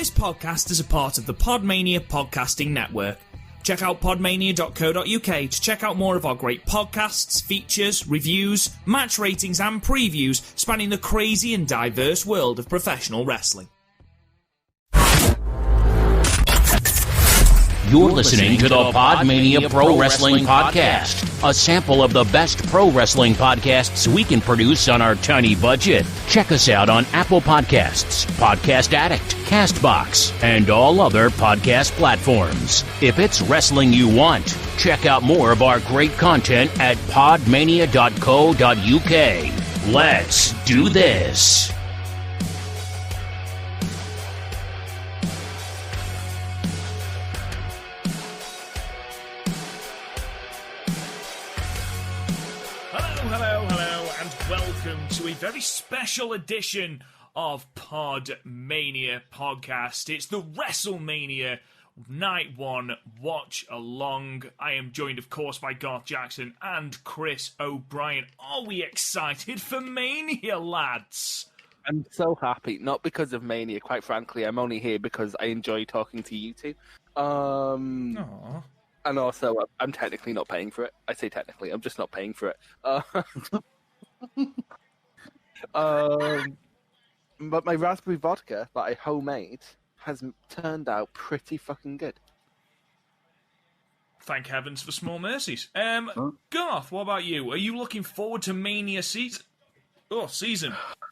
This podcast is a part of the PodMania Podcasting Network. Check out podmania.co.uk to check out more of our great podcasts, features, reviews, match ratings and previews spanning the crazy and diverse world of professional wrestling. You're listening to the PodMania Pro Wrestling Podcast, a sample of the best pro wrestling podcasts we can produce on our tiny budget. Check us out on Apple Podcasts, Podcast Addict, CastBox, and all other podcast platforms. If it's wrestling you want, check out more of our great content at podmania.co.uk. Let's do this. To a very special edition of PodMania Podcast. It's the WrestleMania Night 1 Watch Along. I am joined, of course, by Garth Jackson and Chris O'Brien. Are we excited for Mania, lads? I'm so happy, not because of Mania, quite frankly. I'm only here because I enjoy talking to you two. Aww. And also, I'm technically not paying for it. I say technically, I'm just not paying for it. But my raspberry vodka that I homemade has turned out pretty fucking good. Thank heavens for small mercies. Garth, what about you? Are you looking forward to Mania season?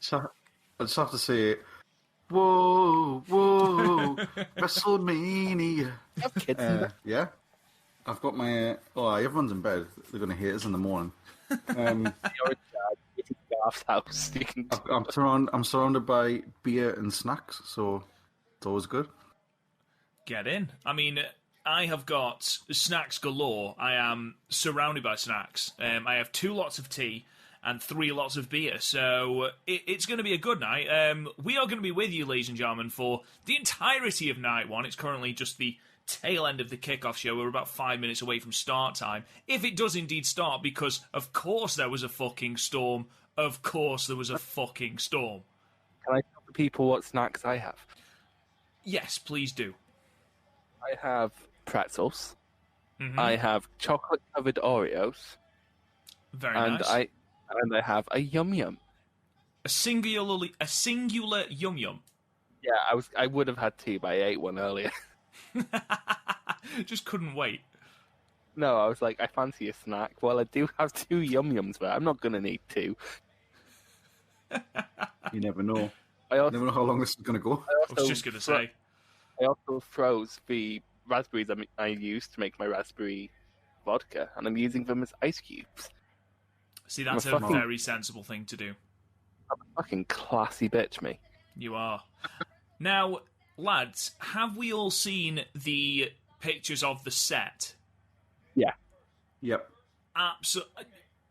So, I just have to say, whoa, WrestleMania. Have kids yeah. I've got my... everyone's in bed. They're going to hate us in the morning. House. I'm surrounded by beer and snacks, so it's always good. Get in. I mean, I have got snacks galore. I am surrounded by snacks. I have 2 lots of tea and 3 lots of beer, so it's going to be a good night. We are going to be with you, ladies and gentlemen, for the entirety of Night 1. It's currently just the tail end of the kickoff show. We're about 5 minutes away from start time. If it does indeed start, because of course there was a fucking storm. Of course there was a fucking storm. Can I tell the people what snacks I have? Yes, please do. I have pretzels. Mm-hmm. I have chocolate-covered Oreos. Very and nice. I have a Yum Yum. A singular Yum Yum. Yeah, I would have had 2, but I ate one earlier. Just couldn't wait. No, I was like, I fancy a snack. Well, I do have 2 Yum Yums, but I'm not going to need 2. You never know. You never know how long this is going to go. I was just going to say. I also froze the raspberries I used to make my raspberry vodka, and I'm using them as ice cubes. See, that's a very sensible thing to do. I'm a fucking classy bitch, me. You are. Now, lads, have we all seen the pictures of the set? Yeah. Yep. Absolutely.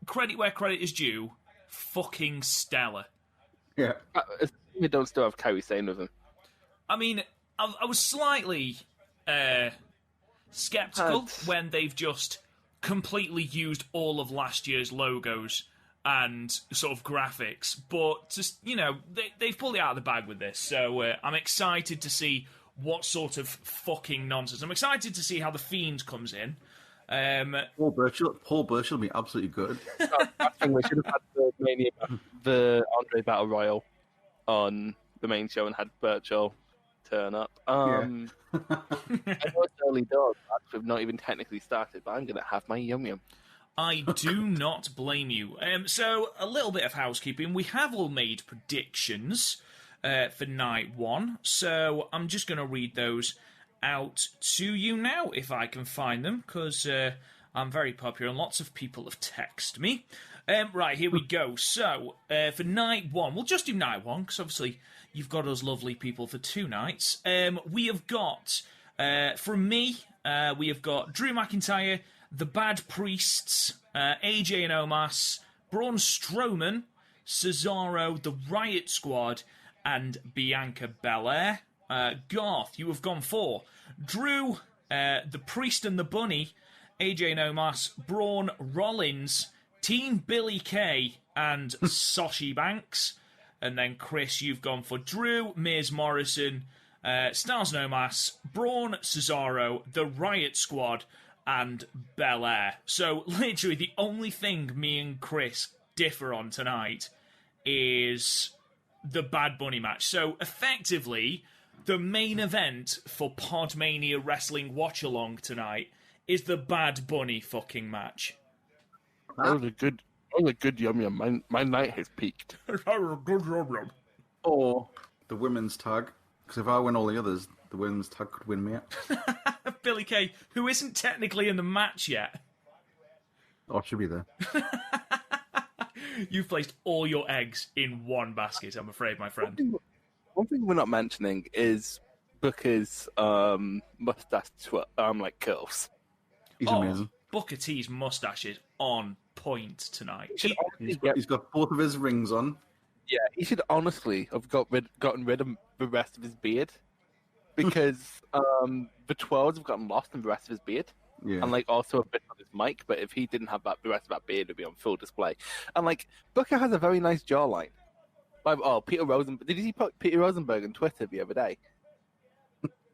Credit where credit is due. Fucking stellar. Yeah. We don't still have Kairi Sane with him. I mean, I was slightly skeptical when they've just completely used all of last year's logos and sort of graphics, but just, they've pulled it out of the bag with this, so I'm excited to see what sort of fucking nonsense. I'm excited to see how the Fiend comes in. Paul Burchill will be absolutely good. I think we should have had the Andre Battle Royal on the main show and had Burchill turn up. I know it's early doors, we've not even technically started, but I'm going to have my Yum Yum. I do not blame you. So, a little bit of housekeeping. We have all made predictions for Night 1, so I'm just going to read those out to you now, if I can find them, because I'm very popular and lots of people have texted me. Right, here we go. So, for Night 1, we'll just do Night 1, because obviously you've got us lovely people for 2 nights. We have got, from me, we have got Drew McIntyre, The Bad Priests, AJ and Omos, Braun Strowman, Cesaro, the Riot Squad, and Bianca Belair. Garth, you have gone for Drew, the Priest and the Bunny, AJ and Omos, Braun, Rollins, Team Billy Kay, and Sashi Banks. And then, Chris, you've gone for Drew, Miz Morrison, Styles and Omos, Braun, Cesaro, the Riot Squad, and Belair. So literally the only thing me and Chris differ on tonight is the Bad Bunny match. So effectively, the main event for PodMania Wrestling Watchalong tonight is the Bad Bunny fucking match. That was a good yum yum. My night has peaked. Or the women's tag, because if I win all the others, the women's tag could win me. Billy Kay, who isn't technically in the match yet. Oh, should be there. You've placed all your eggs in one basket, I'm afraid, my friend. One thing we're not mentioning is Booker's mustache curls. He's amazing. Booker T's mustache is on point tonight. He's got both of his rings on. Yeah, he should honestly have gotten rid of the rest of his beard, because the 12s have gotten lost in the rest of his beard. Yeah. And also a bit on his mic, but if he didn't have the rest of that beard, it would be on full display. And Booker has a very nice jawline. Peter Rosenberg. Did you see Peter Rosenberg on Twitter the other day?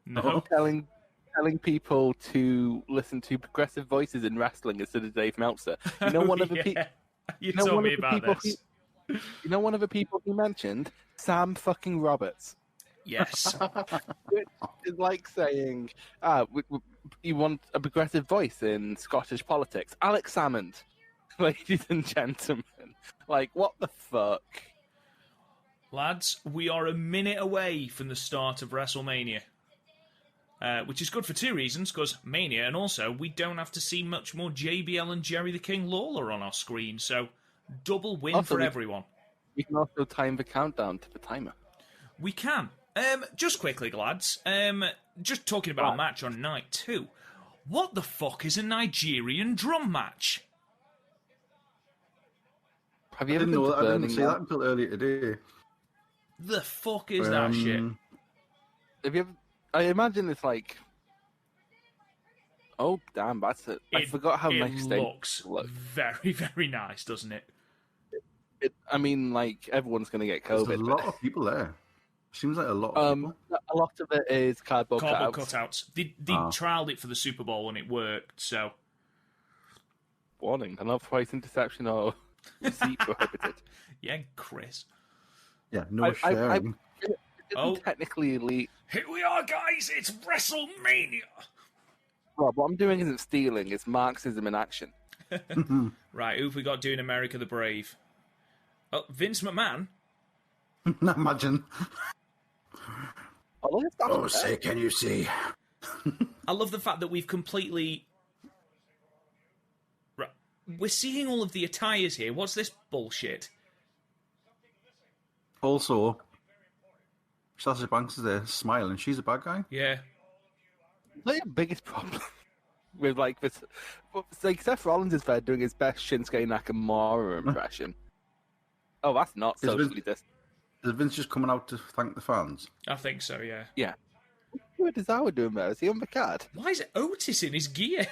No. Telling people to listen to progressive voices in wrestling instead of Dave Meltzer. You know one of the people. You told me about this. You know one of the people he mentioned? Sam fucking Roberts. Yes. It's like saying, you want a progressive voice in Scottish politics. Alex Salmond, ladies and gentlemen. What the fuck? Lads, we are a minute away from the start of WrestleMania. Which is good for two reasons, because Mania, and also we don't have to see much more JBL and Jerry the King Lawler on our screen, so double win for everyone. We can also time the countdown to the timer. We can. Just quickly, lads, just talking about a match on night 2. What the fuck is a Nigerian drum match? Have you ever been to I didn't see Birmingham? that until earlier today. The fuck is that shit? Have you ever... I imagine it's oh damn, that's it. I forgot how nice they looks. Very, very nice, doesn't it? Everyone's going to get COVID. There's a lot of people there. Seems like a lot of people. A lot of it is cardboard cutouts. They trialled it for the Super Bowl and it worked, so... Warning, unauthorized interception or receipt prohibited. Yeah, Chris. Yeah, no sharing. Technically elite. Here we are, guys! It's WrestleMania! Rob, what I'm doing isn't stealing, it's Marxism in action. Right, who have we got doing America the Brave? Oh, Vince McMahon? Imagine. Oh, say, can you see? I love the fact that we've completely... Right. We're seeing all of the attires here. What's this bullshit? Also, Sasha Banks is there smiling. She's a bad guy. Yeah. The biggest problem with this... Seth Rollins is there doing his best Shinsuke Nakamura impression. Oh, that's not socially distant. Is Vince just coming out to thank the fans? I think so, yeah. Yeah. What is Howard doing there? Is he on the card? Why is Otis in his gear?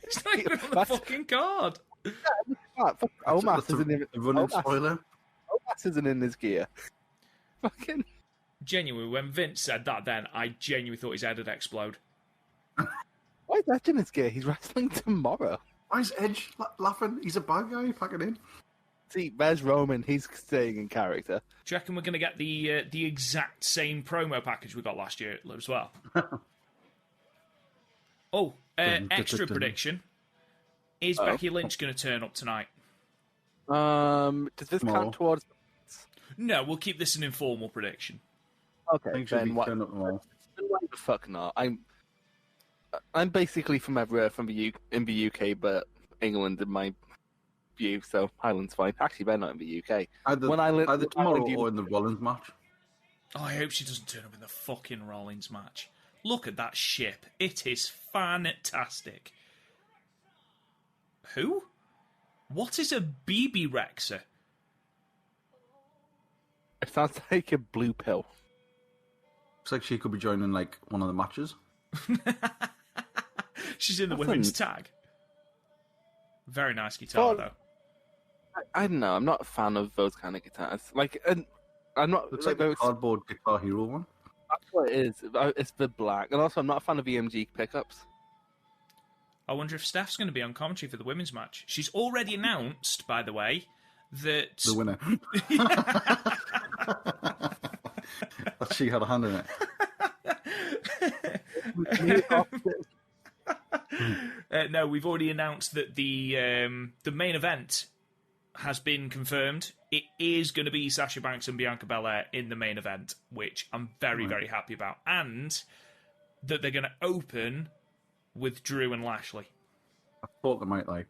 It's not even on the fucking card. Omos isn't even... Running spoiler. Omos isn't in his gear. Fucking... Genuinely, when Vince said that then, I genuinely thought his head would explode. Why is Edge in his gear? He's wrestling tomorrow. Why is Edge laughing? He's a bad guy. Pack it in. See, there's Roman. He's staying in character. Do you reckon we're going to get the exact same promo package we got last year as well? Extra prediction. Is Becky Lynch going to turn up tonight? Does this count towards... No, we'll keep this an informal prediction. Okay, then what? Why the fuck not? I'm basically from in the UK, but England in my view, so Ireland's fine. Actually, they're not in the UK. Either tomorrow or in the Rollins match. Oh, I hope she doesn't turn up in the fucking Rollins match. Look at that ship. It is fantastic. Who? What is a BB Rexer? It sounds like a blue pill. Looks like she could be joining one of the matches. She's in the women's tag. Very nice guitar, though. I don't know. I'm not a fan of those kind of guitars. I'm not. Looks like a cardboard Guitar Hero one. what it is. It's the black. And also, I'm not a fan of EMG pickups. I wonder if Steph's going to be on commentary for the women's match. She's already announced, by the way, that... The winner. That she had a hand in it. No, we've already announced that the main event has been confirmed. It is going to be Sasha Banks and Bianca Belair in the main event, which I'm very, very happy about. And that they're going to open with Drew and Lashley. I thought they might, like...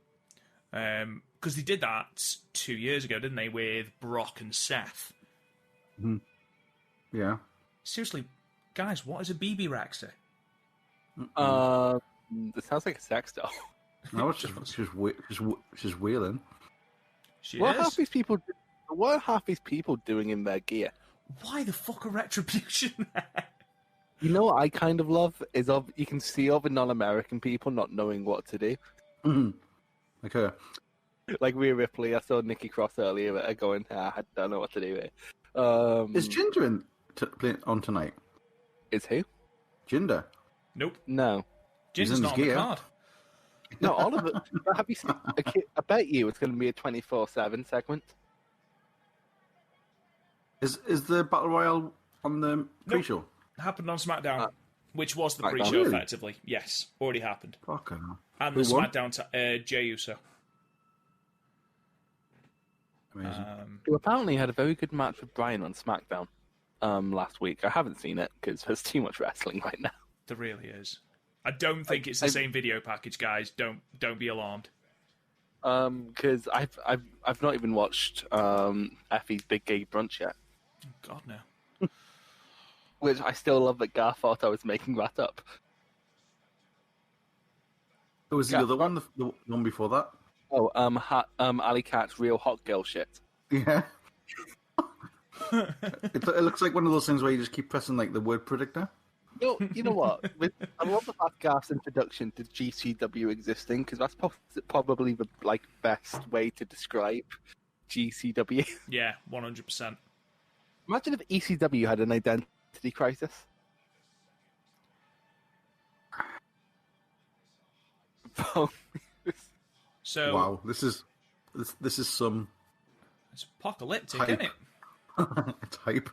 Because they did that 2 years ago, didn't they, with Brock and Seth? Mm-hmm. Yeah. Seriously, guys, what is a BB Rexer? It sounds like a sex doll. No, it's just wheeling. What are half these people doing in their gear? Why the fuck are Retribution there? You know what I kind of love is you can see all the non-American people not knowing what to do. Mm-hmm. Okay. Like Rhea Ripley, I saw Nikki Cross earlier going, I don't know what to do here. Is Jinder on tonight? Is who? Jinder. Nope. No. Jinder's not on the card. No, all of it. Have you seen? I bet you it's going to be a 24/7 segment. Is the Battle Royale on the pre-show? Happened on SmackDown, which was the SmackDown. pre-show, Really? effectively. Yes, already happened. Fucking hell. And Who the won? SmackDown Jey Uso. Amazing. Who apparently had a very good match with Bryan on SmackDown last week. I haven't seen it because there's too much wrestling right now. There really is. I don't think it's the same video package, guys. Don't be alarmed. Because I've not even watched Effie's Big Gay Brunch yet. Oh, God, no. Which I still love that Gar thought I was making that up. Who was the other one? The one before that? Oh, Ali Cat's Real Hot Girl shit. Yeah. It looks like one of those things where you just keep pressing like the word predictor. You know what? I love the fact Garth's introduction to GCW existing because that's probably the best way to describe GCW. Yeah, 100%. Imagine if ECW had an identity crisis. So Wow, this is some it's apocalyptic, hype. isn't it? It's hype.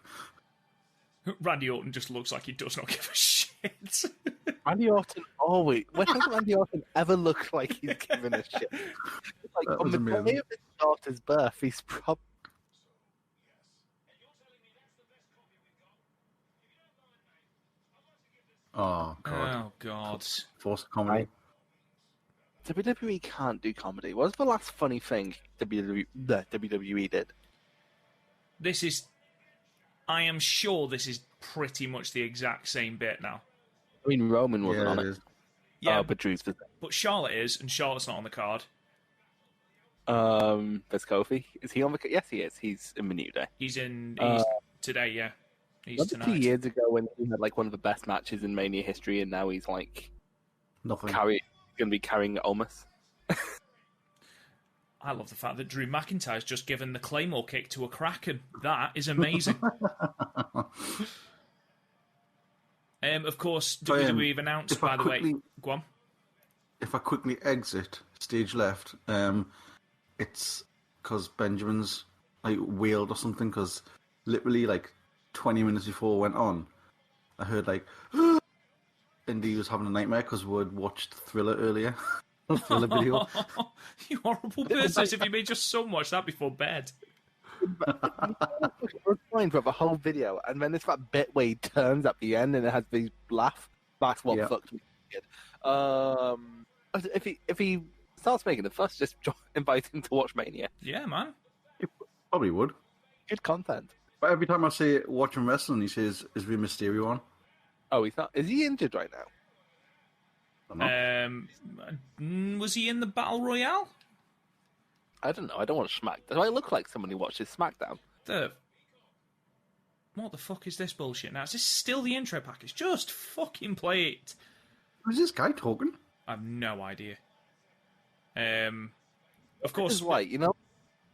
Randy Orton just looks like he does not give a shit. Randy Orton always. When has Randy Orton ever looked like he's giving a shit? Like That on was the amazing. day of his daughter's birth, he's probably. Oh god. Oh, God. Forced comedy. WWE can't do comedy. What was the last funny thing WWE did? This is... I am sure this is pretty much the exact same bit now. I mean, Roman wasn't on it it. is. Yeah, But Drew's the but Charlotte is, and Charlotte's not on the card. There's Kofi. Is he on the? Yes, he is. He's in the New Day. He's today, yeah. He's Wasn't it 2 tonight. years ago when he had one of the best matches in Mania history, and now he's Nothing. going to be carrying Omos. I love the fact that Drew McIntyre's just given the Claymore kick to a Kraken. That is amazing. Of course, WWE have announced, by the way... Go on. If I quickly exit stage left, it's because Benjamin's wailed or something. Because literally 20 minutes before it went on, I heard and he was having a nightmare because we'd watched Thriller earlier. Thriller video. You horrible person! If you made just so much that before bed. I was fine for the whole video, and then it's that bit where he turns at the end and it has the laugh. That's what fucked me. If he starts making a fuss, just invite him to watch Mania. Yeah, man. He probably would. Good content. But every time I say watching wrestling, he says, "Is Rey Mysterio on?" Oh, he's not. Is he injured right now? Was he in the Battle Royale? I don't know. I don't want to smack. Do I look like someone who watches SmackDown? What the fuck is this bullshit now? Is this still the intro package? Just fucking play it. Who's this guy talking? I have no idea. Of course, This is right. You know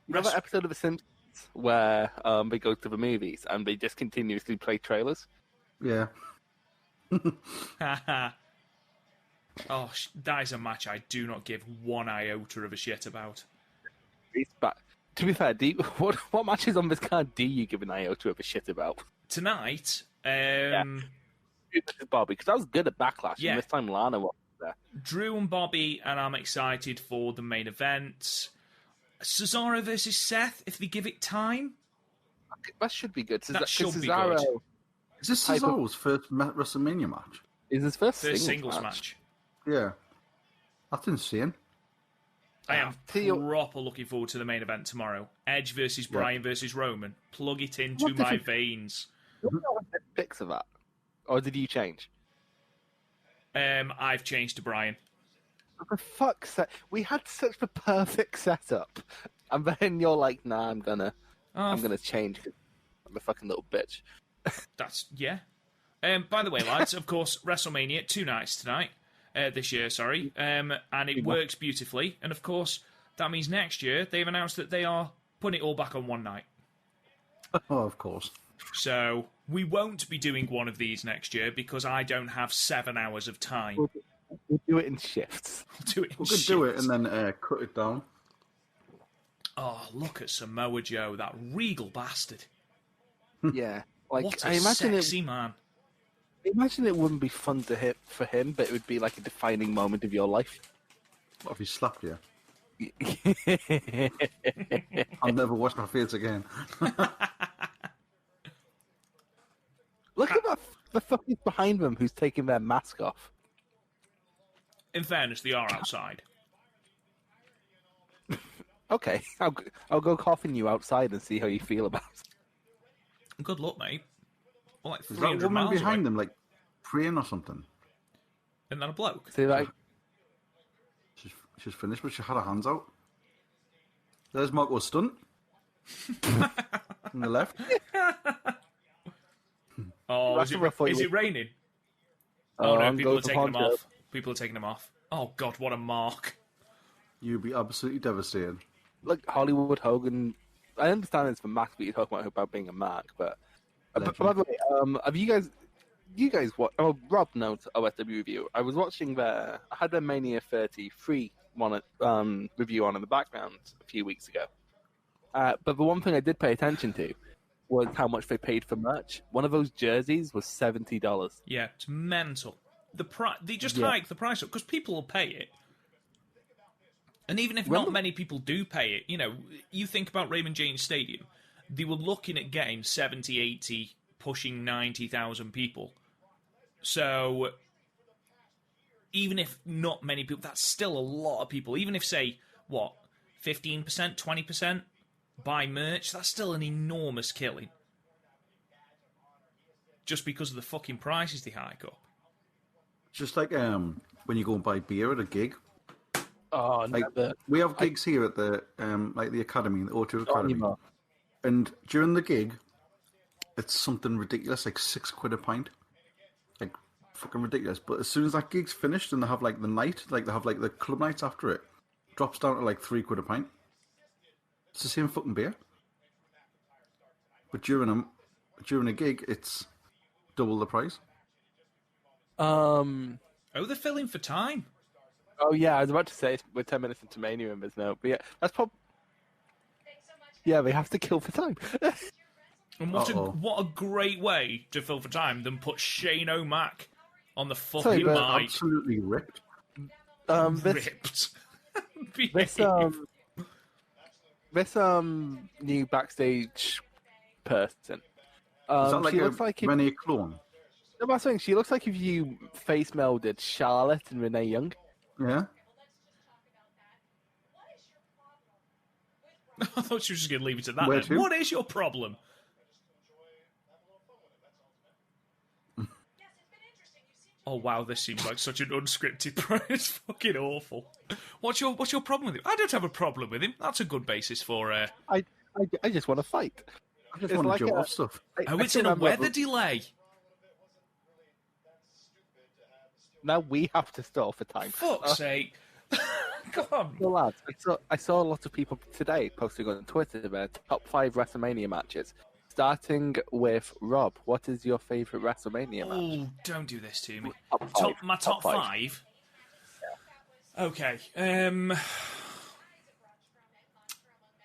that episode of The Simpsons where they go to the movies and they just continuously play trailers? Yeah. Oh, that is a match I do not give one iota of a shit about. But to be fair, what matches on this card do you give an iota of a shit about? Tonight, Bobby, because I was good at Backlash, Yeah. and this time Lana was there. Drew and Bobby, and I'm excited for the main event. Cesaro versus Seth, if they give it time. That should be good. That should be Cesaro good. Is this Cesaro's first WrestleMania match? is his first Singles match. Yeah. That's insane. I am Theo- proper looking forward to the main event tomorrow. Edge versus Bryan versus Roman. Plug it into What my different- veins. What was the fix of that? Or did you change? I've changed to Bryan. For fuck's sake, we had such the perfect setup, and then you're like, "Nah, I'm gonna change." 'Cause I'm a fucking little bitch. That's, yeah. By the way, lads, of course, WrestleMania, 2 nights tonight. This year, sorry. And it works beautifully. And of course, that means next year, they've announced that they are putting it all back on one night. Oh, of course. So, we won't be doing one of these next year because I don't have 7 hours of time. We'll do it in shifts. We'll do it in We could do it shifts. and then cut it down. Oh, look at Samoa Joe, that regal bastard. Yeah, like What a I imagine sexy man. Imagine it wouldn't be fun to hit for him, but it would be like a defining moment of your life. What if he slapped you? I'll never wash my face again. Look at the fuckers behind them who's taking their mask off. In fairness, they are outside. Okay, I'll go coughing you outside and see how you feel about it. Good luck, mate. Well, like Is that 300 woman miles behind away. them, like, praying or something? Isn't that a bloke? See, like, She's finished, but she had her hands out. There's Marco's stunt. On the left. Oh, That's is a rough way it to- raining? Oh, no, I'm people are going for taking them Poncho. off. People are taking them off. Oh, God, what a mark. You'd be absolutely devastated. Look, Hollywood Hogan. I understand it's the Mac that you're talking about being a Mac, but by the way, have you guys what? Oh, Rob knows OSW review. I was watching I had their Mania 33 review on in the background a few weeks ago. But the one thing I did pay attention to was how much they paid for merch. One of those jerseys was $70. Yeah, it's mental. They just Yeah. hike the price up because people will pay it. And even if not many people do pay it, you think about Raymond James Stadium, they were looking at getting 70, 80, pushing 90,000 people. So, even if not many people, that's still a lot of people. Even if, say, 15%, 20% buy merch, that's still an enormous killing. Just because of the fucking prices they hike up. Just like when you go and buy beer at a gig. Oh, Like, we have gigs here at the like the Academy, the O2 Academy. anymore. And during the gig, it's something ridiculous, like £6 a pint. Like, fucking ridiculous. But as soon as that gig's finished and they have, like, the night, like, they have, like, the club nights after it, drops down to, like, £3 a pint. It's the same fucking beer. But during a gig, it's double the price. Oh, they're filling for time. Oh yeah, I was about to say we're 10 minutes into Mania members now, but yeah, that's probably. Yeah, they have to kill for time. And what a great way to fill for time than put Shane O'Mac on the fucking Sorry, but mic. Absolutely ripped. This Ripped. new backstage person. Is that like she a looks like if, Renee clone? no, I'm saying she looks like if you face melded Charlotte and Renee Young. Yeah? I thought she was just going to leave it at that. Where then. to? What is your problem? Oh wow, this seems like such an unscripted pro. It's fucking awful. What's your problem with him? I don't have a problem with him. That's a good basis for. I just want to fight. I just It's want like to joke a- off stuff. Oh, it's in a weather delay. Now we have to stall for time. Fuck's sake! Come on. Well, lads, I saw a lot of people today posting on Twitter their top 5 WrestleMania matches. starting with Rob, what is your favourite WrestleMania match? Oh, don't do this to me. Top My top five? Yeah. Okay.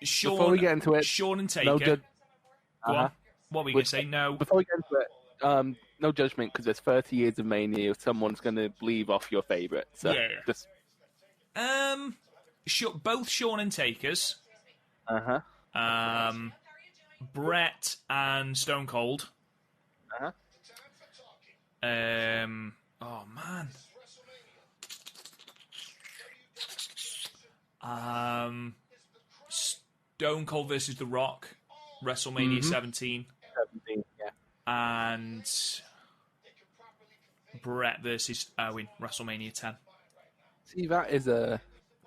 Before we get into it, Shawn and Taker. No Go on. What were you going to say? No. Before we get into it, no judgment, because there's 30 years of Mania. Someone's going to leave off your favourite. So just... both Shawn and Takers. Brett and Stone Cold. Oh man. Stone Cold versus The Rock, WrestleMania 17. 17, yeah. And Brett versus Owen, WrestleMania 10. See,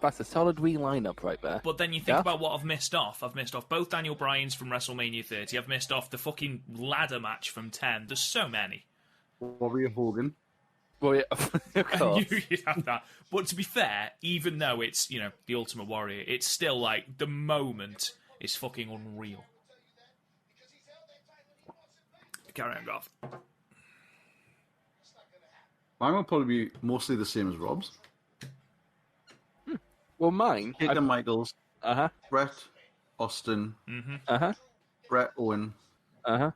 that's a solid wee lineup right there. But then you think about what I've missed off. I've missed off both Daniel Bryan's from WrestleMania 30. I've missed off the fucking ladder match from 10. There's so many. Warrior Hogan. Well, yeah, of course. You'd have that. But to be fair, even though it's, the Ultimate Warrior, it's still like the moment is fucking unreal. Carry on, Garth. Mine will probably be mostly the same as Rob's. Well, mine... Taker Michaels. Brett Austin. Mm-hmm. Brett Owen. I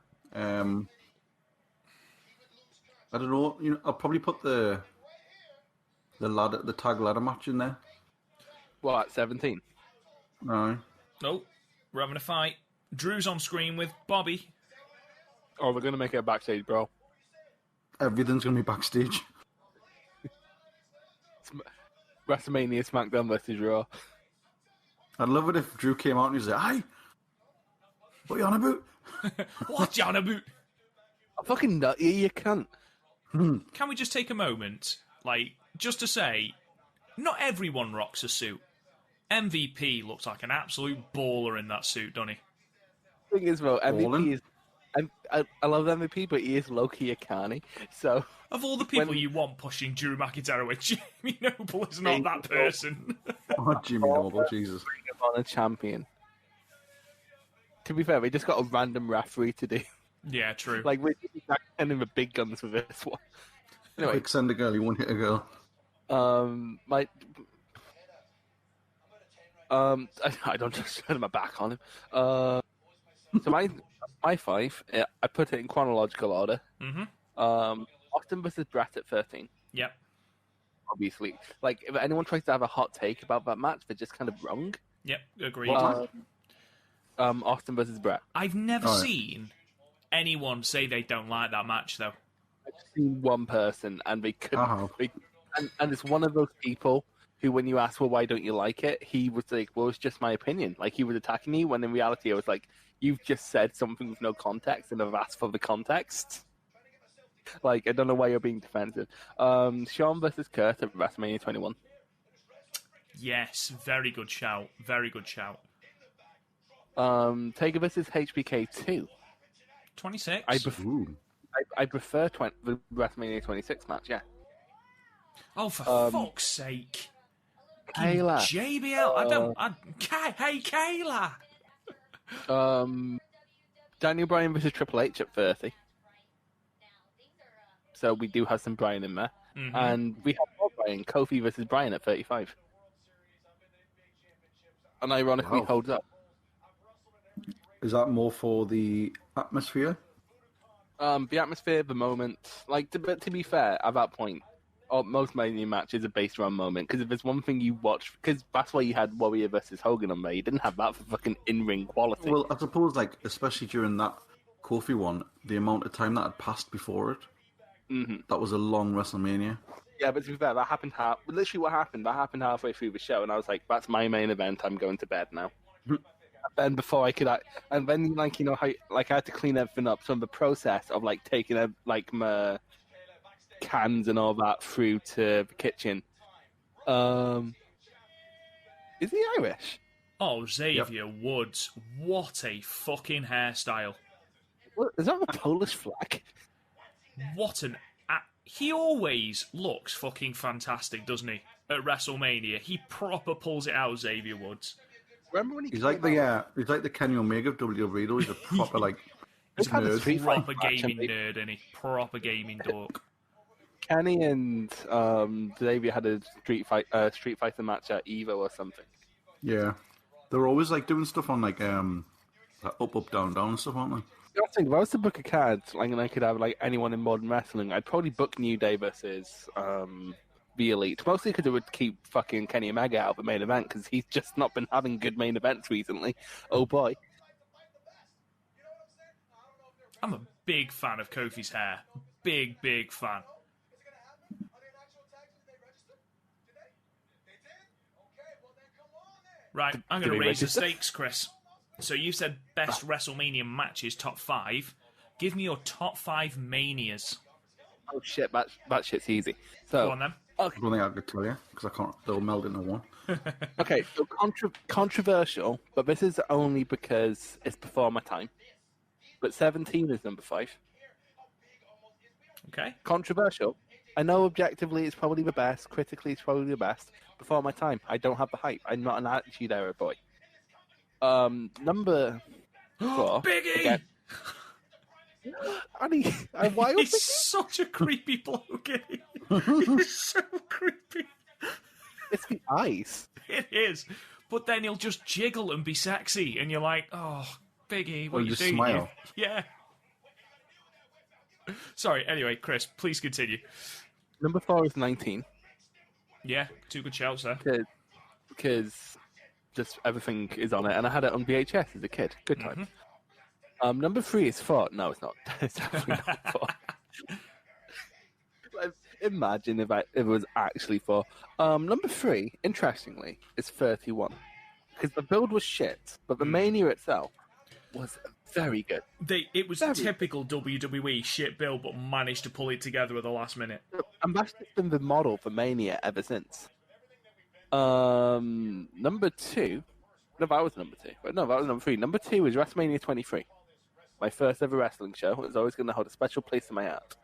don't know. I'll probably put the tag ladder match in there. What, 17? No. Nope. We're having a fight. Drew's on screen with Bobby. Oh, we're going to make it a backstage, bro. Everything's going to be backstage. WrestleMania SmackDown versus Raw. I'd love it if Drew came out and he said, "Hi, what you on about?" What you on about? I fucking nut you can't. Can we just take a moment, just to say, not everyone rocks a suit. MVP looks like an absolute baller in that suit, doesn't he? Thing is, well, MVP is... I love MVP, but he is low-key a carny, so... Of all the people you want pushing Drew McIntyre away, Jimmy Noble is not that person. Oh, Jimmy Noble, Jesus. Ring of Honor champion. To be fair, we just got a random referee to do. Yeah, true. We're sending the big guns for this one. Anyway. Quick, send a girl, you won't hit a girl. I don't just turn my back on him. So my five, I put it in chronological order. Austin versus Brett at 13. Yep. Obviously. If anyone tries to have a hot take about that match, they're just kind of wrong. Yep, agreed. Austin versus Brett. I've never seen anyone say they don't like that match, though. I've seen one person, and they couldn't. And it's one of those people who, when you ask, well, why don't you like it? He was like, well, it's just my opinion. He was attacking me, when in reality, I was like, you've just said something with no context, and I've asked for the context. I don't know why you're being defensive. Shawn versus Kurt at WrestleMania 21. Yes, very good shout. Very good shout. Taker versus HBK 2. 26. I prefer the WrestleMania 26 match, yeah. Oh, for fuck's sake. Kayla. JBL. Hey, Kayla. Daniel Bryan versus Triple H at 30. So we do have some Bryan in there. Mm-hmm. And we have more Bryan. Kofi versus Bryan at 35. And ironically holds up. Is that more for the atmosphere? The atmosphere, the moment. But to be fair, at that point, most Mania matches are based around moment. Because if there's one thing you watch, because that's why you had Warrior versus Hogan on there. You didn't have that for fucking in-ring quality. Well, I suppose, especially during that Kofi one, the amount of time that had passed before it, that was a long WrestleMania. Yeah, but to be fair, that happened literally what happened. That happened halfway through the show, and I was like, "That's my main event. I'm going to bed now." Then before I could, and then how I had to clean everything up. So the process of taking my cans and all that through to the kitchen. Is he Irish? Oh, Xavier Woods! What a fucking hairstyle! What, is that the Polish flag? What an... He always looks fucking fantastic, doesn't he? At WrestleMania, he proper pulls it out, Xavier Woods. Remember when he's like the Kenny Omega of WWE, though. He's a proper He's had a a Street Fighter proper match, gaming haven't they? nerd, and he proper gaming dork. Kenny and Xavier had a Street Fighter match at Evo or something. Yeah. They're always like doing stuff on like up, down, down stuff, aren't they? I think if I was to book a card, like, and I could have like anyone in modern wrestling, I'd probably book New Day versus the Elite. Mostly because it would keep fucking Kenny Omega out of the main event because he's just not been having good main events recently. Oh boy. I'm a big fan of Kofi's hair. Big fan. Right, I'm going to raise the stakes, Chris. So you said best WrestleMania matches, top 5. Give me your top 5 Manias. Oh shit, that shit's easy. So, Go on then. Okay. I don't think I could tell you because I can't. They'll meld into one. Okay, so controversial, but this is only because it's before my time. But 17 is number 5. Okay. Controversial. I know objectively it's probably the best, critically it's probably the best. Before my time, I don't have the hype. I'm not an Attitude Era boy. Number 4. Biggie! Again. Annie, why He's such a creepy bloke. He's so creepy. It's the eyes. It is. But then he'll just jiggle and be sexy, and you're like, oh, Biggie, what are you just doing? smile. Yeah. Sorry, anyway, Chris, please continue. Number 4 is 19. Yeah, 2 good shouts there. Because just everything is on it, and I had it on VHS as a kid. Good times. Number 3 is 4. No, it's not. It's definitely not 4. Imagine if it was actually 4. Number 3, interestingly, is 31. Because the build was shit, but the Mania itself was very good. It was typical WWE shit build, but managed to pull it together at the last minute. And that's just been the model for Mania ever since. Number 2. No, that was number 2. No, that was number 3. Number 2 is WrestleMania 23. My first ever wrestling show. It was always going to hold a special place in my heart.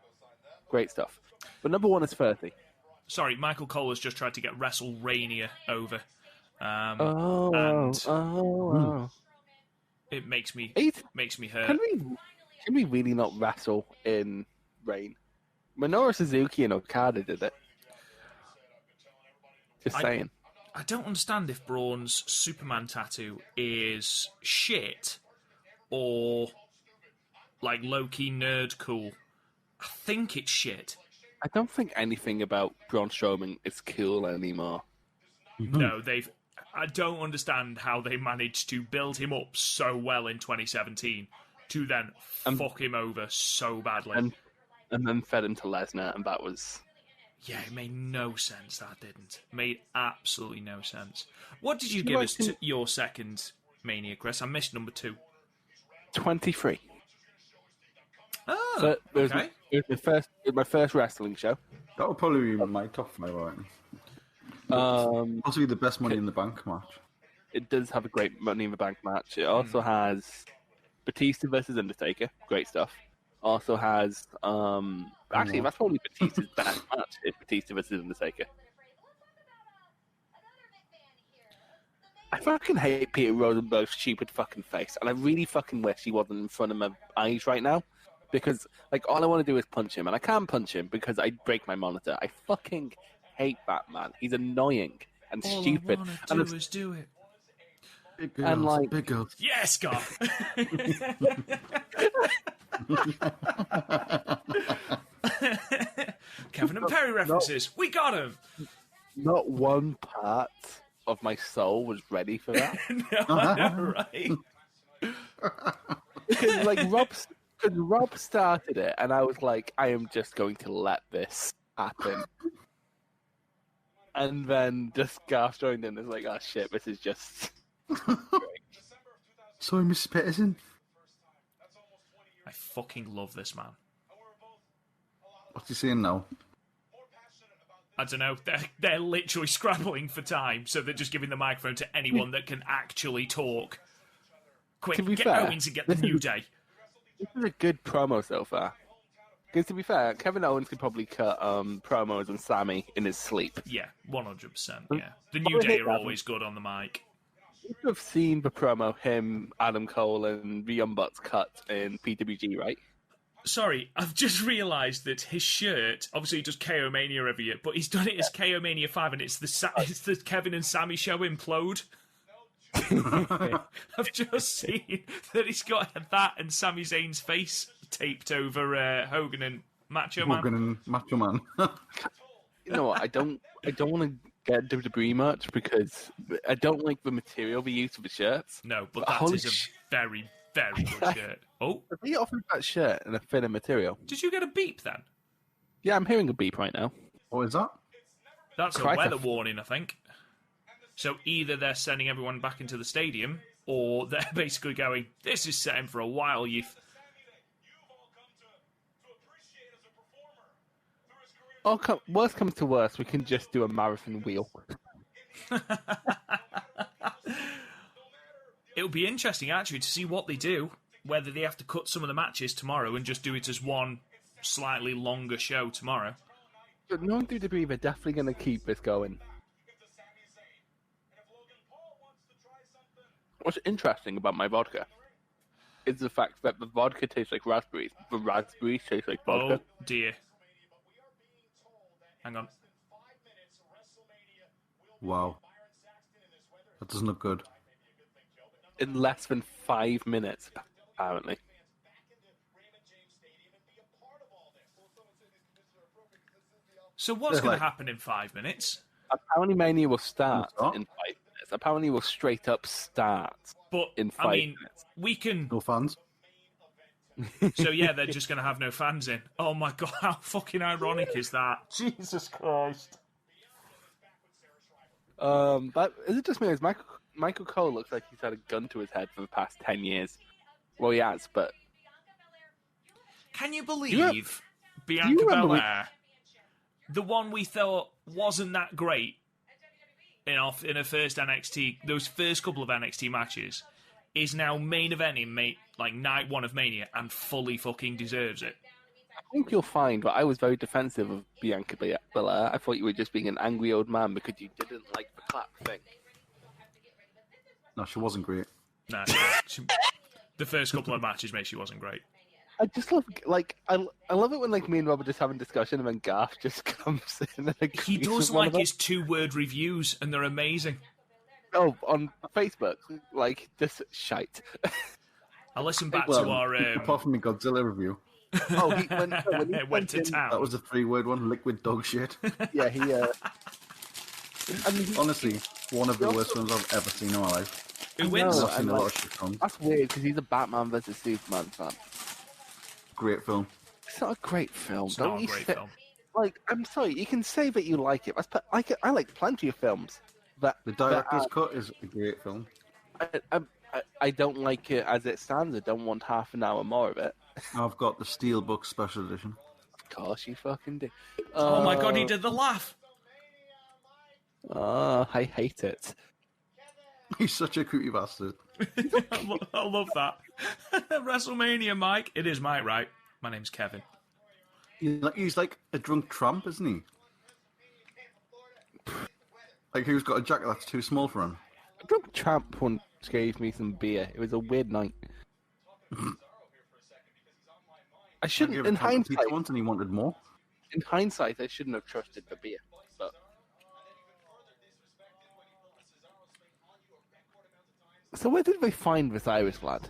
Great stuff. But number 1 is 30. Sorry, Michael Cole has just tried to get WrestleRania over. It makes me hurt. Can we really not wrestle in rain? Minoru Suzuki and Okada did it. Just saying. I don't understand if Braun's Superman tattoo is shit or like low-key nerd cool. I think it's shit. I don't think anything about Braun Strowman is cool anymore. No, I don't understand how they managed to build him up so well in 2017 to then fuck him over so badly. And then fed him to Lesnar, and that was... Yeah, it made no sense, that didn't. Made absolutely no sense. What did you give us to your second Mania, Chris? I missed number 2. 23. Oh, so okay. It was my first wrestling show. That would probably be my top 5, I reckon. Possibly the best Money in the Bank match. It does have a great Money in the Bank match. It also has Batista versus Undertaker. Great stuff. Also has... actually, that's probably Batista's best match, is Batista versus Undertaker. I fucking hate Peter Rosenberg's stupid fucking face, and I really fucking wish he wasn't in front of my eyes right now, because, like, all I want to do is punch him, and I can't punch him because I break my monitor. I fucking hate that man. He's annoying and stupid. All I want to do is do it. Big girls, And, like... big girls. Yes, God! Kevin and Perry references. We got him! Not one part of my soul was ready for that. No, I know, right? Because, like, Rob started it, and I was like, I am just going to let this happen. And then just Garth joined in and was like, oh shit, this is just... Sorry, Mrs. Peterson. I fucking love this man. What's he saying now? I don't know. They're literally scrabbling for time, so they're just giving the microphone to anyone that can actually talk. Quick, To be get fair, Owens and get the New Day. This is a good promo so far. Because to be fair, Kevin Owens could probably cut promos on Sammy in his sleep. Yeah, 100%, yeah. The New Day are always good on the mic. to have seen the promo, him, Adam Cole, and the Young Bucks cut in PWG, right? Sorry, I've just realised that his shirt, obviously he does KO Mania every year, but he's done it as KO Mania 5, and it's the Kevin and Sammy show Implode. I've just seen that he's got that and Sami Zayn's face taped over Hogan and Macho Man. Hogan and Macho Man. You know what? I don't want to get WWE much because I don't like the material they use for the shirts. No, but that is a very, very good shirt. Oh, have they offered that shirt in a thinner material? Did you get a beep then? Yeah, I'm hearing a beep right now. What is that? That's a weather warning, I think. So either they're sending everyone back into the stadium, or they're basically going, this is setting for a while, youth. Oh, worst comes to worst, we can just do a marathon wheel. It'll be interesting, actually, to see what they do, whether they have to cut some of the matches tomorrow and just do it as one slightly longer show tomorrow. But knowing WWE, they're definitely going to keep this going. What's interesting about my vodka is the fact that the vodka tastes like raspberries. The raspberries taste like vodka. Oh, dear. Hang on. Wow. That doesn't look good. In less than 5 minutes, apparently. So what's going to happen in 5 minutes? Apparently Mania will start in 5 minutes. Apparently will straight up start in 5 minutes. We can... No fans? So yeah, they're just going to have no fans in. Oh my god, how fucking ironic is that? Jesus Christ. But is it just me? Is Michael Cole looks like he's had a gun to his head for the past 10 years. Well, he has, but... Can you believe Bianca Belair, the one we thought wasn't that great in her first NXT, those first couple of NXT matches, is now main eventing night one of Mania and fully fucking deserves it? I think you'll find that I was very defensive of Bianca Belair. I thought you were just being an angry old man because you didn't like the clap thing. No, she wasn't great. No, the first couple of matches, mate, she wasn't great. I just love, I love it when, me and Rob are just having a discussion and then Garth just comes in and agrees. He does his 2-word reviews, and they're amazing. Oh, on Facebook, just shite. I listened back to our... Apart from the Godzilla review. Oh, when he went to town. That was a 3-word one, liquid dog shit. Yeah, he... Honestly, one of the worst films I've ever seen in my life. Who wins? I've seen a lot of shit from. That's weird, because he's a Batman vs. Superman fan. Great film. It's not a great film. It's not a great film. I'm sorry, you can say that you like it. I like plenty of films. The director's cut is a great film. I don't like it as it stands. I don't want half an hour more of it. I've got the Steelbook Special Edition. Of course you fucking do. Oh my god, he did the laugh. Oh, I hate it. He's such a cootie bastard. I love that. WrestleMania, Mike. It is Mike, right? My name's Kevin. He's like a drunk tramp, isn't he? Who's got a jacket that's too small for him? A drunk tramp once gave me some beer. It was a weird night. I shouldn't, in hindsight... Once and he wanted more. In hindsight, I shouldn't have trusted the beer. But... So where did they find this Irish lad?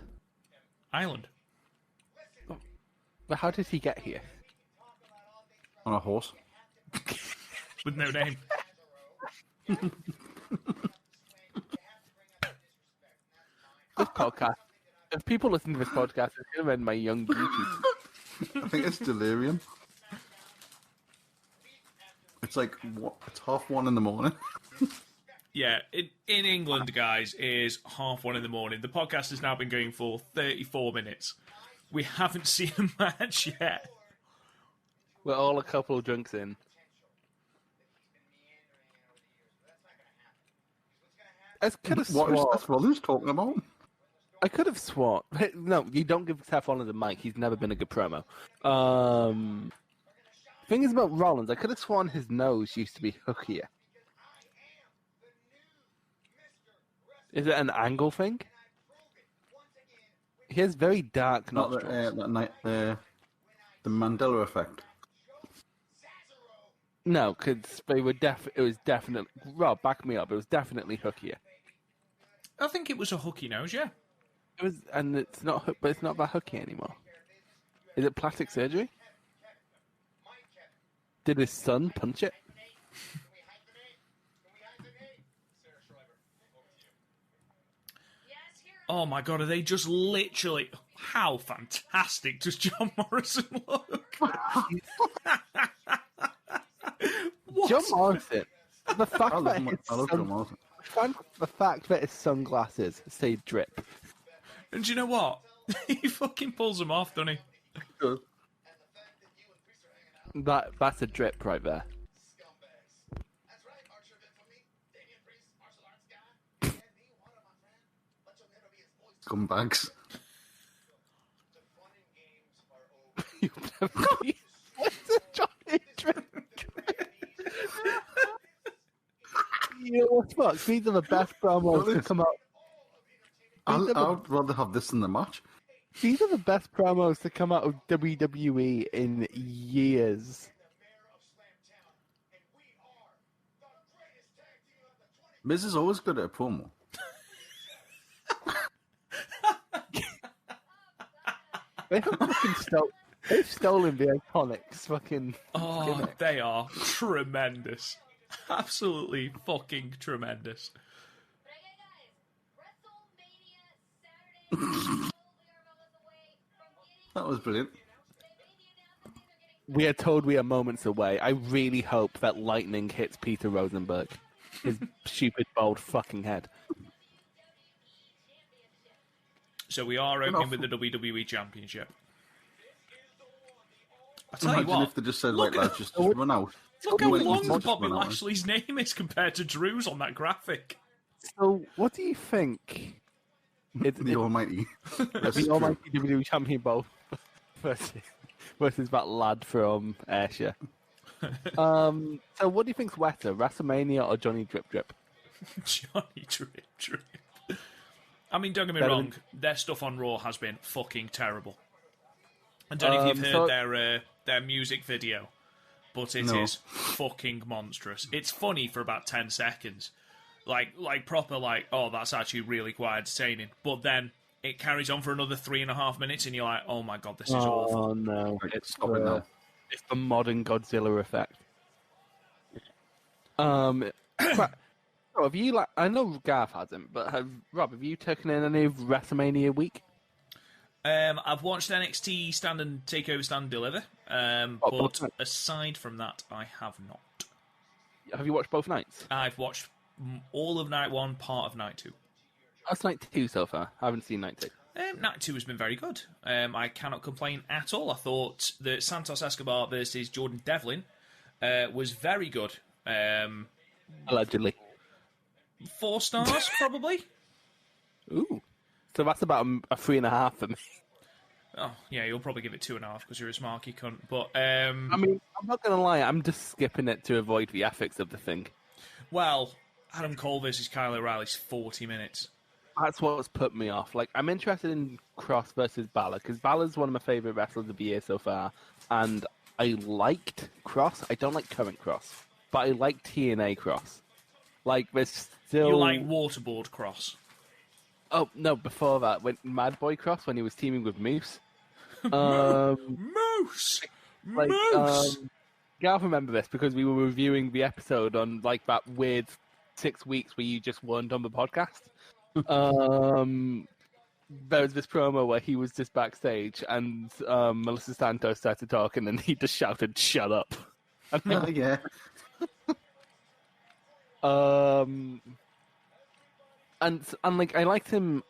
Ireland. But how did he get here? On a horse. With no name. This podcast. If people listen to this podcast, it's going to end my young beauty. I think it's delirium. It's it's 1:30 in the morning. Yeah, in England, guys, is 1:30 in the morning. The podcast has now been going for 34 minutes. We haven't seen a match yet. We're all a couple of drinks in. I could have sworn... What is Seth Rollins talking about? I could have sworn... No, you don't give Seth Rollins a mic. He's never been a good promo. Thing is about Rollins, I could have sworn his nose used to be hookier. Is it an angle thing? He has very dark Not nostrils. that night, the Mandela effect. No, because they were it was definitely... Rob, back me up. It was definitely hookier. I think it was a hooky nose, yeah. It was, and it's not, but it's not that hooky anymore. Is it plastic surgery? Did his son punch it? Oh my god, are they just literally... How fantastic does John Morrison look? What? John Morrison. The fact I love that John Morrison. the fact that his sunglasses say drip. And do you know what? He fucking pulls them off, doesn't he? That's a drip right there. Scumbags. What's a Johnny drip? You know what's fuck? These are the best promos to come out. I'd rather have this than the match. These are the best promos to come out of WWE in years. Miz is always good at a promo. They've stolen the Iconics fucking gimmick. They are tremendous. Absolutely fucking tremendous. That was brilliant. We are told we are moments away. I really hope that lightning hits Peter Rosenberg. His stupid, bald fucking head. So we are opening with the WWE Championship. I tell Imagine you what, if they just said, like, let's just run out. look how Wait, long let's Bobby run out. Lashley's name is compared to Drew's on that graphic. So, what do you think? The Almighty. The almighty WWE Champion both versus that lad from Ayrshire. So, what do you think's wetter, WrestleMania or Johnny Drip Drip? Johnny Drip Drip. I mean, don't get me wrong, their stuff on Raw has been fucking terrible. I don't know if you've heard their music video, but it is fucking monstrous. It's funny for about 10 seconds. Like proper, like, oh, that's actually really quite entertaining. But then it carries on for another 3.5 minutes, and you're like, oh my god, this is awful. Oh no, It's the modern Godzilla effect. Have you I know Garth hasn't, but Rob, have you taken in any of WrestleMania week? I've watched NXT Stand and Takeover Stand and Deliver, but aside from that, I have not. Have you watched both nights? I've watched all of night 1, part of night 2. That's night 2 so far. I haven't seen night 2. Night 2 has been very good. I cannot complain at all. I thought that Santos Escobar versus Jordan Devlin was very good. Allegedly. 4 stars, probably. Ooh. So that's about a 3.5 for me. Oh, yeah, you'll probably give it 2.5 because you're a smarky cunt. But, I mean, I'm not going to lie, I'm just skipping it to avoid the ethics of the thing. Well, Adam Cole versus Kyle O'Reilly's 40 minutes. That's what's put me off. Like, I'm interested in Cross versus Balor, because Balor's one of my favourite wrestlers of the year so far, and I liked Cross. I don't like current Cross, but I like TNA Cross. Like, there's still... You like Waterboard Cross? Oh, no, before that, when Mad Boy Cross, when he was teaming with Moose. Moose! Like, Moose! Yeah, I remember this because we were reviewing the episode on like that weird 6 weeks where you just weren't on the podcast. There was this promo where he was just backstage and Melissa Santos started talking and he just shouted, "Shut up!" Yeah. And like I liked him.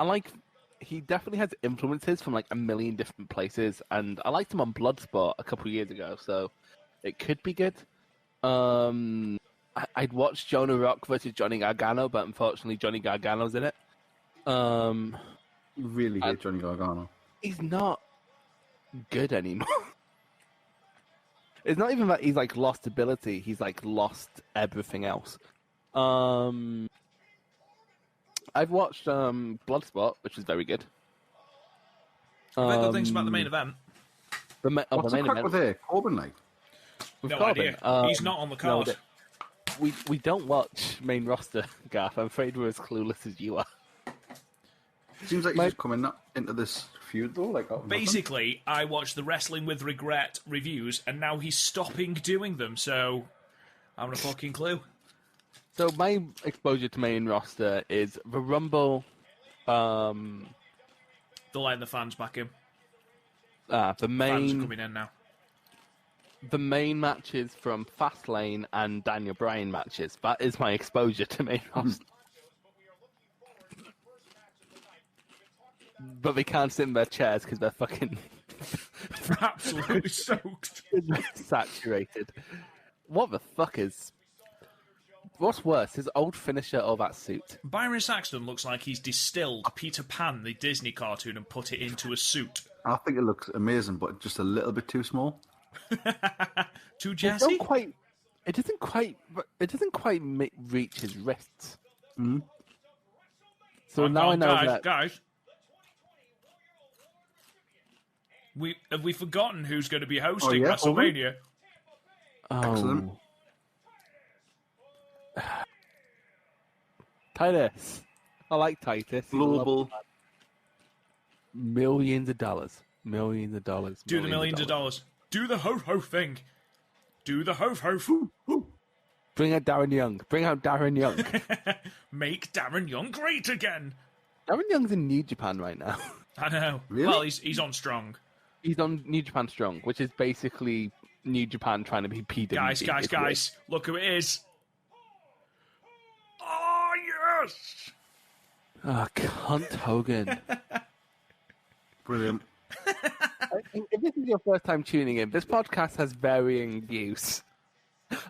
He definitely has influences from like a million different places, and I liked him on Bloodsport a couple of years ago, so it could be good. I'd watched Jonah Rock versus Johnny Gargano, but unfortunately Johnny Gargano's in it. Really hate Johnny Gargano. He's not good anymore. It's not even that he's like lost ability; he's like lost everything else. I've watched Bloodsport, which is very good. I've heard good things about the main event. What's the main crack event with Corbin, like? with No Corbin. idea. He's not on the card. No, we don't watch main roster, Garth. I'm afraid we're as clueless as you are. Seems like he's just coming into this feud, though. Like, Basically, I watched the Wrestling with Regret reviews, and now he's stopping doing them, so I haven't a fucking clue. So my exposure to main roster is the Rumble, They're letting the fans back in. the Fans are main coming in now. matches from Fastlane and Daniel Bryan matches. That is my exposure to main roster. But they can't sit in their chairs because they're fucking Absolutely soaked. saturated. What the fuck is... What's worse, his old finisher or that suit? Byron Saxton looks like he's distilled Peter Pan, the Disney cartoon, and put it into a suit. I think it looks amazing, but just a little bit too small. Too Jesse? It doesn't quite reach his wrists. Mm. So now I know that... Guys, have we forgotten who's going to be hosting WrestleMania? Excellent. Titus. I like Titus. Global. Millions of dollars. Millions of dollars. Do the millions of dollars. Do the ho-ho thing. Do the ho-ho. Bring out Darren Young. Bring out Darren Young. Make Darren Young great again. Darren Young's in New Japan right now. I know. Really? Well, he's on Strong. He's on New Japan Strong, which is basically New Japan trying to be PWG. Guys, look who it is. Oh, yes! Oh, cunt Hogan. Brilliant. If this is your first time tuning in, this podcast has varying views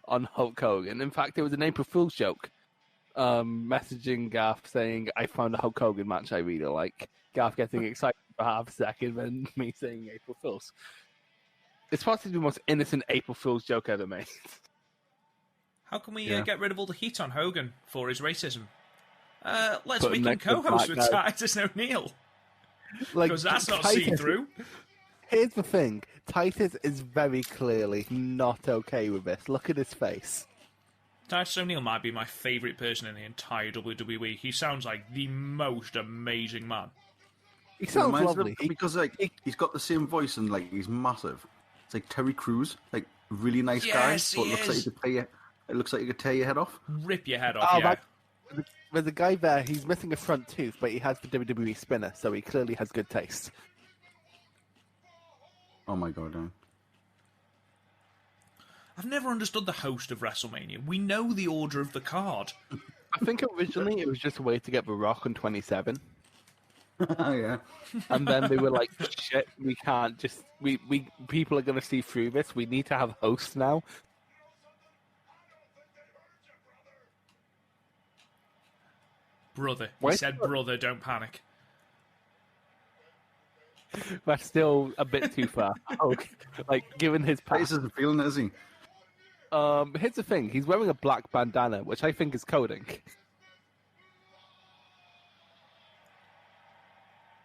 on Hulk Hogan. In fact, it was an April Fool's joke. Messaging Garth saying, I found a Hulk Hogan match I really like. Garth getting excited for half a second, and me saying April Fool's. It's possibly the most innocent April Fool's joke ever made. How can we get rid of all the heat on Hogan for his racism? Let's Put make him him next to co-host with Black Guy. Titus O'Neil. Like, Because that's not Titus- see-through. Here's the thing. Titus is very clearly not okay with this. Look at his face. Titus O'Neil might be my favourite person in the entire WWE. He sounds like the most amazing man. He sounds Reminds me of- lovely. because he's got the same voice and like he's massive. It's like Terry Crews, like really nice Yes, guy, but he looks like is. he could tear you. It looks like he could tear your head off. Rip your head off, Oh, yeah. There's a guy there, he's missing a front tooth, but he has the WWE spinner, so he clearly has good taste. Oh my god! I've never understood the host of WrestleMania. We know the order of the card. I think originally it was just a way to get The Rock on 27. Yeah. And then they were like, shit, we can't just... We people are going to see through this. We need to have hosts now. Brother. He Wait. said, brother, don't panic. That's still a bit too far. Like, given his Titus past. isn't feeling it, is he? Here's the thing. He's wearing a black bandana, which I think is coding.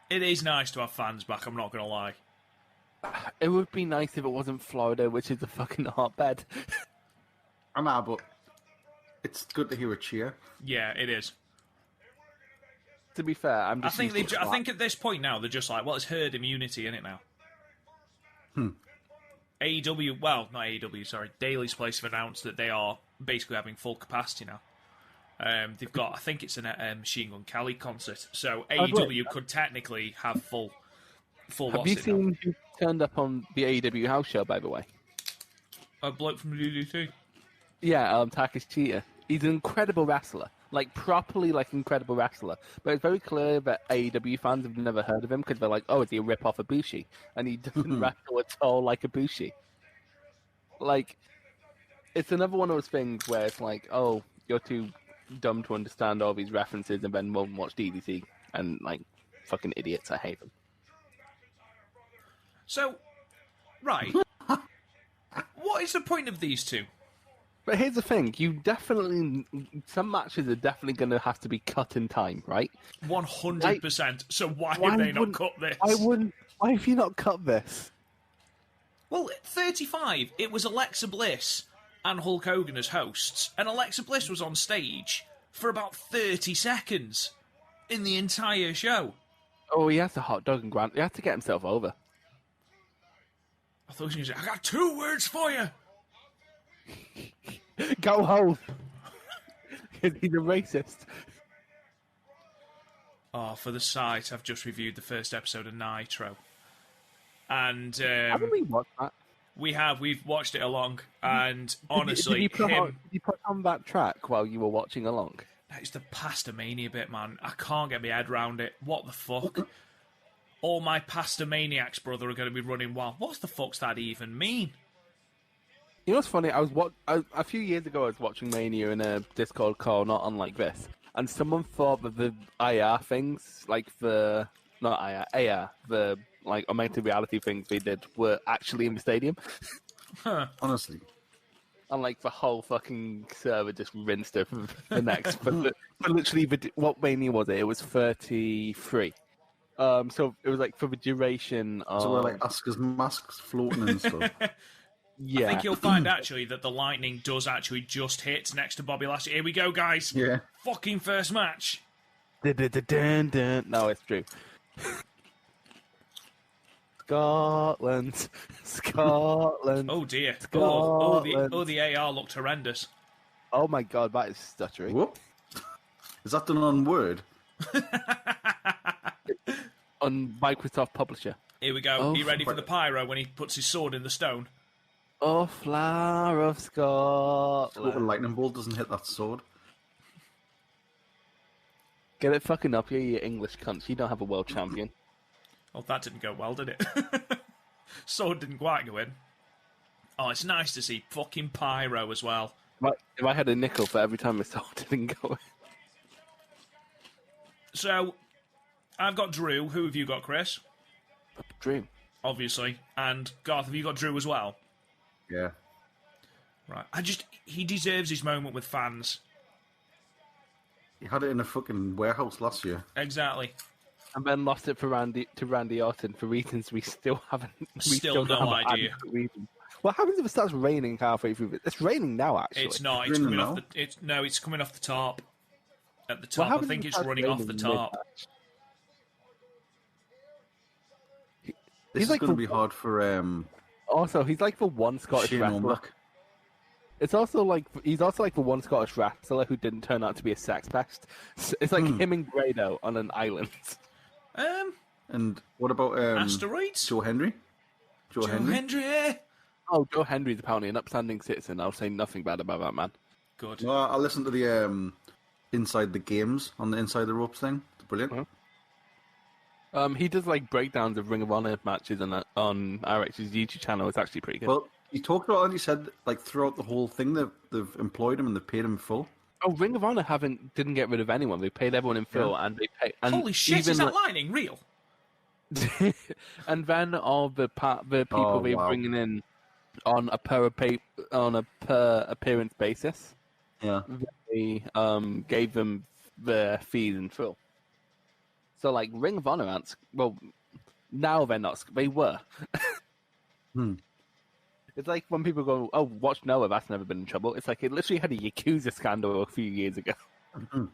It is nice to have fans back, I'm not going to lie. It would be nice if it wasn't Florida, which is a fucking hotbed. I know, but it's good to hear a cheer. Yeah, it is. To be fair, I'm I just... think used to I think at this point now, they're just like, well, it's herd immunity, in it now? AEW, well, not AEW, sorry, Daily's Place have announced that they are basically having full capacity now. They've got, I think it's a Machine Gun Kelly concert, so AEW could technically have full Have you seen who turned up on the AEW house show, by the way? A bloke from the DDT. Yeah, Takeshi Cheetah. He's an incredible wrestler. Like, properly, like, incredible wrestler. But it's very clear that AEW fans have never heard of him because they're like, oh, is he a rip-off of Bushi? And he doesn't wrestle at all like a Bushi. Like, it's another one of those things where it's like, oh, you're too dumb to understand all these references and then won't watch DDT. And, like, fucking idiots. I hate them. So, right. What is the point of these two? But here's the thing: some matches are definitely going to have to be cut in time, right? 100%. So why have they not cut this? Why have you not cut this? Well, 35. It was Alexa Bliss and Hulk Hogan as hosts, and Alexa Bliss was on stage for about 30 seconds in the entire show. Oh, he has to hot dog and Grant. He has to get himself over. I thought she was going to say, I got 2 words for you. Go home. He's a racist. Oh, for the site, I've just reviewed the first episode of Nitro. And Haven't we watched that? we've watched it along, and honestly, did you put on that track while you were watching along? It's the Pastamania bit, man. I can't get my head around it. What the fuck? All my Pastamaniacs, brother, are going to be running wild. What the fuck's that even mean? You know what's funny? A few years ago, I was watching Mania in a Discord call, not unlike this, and someone thought that the IR things, like the like augmented reality things they did, were actually in the stadium. Huh. Honestly. And like the whole fucking server just rinsed it for the next. but literally, what Mania was it? It was 33. So it was like for the duration of... So we're like Asuka's masks floating and stuff. Yeah. I think you'll find actually that the lightning does actually just hit next to Bobby Lashley. Here we go, guys. Yeah. Fucking first match. Dun. No, it's true. Scotland. Oh dear. Scotland. Oh, the AR looked horrendous. Oh my god, that is stuttering. Whoop. Is that done on Word? On Microsoft Publisher. Here we go. Oh, Are you ready for the pyro when he puts his sword in the stone? Oh, flower of Scotland. Hope a lightning bolt doesn't hit that sword. Get it fucking up here, you English cunts. You don't have a world champion. Oh, that didn't go well, did it? Sword didn't quite go in. Oh, it's nice to see fucking pyro as well. If I had a nickel for every time my sword didn't go in. So, I've got Drew. Who have you got, Chris? Dream. Obviously. And Garth, have you got Drew as well? Yeah. Right. He deserves his moment with fans. He had it in a fucking warehouse last year. Exactly. And then lost it to Randy Orton for reasons we still haven't. Still no idea. What happens if it starts raining halfway through? It's raining now, actually. It's not. It's coming off the. It's coming off the top. At the top, I think it's running off the top. This is like going to be hard for. Also, he's like the one Scottish wrestler. He's also like the one Scottish wrestler who didn't turn out to be a sex pest. It's like him and Grado on an island. And what about Asteroids? Joe Hendry? Joe Hendry? Oh, Joe Hendry's apparently an upstanding citizen. I'll say nothing bad about that man. Good. No, I listened to the Inside the Games on the Inside the Ropes thing. It's brilliant. He does like breakdowns of Ring of Honor matches on RX's YouTube channel. It's actually pretty good. Well, he talked about it and he said like throughout the whole thing they've employed him and they've paid him full. Oh, Ring of Honor didn't get rid of anyone. They paid everyone in full, and they pay. And holy shit! Is that lining real? And then all the people they're bringing in on a per appearance basis. Yeah, they gave them their fees in full. So like Ring of Honor ants, well, now they're not. They were. It's like when people go, "Oh, watch Noah, that's never been in trouble." It's like it literally had a Yakuza scandal a few years ago. Can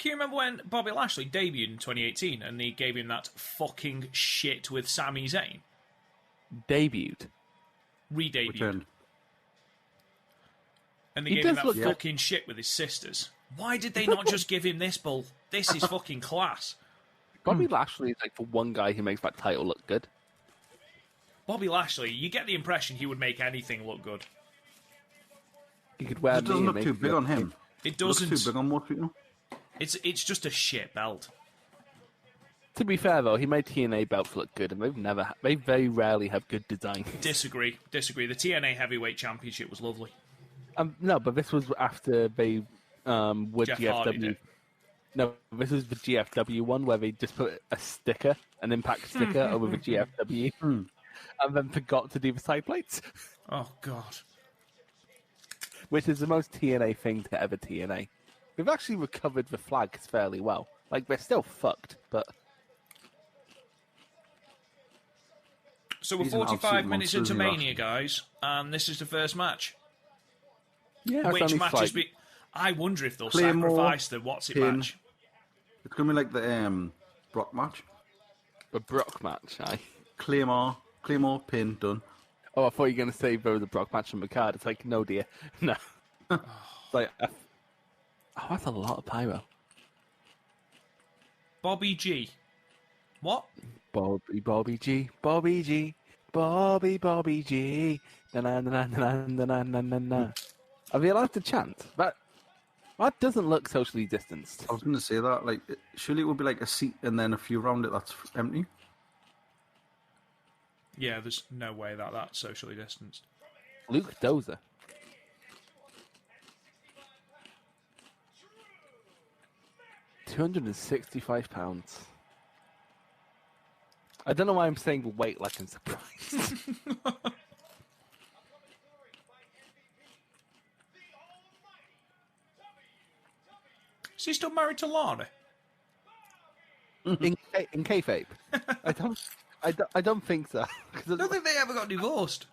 you remember when Bobby Lashley debuted in 2018 and they gave him that fucking shit with Sami Zayn? Debuted? Re-debuted. Returned. And they gave him that fucking shit with his sisters. Why did they not just give him this bull? This is fucking class. Bobby Lashley is like the one guy who makes that title look good. Bobby Lashley, you get the impression he would make anything look good. He could wear. It doesn't look too big on him. It doesn't. It looks too big on most people. It's just a shit belt. To be fair though, he made TNA belts look good, and they very rarely have good designs. Disagree. The TNA Heavyweight Championship was lovely. No, but this was after they with Jeff GFW. Hardy did. No, this is the GFW one where they just put a sticker, an Impact sticker over the GFW, and then forgot to do the side plates. Oh god. which is the most TNA thing to ever TNA. We've actually recovered the flags fairly well. Like, we're still fucked, but... So we're He's an 45 absolute minutes monster, into isn't he, Mania, guys, and this is the first match. Yeah, Which match has been... I wonder if they'll Claymore, sacrifice the what's-it pin. match. It's gonna be like the Brock match. A Brock match, aye. Claymore, pin, done. Oh, I thought you were going to say the Brock match on the card. It's like, no, dear. No. It's like, oh, that's a lot of pyro. Bobby G. What? Bobby G. Na-na-na-na-na-na-na-na-na. Are we allowed to chant? That doesn't look socially distanced. I was gonna say that. Like, surely it would be like a seat and then a few around it that's empty. Yeah, there's no way that's socially distanced. Luke Dozer. £265. I don't know why I'm saying the weight like I'm surprised. Is he still married to Lana? in kayfabe. I don't think so. I don't think they ever got divorced.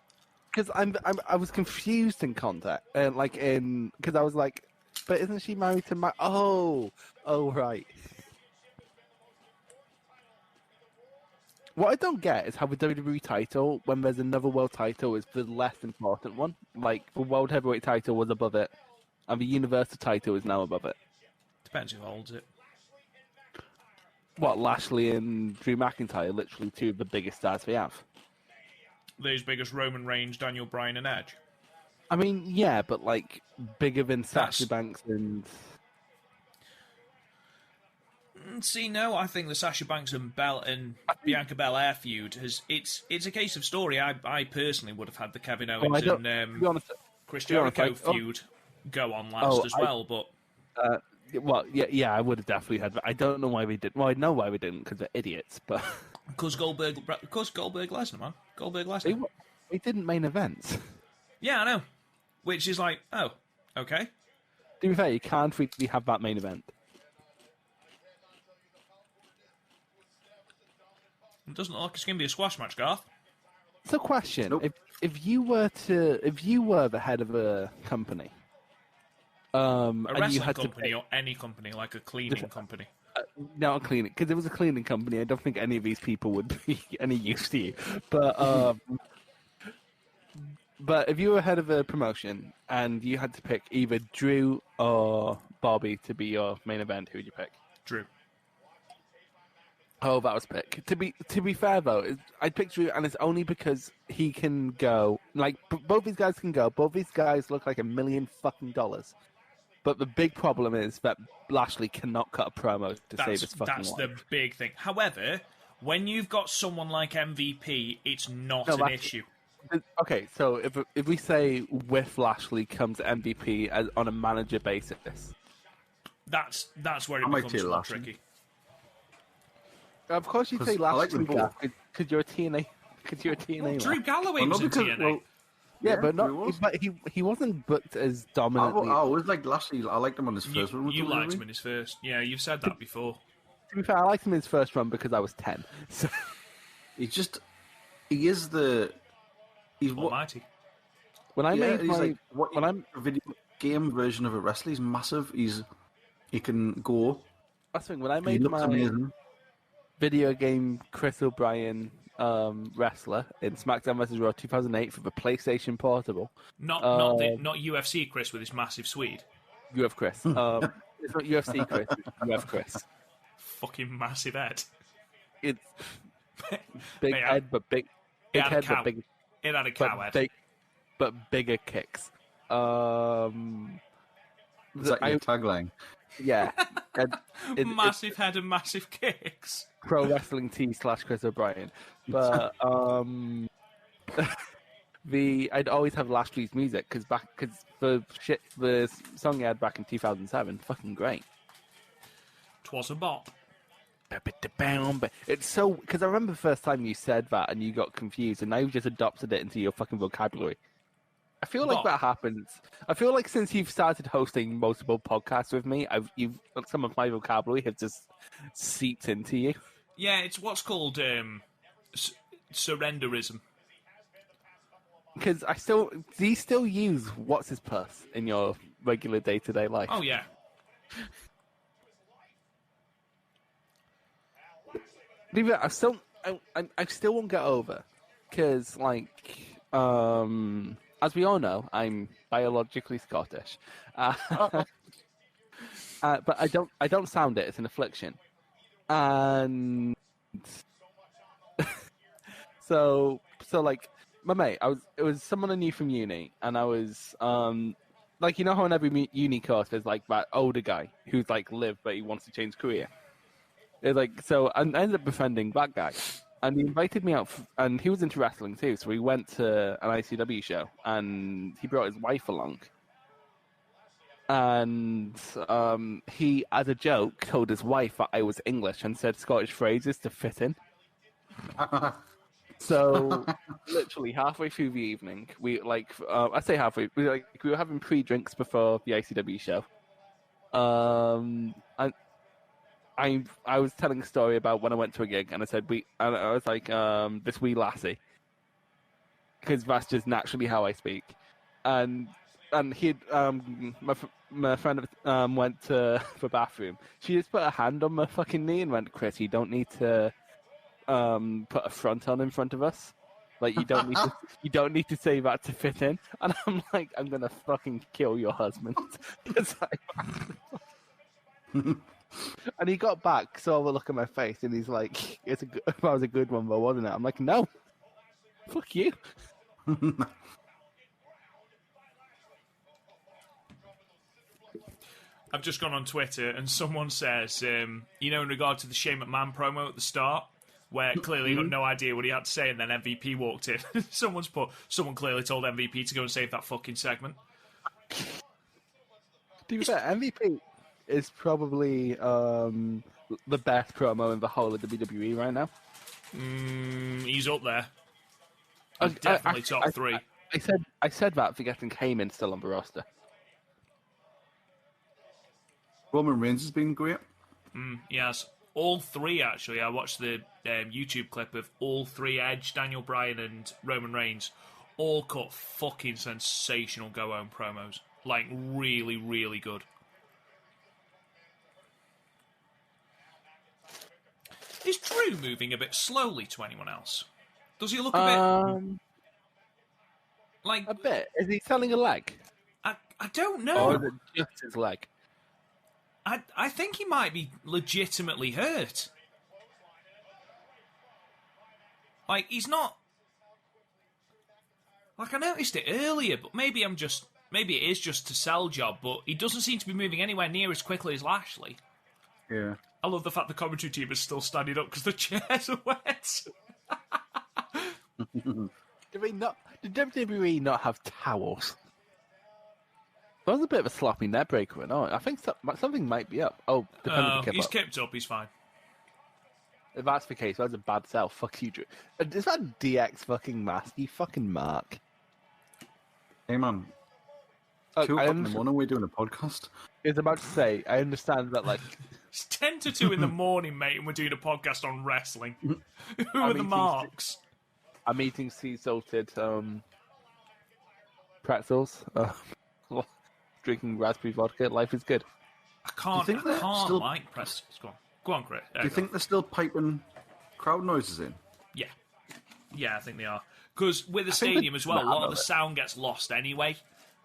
Because I was confused in contact, because I was like, but isn't she married to Oh, right. What I don't get is how the WWE title, when there's another world title, is the less important one. Like, the world heavyweight title was above it, and the universal title is now above it. Depends who holds it. What, Lashley and Drew McIntyre, literally two of the biggest stars we have. Those biggest Roman Reigns, Daniel Bryan, and Edge. I mean, yeah, but like bigger than Sasha Banks and. See, no, I think the Sasha Banks and Bianca Belair feud it's a case of story. I personally would have had the Kevin Owens and Chris Jericho feud go on last as well, but. Well, yeah, I would have definitely had. I don't know why we didn't. Well, I know why we didn't because they're idiots. But because Goldberg Lesnar, man, Goldberg Lesnar. They didn't main event. Yeah, I know. Which is like, oh, okay. To be fair, you can't really have that main event. It doesn't look like it's going to be a squash match, Garth. It's a question. Nope. If you were the head of a company. A wrestling company or any company, like a cleaning company. Not a cleaning, because it was a cleaning company. I don't think any of these people would be any use to you. But if you were head of a promotion and you had to pick either Drew or Bobby to be your main event, who would you pick? Drew. Oh, that was pick. To be fair though, I'd pick Drew, and it's only because he can go. Like both these guys can go. Both these guys look like $1 million fucking. But the big problem is that Lashley cannot cut a promo to save his fucking life. That's the big thing. However, when you've got someone like MVP, it's not an issue. Okay, so if we say with Lashley comes MVP on a manager basis, that's where it becomes more tricky. Of course, you'd say Lashley because you're a TNA. Because you're a TNA. Drew Galloway was in TNA. Yeah, but he wasn't booked as dominantly. I always liked Lashley. I liked him on his first run. You liked him in his first. Yeah, you've said that before. To be fair, I liked him in his first run because I was 10. So He's almighty. When I made my video game version of a wrestler, he's massive. He can go. That's the thing. When I made my video game Chris O'Brien wrestler in SmackDown vs. Raw 2008 for the PlayStation Portable. Not UFC Chris with his massive Swede. You have Chris. It's not UFC Chris. You have Chris. Fucking massive head. It's big head, but big head, but big. It had a cow head. But bigger kicks. Is that your tagline? Yeah. Massive head and massive kicks. Pro Wrestling T / Chris O'Brien. But I'd always have Lashley's music because the song he had back in 2007, fucking great. 'Twas a bop. It's so because I remember the first time you said that and you got confused, and now you've just adopted it into your fucking vocabulary. I feel like that happens. I feel like since you've started hosting multiple podcasts with me, some of my vocabulary have just seeped into you. Yeah, it's what's called surrenderism. Because do you still use what's his puss in your regular day-to-day life? Oh yeah. I still won't get over, because as we all know, I'm biologically Scottish, but I don't sound it. It's an affliction, and so my mate, it was someone I knew from uni, and I was you know how in every uni course there's that older guy who's lived but he wants to change career. It's so I ended up befriending that guy, and he invited me out, and he was into wrestling too. So we went to an ICW show, and he brought his wife along. And he, as a joke, told his wife that I was English and said Scottish phrases to fit in. So, literally halfway through the evening, I say halfway, we were having pre-drinks before the ICW show. And I was telling a story about when I went to a gig, and I said I was like, this wee lassie, because that's just naturally how I speak. And he, my friend went to the bathroom. She just put her hand on my fucking knee and went, "Chris, you don't need to put a front on in front of us. You don't need to say that to fit in." And I'm like, "I'm gonna fucking kill your husband." And he got back, saw the look on my face, and he's like, that was a good one, though, wasn't it? I'm like, no, fuck you. I've just gone on Twitter, and someone says, in regard to the Shane McMahon promo at the start, where clearly he got no idea what he had to say, and then MVP walked in. Someone clearly told MVP to go and save that fucking segment. To be fair, MVP is probably the best promo in the whole of WWE right now. He's up there. Definitely top three. I said that forgetting Heyman still on the roster. Roman Reigns has been great. Yes. All three, actually. I watched the YouTube clip of all three, Edge, Daniel Bryan, and Roman Reigns, all cut fucking sensational go-home promos. Really, really good. Is Drew moving a bit slowly to anyone else? Does he look a bit... A bit? Is he selling a leg? I don't know. Or is it just his leg? I think he might be legitimately hurt. He's not... I noticed it earlier, but maybe it is just a sell job, but he doesn't seem to be moving anywhere near as quickly as Lashley. Yeah. I love the fact the commentary team is still standing up because the chairs are wet. Did WWE not have towels? That was a bit of a sloppy net breaker, no? I think something might be up. Oh, he's kept up, he's fine. If that's the case, that's a bad sell. Fuck you, Drew. Is that DX fucking mask? You fucking mark. Hey, man. 2 o'clock in the morning, we're doing a podcast. I was about to say, I understand that, It's 10 to 2 in the morning, mate, and we're doing a podcast on wrestling. Who are the marks? I'm eating sea-salted pretzels. Drinking raspberry vodka. Life is good. I can't like pretzels. Go on, Chris. Do you think they're still piping crowd noises in? Yeah. Yeah, I think they are. Because with the stadium as well, a lot of the sound gets lost anyway.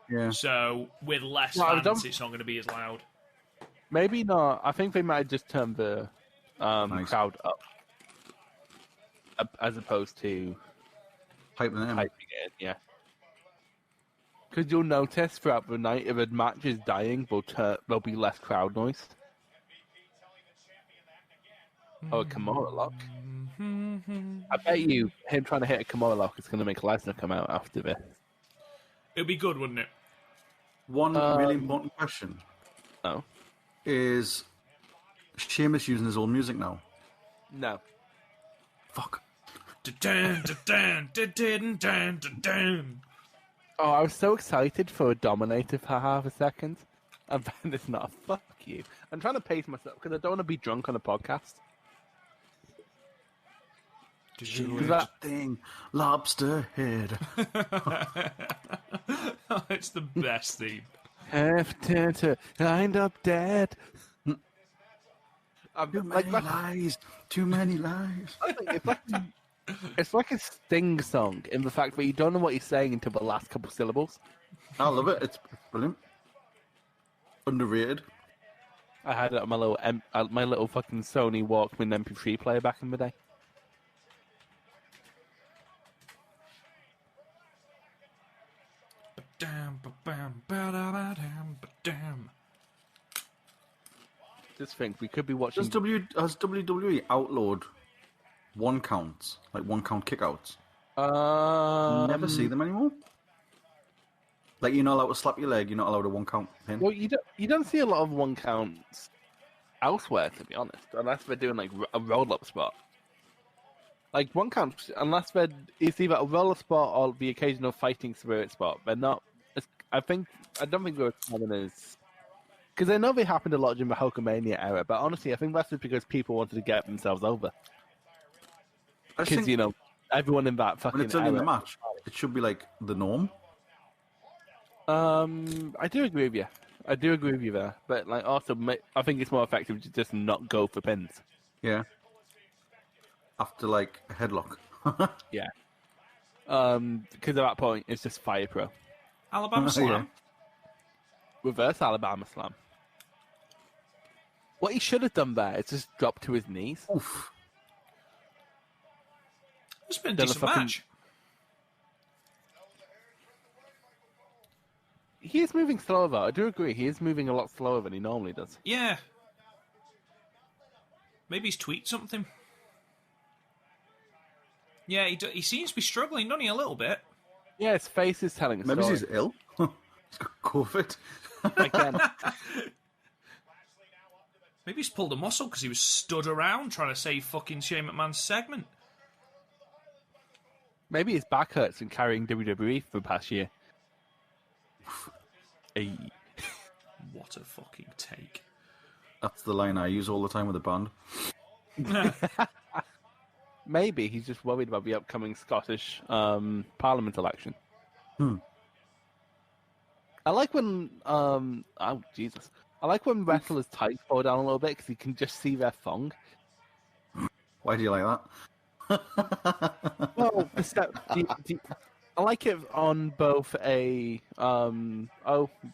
Yeah. So with less fans, it's not going to be as loud. Maybe not. I think they might just turn the crowd up as opposed to piping it in. Yeah. Because you'll notice throughout the night, if a match is dying, there'll be less crowd noise. Oh, a Kimura lock. I bet you him trying to hit a Kimura lock is going to make Lesnar come out after this. It'd be good, wouldn't it? One really important question. Oh. Is Sheamus using his own music now? No. Fuck. Oh, I was so excited for a Dominator for half a second. And then it's not. Fuck you. I'm trying to pace myself because I don't want to be drunk on a podcast. That thing, lobster head. It's the best theme. Half to end up dead. Too many lies. I think it's like a Sting song in the fact that you don't know what he's saying until the last couple syllables. I love it. It's brilliant. Underrated. I had it on my little fucking Sony Walkman MP3 player back in the day. Damn. Just think, we could be watching. Has WWE outlawed one counts, like one count kickouts? Never see them anymore. Like, you're not allowed to slap your leg. You're not allowed a one count pin. Well, you don't see a lot of one counts elsewhere, to be honest, unless they're doing like a roll up spot. Like one count, unless it's either a roller spot or the occasional fighting spirit spot. They're not. I don't think they're as common as. Because I know they happened a lot during the Hulkamania era, but honestly, I think that's just because people wanted to get themselves over. Because everyone in that fucking when it's only in era. the match, it should be like the norm. I do agree with you. I do agree with you there, but like also, I think it's more effective to just not go for pins. Yeah. After like a headlock. Yeah. Because at that point, it's just Fire Pro. Alabama Slam. Yeah. Reverse Alabama Slam. What he should have done there is just drop to his knees. Oof. It's been a decent match. He is moving slower, though. I do agree. He is moving a lot slower than he normally does. Yeah. Maybe he's tweaked something. Yeah, he seems to be struggling, doesn't he, a little bit? Yeah, his face is telling a story. Maybe he's ill. He's got COVID. Again. Maybe he's pulled a muscle because he was stood around trying to save fucking Shane McMahon's segment. Maybe his back hurts from carrying WWE for the past year. Hey. What a fucking take. That's the line I use all the time with the band. Maybe he's just worried about the upcoming Scottish Parliament election. I like when oh Jesus! I like when wrestlers' tights fall down a little bit because you can just see their thong. Why do you like that? Well, I like it on both a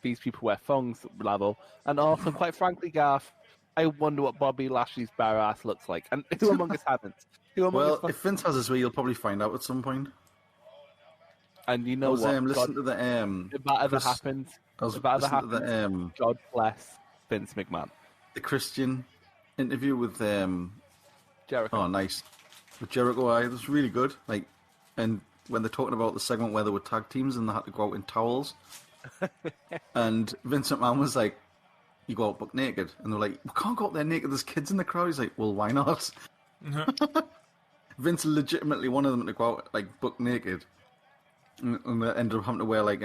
these people wear thongs level, and also, quite frankly, Garth, I wonder what Bobby Lashley's bare ass looks like, and who among us hasn't? Well, if Vince has his way, you'll probably find out at some point. And you know what? Listen to the if that ever happens, God bless Vince McMahon. The Christian interview with Jericho. Oh, nice. With Jericho, it was really good. Like, and when they're talking about the segment where there were tag teams and they had to go out in towels, and Vince McMahon was like, "You go out buck naked," and they're like, "We can't go out there naked. There's kids in the crowd." He's like, "Well, why not?" Vince legitimately wanted them to go out like buck naked, and they ended up having to wear like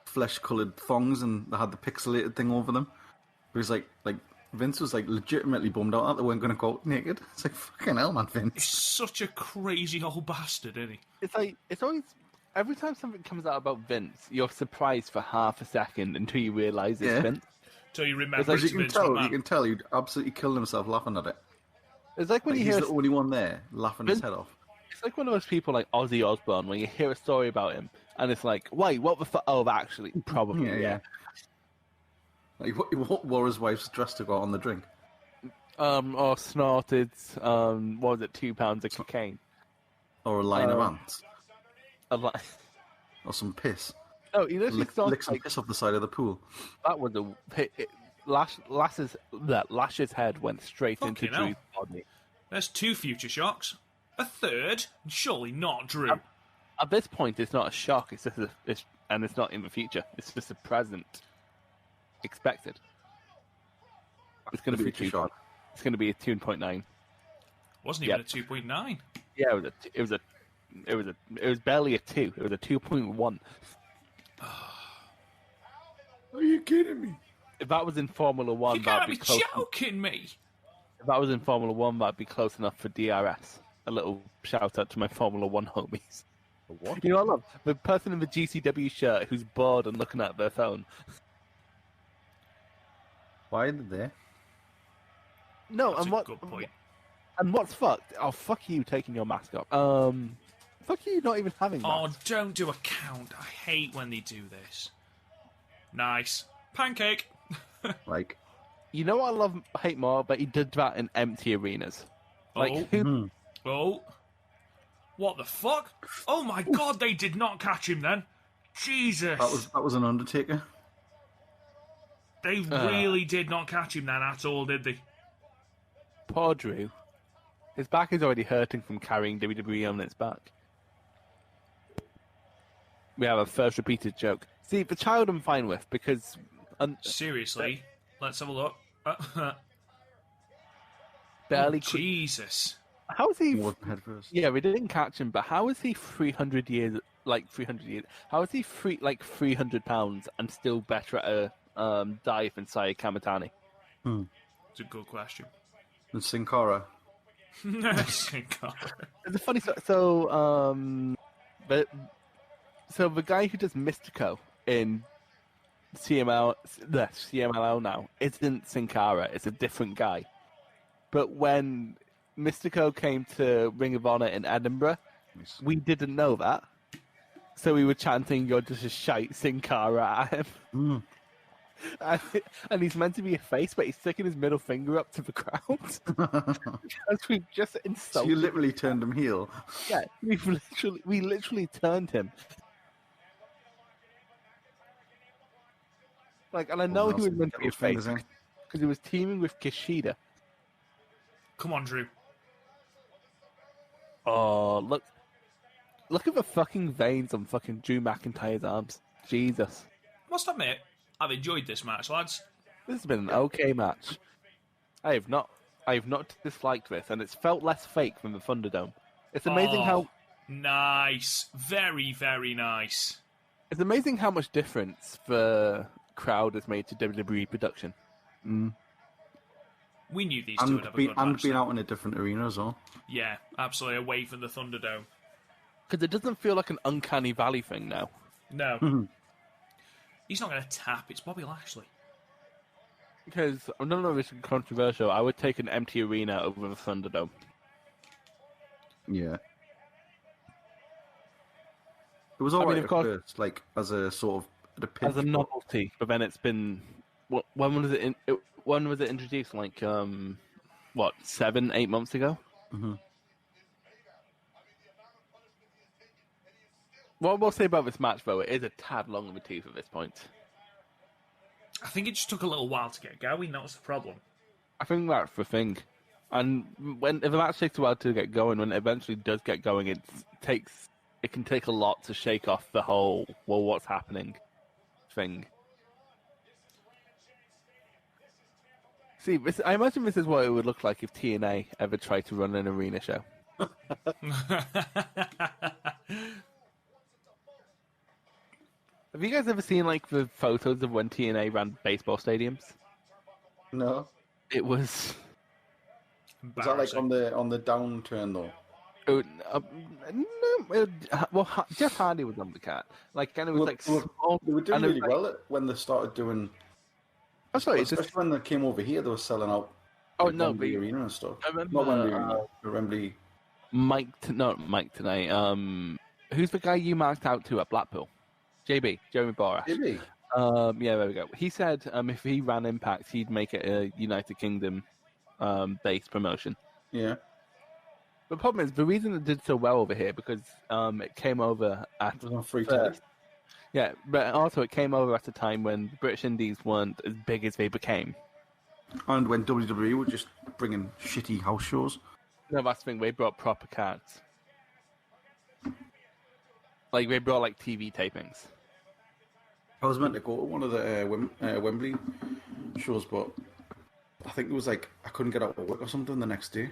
flesh-colored thongs, and they had the pixelated thing over them. It was like Vince was like legitimately bummed out that they weren't going to go out naked. It's like, fucking hell, man, Vince. He's such a crazy old bastard, isn't he? It's like, it's always, every time something comes out about Vince, you're surprised for half a second until you realise it's Vince. So you remember it's it's Vince McMahon. You can tell he'd absolutely killed himself laughing at it. It's like when you he's hear... the only one there laughing his head off. It's like one of those people like Ozzy Osbourne, when you hear a story about him, and it's like, wait, what the fuck? Oh, actually, probably, yeah. Like, what wore his wife's dress to go out on the drink? Or snorted, what was it, 2 pounds of cocaine. Or a line of ants. Or some piss. No, he literally lick some piss off the side of the pool. That was Lash's head went straight into Drew's body. There's 2 future shocks. A third? Surely not Drew. At this point, it's not a shock. It's just and it's not in the future. It's just a present. Expected. It's going to be a 2. It's going to be a 2.9. Wasn't even a 2.9. Yeah, it was a was barely a 2. It was a 2.1. Are you kidding me? If that was in Formula One, You that'd gotta be be close. joking me. If that was in Formula One, that'd be close enough for DRS. A little shout out to my Formula One homies. What? You know what I love? The person in the GCW shirt who's bored and looking at their phone. Why are they there? No, That's and a what? good point. And what's fucked? Oh, fuck you taking your mask off. Fuck you not even having Oh, masks. don't do a count. I hate when they do this. Nice. Pancake. Like, You know what I hate more? But he did that in empty arenas. Like, Oh. who? Oh. What the fuck? Oh my god, they did not catch him then. Jesus. that was an Undertaker. They really did not catch him then at all, did they? Poor Drew. His back is already hurting from carrying WWE on its back. We have a first repeated joke. See, the child I'm fine with, because... Seriously. Let's have a look. barely... Jesus. How is he... More head first. Yeah, we didn't catch him, but how is he 300 years... Like, 300 years... How is he 300 pounds and still better at a dive than Saya Kamatani? It's a good question. And Sin Cara. It's a funny... So the guy who does Mystico in CMLL now isn't Sin Cara, it's a different guy. But when Mystico came to Ring of Honor in Edinburgh, we didn't know that. So we were chanting, "You're just a shite Sin Cara" at him. And he's meant to be a face, but he's sticking his middle finger up to the crowd. Because we've just So insulted you literally turned him heel. Yeah, we literally turned him. Like, and I know he was meant to be a face because he was teaming with Kishida. Come on, Drew. Oh, look at the fucking veins on fucking Drew McIntyre's arms. Jesus, Must admit, I've enjoyed this match, lads. this has been an okay match. I have not disliked this, and it's felt less fake than the Thunderdome. It's amazing how Nice. Very, very nice. it's amazing how much difference the crowd has made to WWE production. We knew these two would have a good And match. being out in a different arena as well. Yeah, absolutely. Away from the Thunderdome. Because it doesn't feel like an uncanny valley thing now. No. He's not going to tap. It's Bobby Lashley. Because, I don't know if it's controversial, I would take an empty arena over the Thunderdome. Yeah. It was alright of at course- first, like, as a sort of... The pitch, As a novelty, but then it's been... When was it, when was it introduced? Like, 7-8 months ago? Mm-hmm. What we'll say about this match, though, it is a tad long in the tooth at this point. I think it just took a little while to get going. That was the problem. I think that's the thing. And if a match takes a while to get going, when it eventually does get going, it can take a lot to shake off the whole, well, what's happening thing. See, I imagine this is what it would look like if TNA ever tried to run an arena show. Have you guys ever seen like the photos of when TNA ran baseball stadiums? No. It was. Was that like on the downturn though? Jeff Hardy was on the cat. Like, and it was like small. They were doing and it was, really well when they started doing. I'm sorry, it's Especially just. when they came over here, they were selling out. Oh like, no, Wembley but Arena and stuff. I remember, Not Wembley Arena, but Wembley. Not Mike tonight. Who's the guy you marked out to at Blackpool? JB, Jeremy Borash. Maybe. Yeah, there we go. He said if he ran Impact, he'd make it a United Kingdom based promotion. Yeah. The problem is the reason it did so well over here because it came over at It was on free first. test. Yeah, but also it came over at a time when the British Indies weren't as big as they became. And when WWE were just bringing shitty house shows. No, that's the thing. They brought proper cards. Like they brought like TV tapings. I was meant to go to one of the Wembley shows, but I think it was like I couldn't get out of work or something the next day.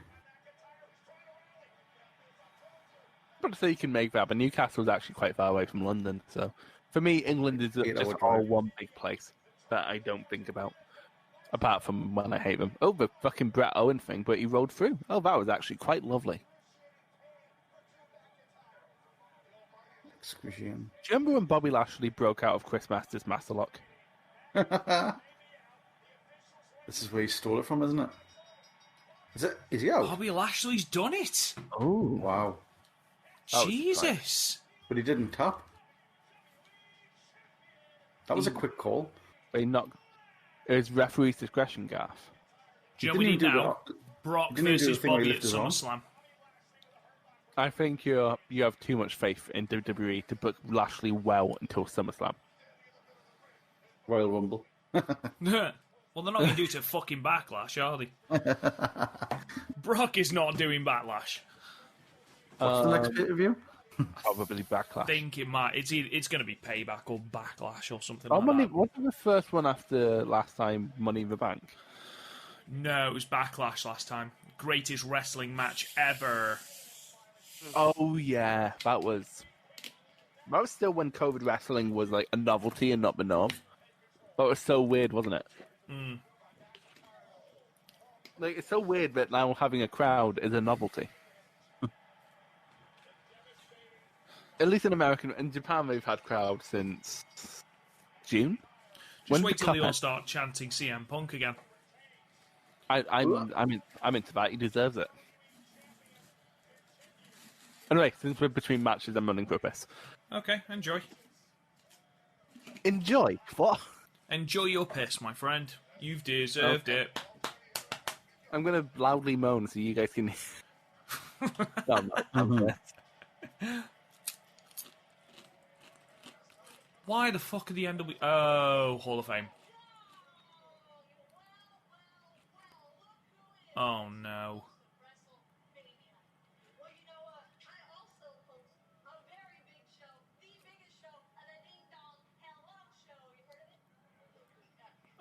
But about to say you can make that, but Newcastle is actually quite far away from London. So for me, England is just all one big place that I don't think about. Apart from when I hate them. Oh, the fucking Brett Owen thing, but he rode through. Oh, that was actually quite lovely. Excruciating. Do you remember when Bobby Lashley broke out of Chris Masters' Masterlock? This is where he stole it from, isn't it? Is he out? Bobby Lashley's done it. Oh, wow. Jesus. But he didn't tap. That was a quick call. But he knocked. It was referee's discretion, Garth. Do you know what we need now? Brock versus Bobby at SummerSlam. I think you have too much faith in WWE to book Lashley well until SummerSlam. Royal Rumble. Well, they're not going to do it to fucking Backlash, are they? Brock is not doing Backlash. What's the next pay-per-view? Probably Backlash. I think it might. It's going to be Payback or Backlash or something that. Wasn't the first one after last time Money in the Bank? No, it was Backlash last time. Greatest wrestling match ever. Oh, yeah. That was still when COVID wrestling was like a novelty and not the norm. That was so weird, wasn't it? Mm. Like, it's so weird that now having a crowd is a novelty. At least in Japan, they've had crowds since June. Just wait till they all start chanting CM Punk again. I'm into that. He deserves it. Anyway, since we're between matches, I'm running for a piss. Okay, enjoy. Enjoy? What? Enjoy your piss, my friend. You've deserved it. I'm going to loudly moan so you guys can... Why the fuck are the end of... Oh, Hall of Fame. Oh, no.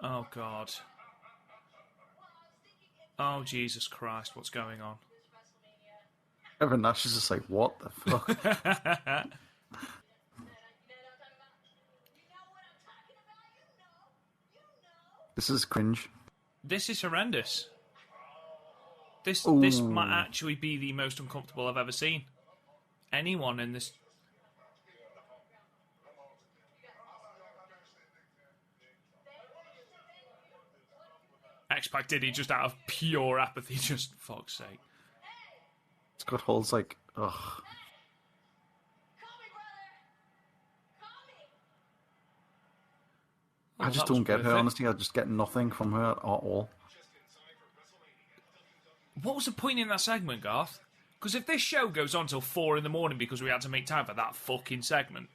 Oh, God. Oh, Jesus Christ, what's going on? Kevin Nash is just like, what the fuck? This is cringe. This is horrendous. This might actually be the most uncomfortable I've ever seen. Anyone in this... X-Pac did he just out of pure apathy, just fuck's sake. Scott Hall's like, ugh. I just don't get her, honestly. I just get nothing from her at all. What was the point in that segment, Garth? Because if this show goes on till 4 a.m. because we had to make time for that fucking segment...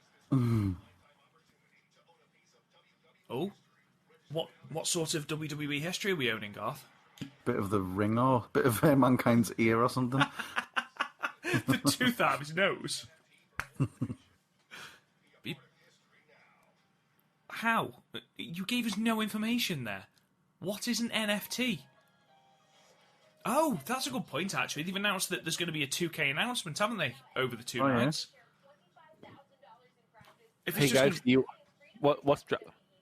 Oh? What sort of WWE history are we owning, Garth? Bit of the Ringer, bit of Mankind's ear or something. The tooth out of his nose. How? You gave us no information there. What is an NFT? Oh, that's a good point, actually. They've announced that there's going to be a 2K announcement, haven't they, over the 2 nights? Yeah. Hey, guys,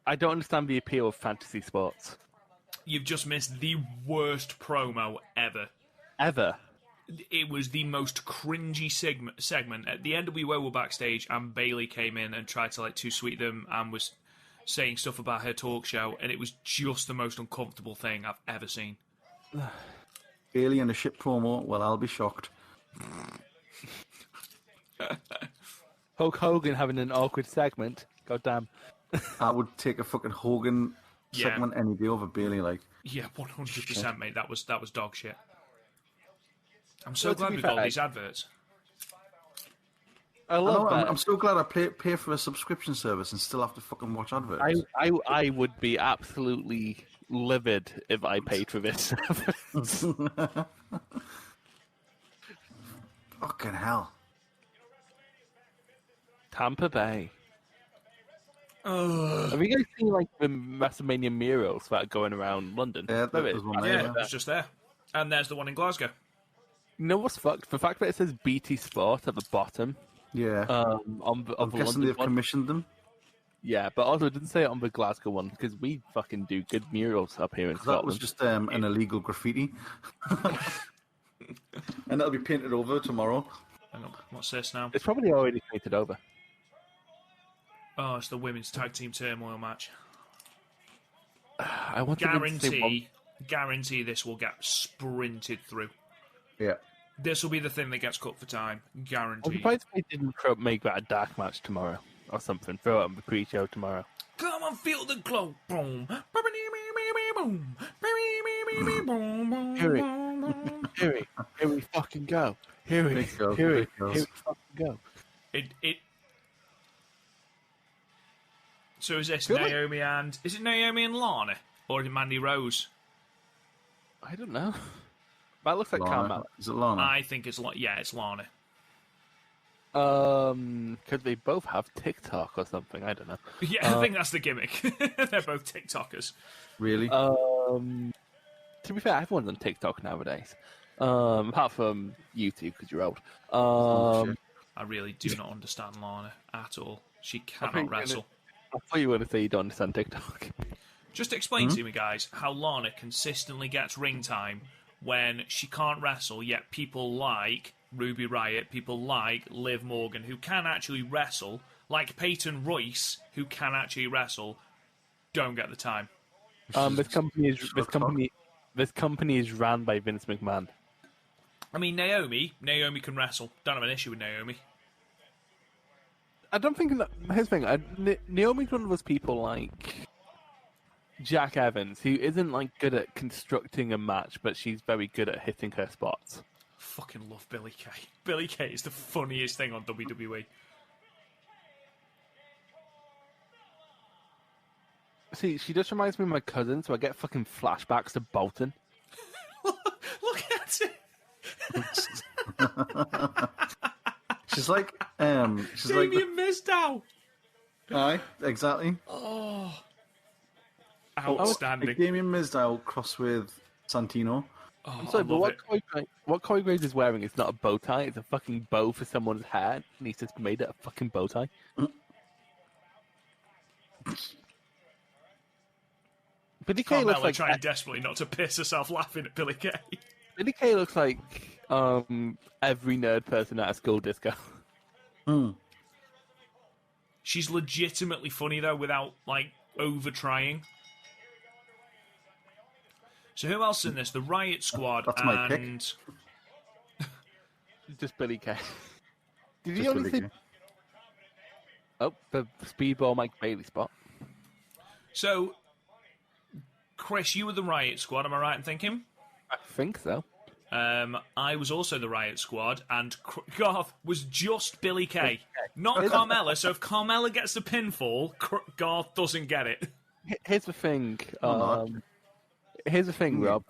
I don't understand the appeal of fantasy sports. You've just missed the worst promo ever. Ever? It was the most cringy segment. At the end of WOAH were backstage, and Bayley came in and tried to too sweet them and was saying stuff about her talk show, and it was just the most uncomfortable thing I've ever seen. Bayley in a shit promo? Well, I'll be shocked. Hulk Hogan having an awkward segment? God damn. I would take a fucking Hogan segment any day over Bayley, Yeah, 100%, mate. That was dog shit. I'm so glad we got these adverts. I love that. I'm so glad I pay for a subscription service and still have to fucking watch adverts. I would be absolutely livid if I paid for this. Fucking hell. Tampa Bay. Have you guys seen the WrestleMania murals that are going around London? Yeah, there's one there. Yeah, it's just there. And there's the one in Glasgow. You know what's fucked? The fact that it says BT Sport at the bottom. Yeah. I'm guessing they've commissioned them. Yeah, but also it didn't say it on the Glasgow one because we fucking do good murals up here in Scotland. That was just an illegal graffiti. And that'll be painted over tomorrow. Hang on, what's this now? It's probably already painted over. Oh, it's the women's tag team turmoil match. I want guarantee this will get sprinted through. Yeah. This will be the thing that gets cut for time. Guaranteed. I'm surprised they didn't make that a dark match tomorrow or something. Throw it on the pre-show tomorrow. Come on, feel the glow. Boom. Here we fucking go. Here we fucking go. So is this Naomi and... Is it Naomi and Lana? Or is it Mandy Rose? I don't know. That looks like Carmella. Is it Lana? I think it's... Yeah, it's Lana. Could they both have TikTok or something? I don't know. Yeah, I think that's the gimmick. They're both TikTokers. Really? To be fair, everyone's on TikTok nowadays. Apart from you two, because you're old. I really do not understand Lana at all. She cannot wrestle. I thought you were going to say you don't understand TikTok. Just explain to me, guys, how Lana consistently gets ring time when she can't wrestle, yet people like Ruby Riot, people like Liv Morgan, who can actually wrestle, like Peyton Royce, who can actually wrestle, don't get the time. This company is ran by Vince McMahon. I mean, Naomi can wrestle. Don't have an issue with Naomi. I don't think that. Here's the thing. Naomi's one of those people like Jack Evans, who isn't like good at constructing a match, but she's very good at hitting her spots. Fucking love Billie Kay. Billie Kay is the funniest thing on WWE. See, she just reminds me of my cousin, so I get fucking flashbacks to Bolton. Look at it. She's like, Damien Mizdow. Aye, exactly. Oh, outstanding. Damien Mizdow cross with Santino. Oh, I'm sorry, but what Corey Graves is wearing is not a bow tie. It's a fucking bow for someone's hair, and he's just made it a fucking bow tie. Billie Kay looks like trying desperately not to piss herself laughing at Billie Kay. Billie Kay looks like every nerd person at a school disco. She's legitimately funny though, without like over trying. So who else in this? The Riot Squad. That's my pick. Just Billie Kay. Did you only see? Oh, the Speedball Mike Bailey spot. So, Chris, you were the Riot Squad. Am I right in thinking? I think so. I was also the Riot Squad, and Garth was just Billie Kay, not Carmella. So if Carmella gets the pinfall, Garth doesn't get it. Here's the thing. Here's the thing, Rob.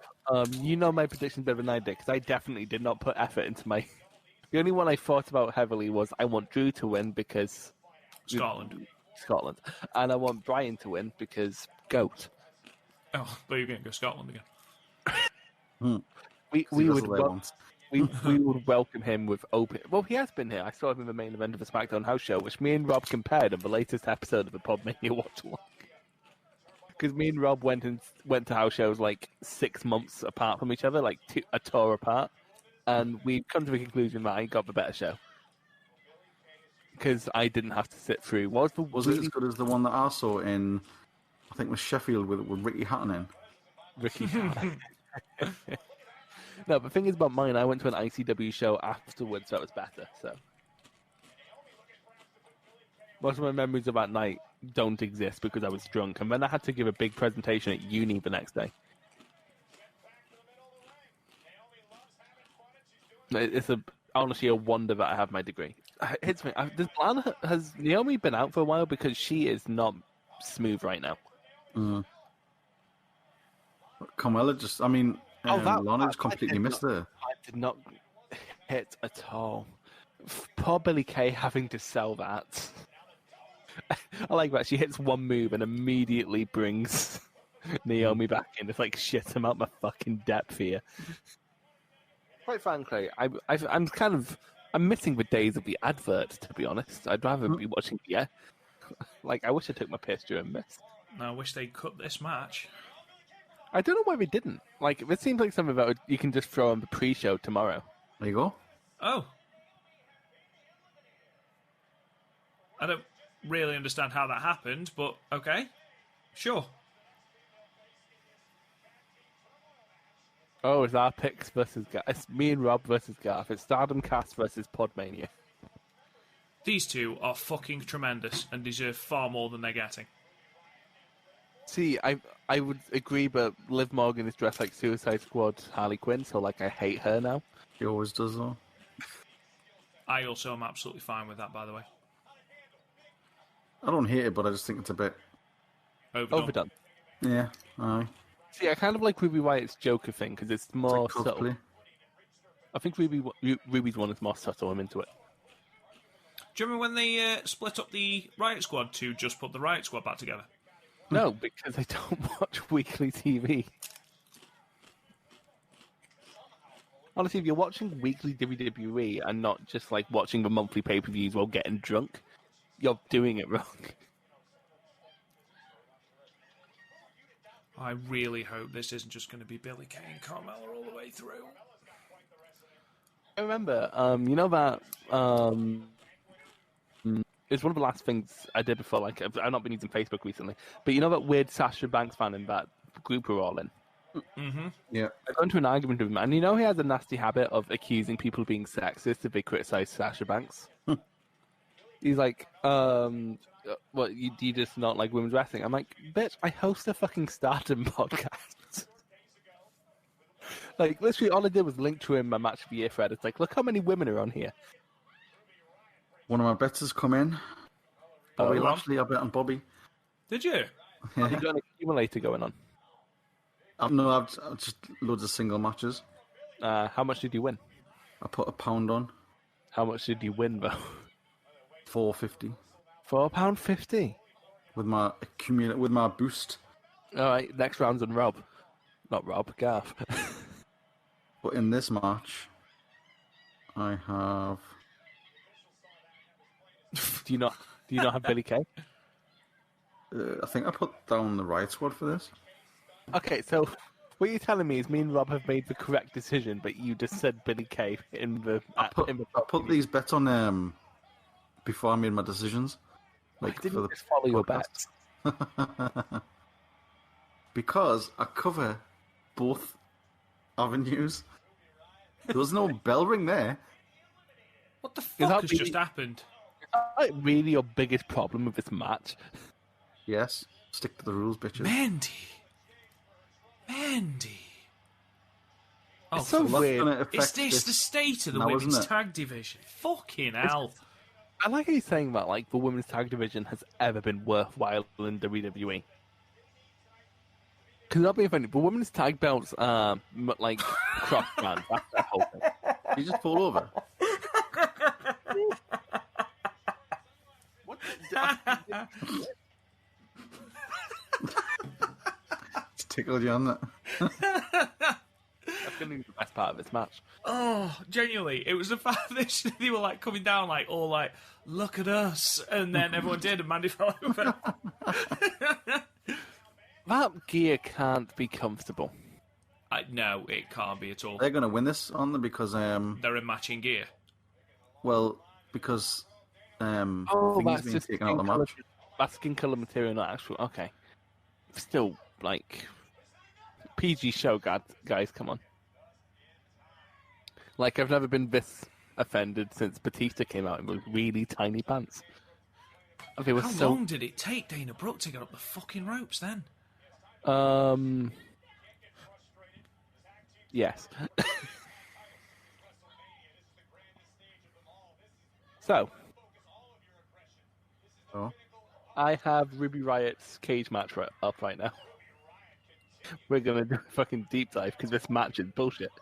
You know my prediction's better than I did, because I definitely did not put effort into my... The only one I thought about heavily was I want Drew to win because... Scotland. And I want Brian to win because GOAT. Oh, but you're going to go Scotland again. We would welcome him with open... Well, he has been here. I saw him in the main event of the SmackDown House Show, which me and Rob compared on the latest episode of the PodMania Watchalong. Because me and Rob went to house shows like 6 months apart from each other, like a tour apart, and we come to the conclusion that I got the better show because I didn't have to sit through. Was it as good as the one that I saw in, I think, it was Sheffield with Ricky Hatton in? Ricky Hatton. No, the thing is about mine, I went to an ICW show afterwards, so it was better. So most of my memories of that night don't exist because I was drunk, and then I had to give a big presentation at uni the next day. It's honestly a wonder that I have my degree. Hits me. Has Naomi been out for a while because she is not smooth right now? Carmella just, I mean, Lana just completely missed her. I did not hit at all. Poor Billie Kay having to sell that. I like that. She hits one move and immediately brings Naomi back in. It's like, shit, I'm out my fucking depth here. quite frankly, I'm missing the days of the advert, to be honest. I'd rather be watching the I wish I took my piss during this. I wish they'd cut this match. I don't know why they didn't. It seems like something that you can just throw on the pre-show tomorrow. There you go. Oh. I don't really understand how that happened, but okay. Sure. Oh, it's our picks versus Garth. It's me and Rob versus Garth. It's Stardom Cast versus PodMania. These two are fucking tremendous and deserve far more than they're getting. See, I would agree, but Liv Morgan is dressed like Suicide Squad Harley Quinn, so I hate her now. She always does, though. I also am absolutely fine with that, by the way. I don't hate it, but I just think it's a bit Overdone. Yeah, aye. See, I kind of like Ruby Wyatt's Joker thing because it's more subtle. I think Ruby's one is more subtle. I'm into it. Do you remember when they split up the Riot Squad to just put the Riot Squad back together? No, because I don't watch weekly TV. Honestly, if you're watching weekly WWE and not just watching the monthly pay-per-views while getting drunk, you're doing it wrong. I really hope this isn't just going to be Billy Kay and Carmella all the way through. I remember, you know that it's one of the last things I did before. I've not been using Facebook recently, but you know that weird Sasha Banks fan in that group we're all in. Mm-hmm. Yeah, I got into an argument with him, and you know he has a nasty habit of accusing people of being sexist if they criticize Sasha Banks. He's like, what, do you just not like women's wrestling? I'm like, bitch, I host a fucking Stardom podcast. Literally, all I did was link to him my Match of the Year thread. It's look how many women are on here. one of my bets has come in. Bobby Lashley, I bet on Bobby. Did you? Have you got an accumulator going on? No, I've just loads of single matches. How much did you win? I put £1 on. How much did you win, though? £4.50. £4.50? With my boost. Alright, next round's on Rob. Not Rob, Garth. But in this match, I have... Do you not have Billy Kay? I think I put down the Riot Squad for this. Okay, so what you're telling me is me and Rob have made the correct decision, but you just said Billy Kay in the... I put these bets on before I made my decisions. Why didn't you just follow your bets? Because I cover both avenues. There was no bell ring there. What the fuck has just happened? Is that really your biggest problem with this match? Yes. Stick to the rules, bitches. Mandy. Oh, it's so weird. Is this the state of the women's tag division? Fucking hell. I like how you're saying that, the women's tag division has ever been worthwhile in WWE. Because that'll be funny. The women's tag belts are, cross-brand. That's their whole thing. You just fall over. What It's tickled you on that. That's going to be the best part of this match. Oh, genuinely, it was the fact that they were coming down look at us, and then everyone did, and Mandy fell over. That gear can't be comfortable. No, it can't be at all. They're going to win this on them because... They're in matching gear. Well, because... that's being just taken out of the match. That's skin colour material, not actual... Okay. Still, PG show, guys, come on. I've never been this offended since Batista came out in those really tiny pants. How long did it take Dana Brooke to get up the fucking ropes then? Yes. So, I have Ruby Riot's cage match up right now. We're gonna do a fucking deep dive because this match is bullshit.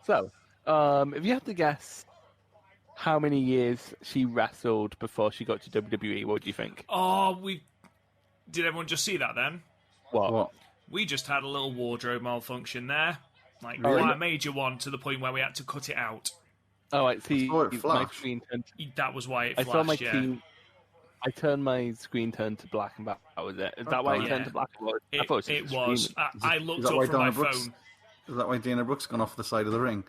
So, if you have to guess how many years she wrestled before she got to WWE, what do you think? Oh, did everyone just see that then? What? We just had a little wardrobe malfunction there. Like, Oh, quite yeah. a major one to the point where we had to cut it out. Oh, I see. saw it My flash. screen turned. That was why it I flashed, saw my yeah. team. I turned my screen turned to black and back. That was it. Is that why it Yeah. turned to black? I It, thought was it just was. screaming. I Is looked that up why from my Dana Brooks? phone. Is that why Dana Brooks gone off the side of the ring?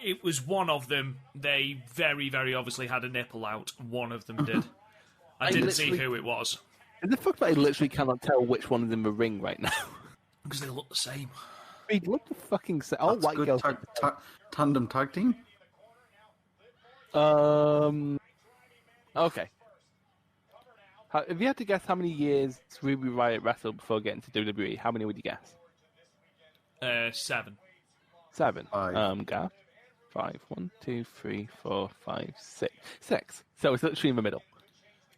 It was one of them. They very, very obviously had a nipple out. One of them did. I didn't see literally- who it was. Is the fact that I literally cannot tell which one is in the ring right now? Because they look the same. They look the fucking same. Oh, That's white good girl. tandem tag team. Okay. If you had to guess how many years Ruby Riot wrestled before getting to WWE, how many would you guess? 7. 7. 5. Gaff. 5. 1, 2, 3, 4, 5, 6. 6. So it's literally in the middle.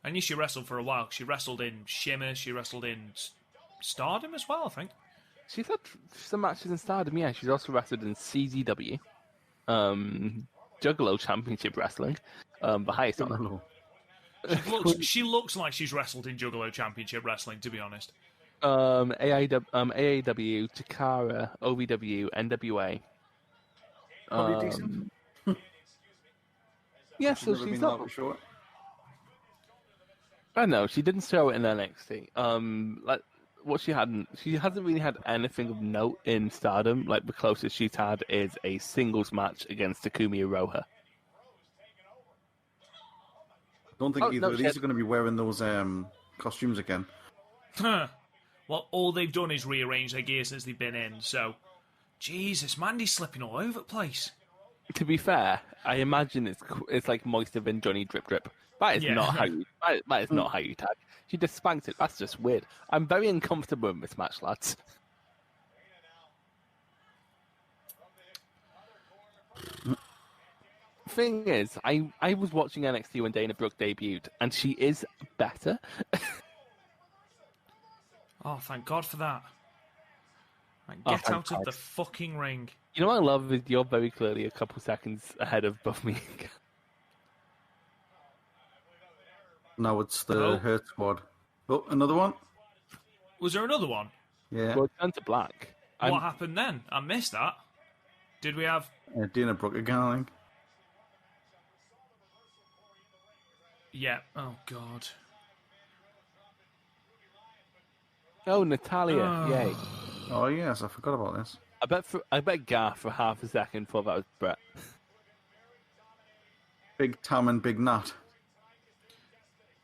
I knew she wrestled for a while. She wrestled in Shimmer. She wrestled in Stardom as well, I think. She's had some matches in Stardom, yeah. She's also wrestled in CZW, Juggalo Championship Wrestling, the highest honor. Hello. She looks like she's wrestled in Juggalo Championship Wrestling, to be honest. AAW, Takara, OVW, NWA. Probably decent. Yeah, She's so never she's been not. that short. I know she didn't show it in NXT. Like what she hasn't really had anything of note in Stardom. Like the closest she's had is a singles match against Takumi Iroha. Don't think Oh, either no, of she these had- are going to be wearing those costumes again. Well, all they've done is rearrange their gear since they've been in, so... Jesus, Mandy's slipping all over the place. To be fair, I imagine it's like moister than Johnny Drip Drip. That is Yeah. not how you. That is not how you tag. She just spanked it. That's just weird. I'm very uncomfortable in this match, lads. Thing is, I was watching NXT when Dana Brooke debuted, and she is better. Oh, thank God for that. Right, Oh, get thank out of God. the fucking ring. You know what I love is you're very clearly a couple seconds ahead of both me. Now it's the Oh. Hurt Squad. Oh, another one? Was there another one? Yeah. Well, turn to black. What happened then? I missed that. Did we have... Dana Brooke again, I think. Yeah. Oh, God. Oh, Natalia! Yay! Oh, yes, I forgot about this. I bet Garth for half a second thought that was Brett. Big Tam and Big Nat.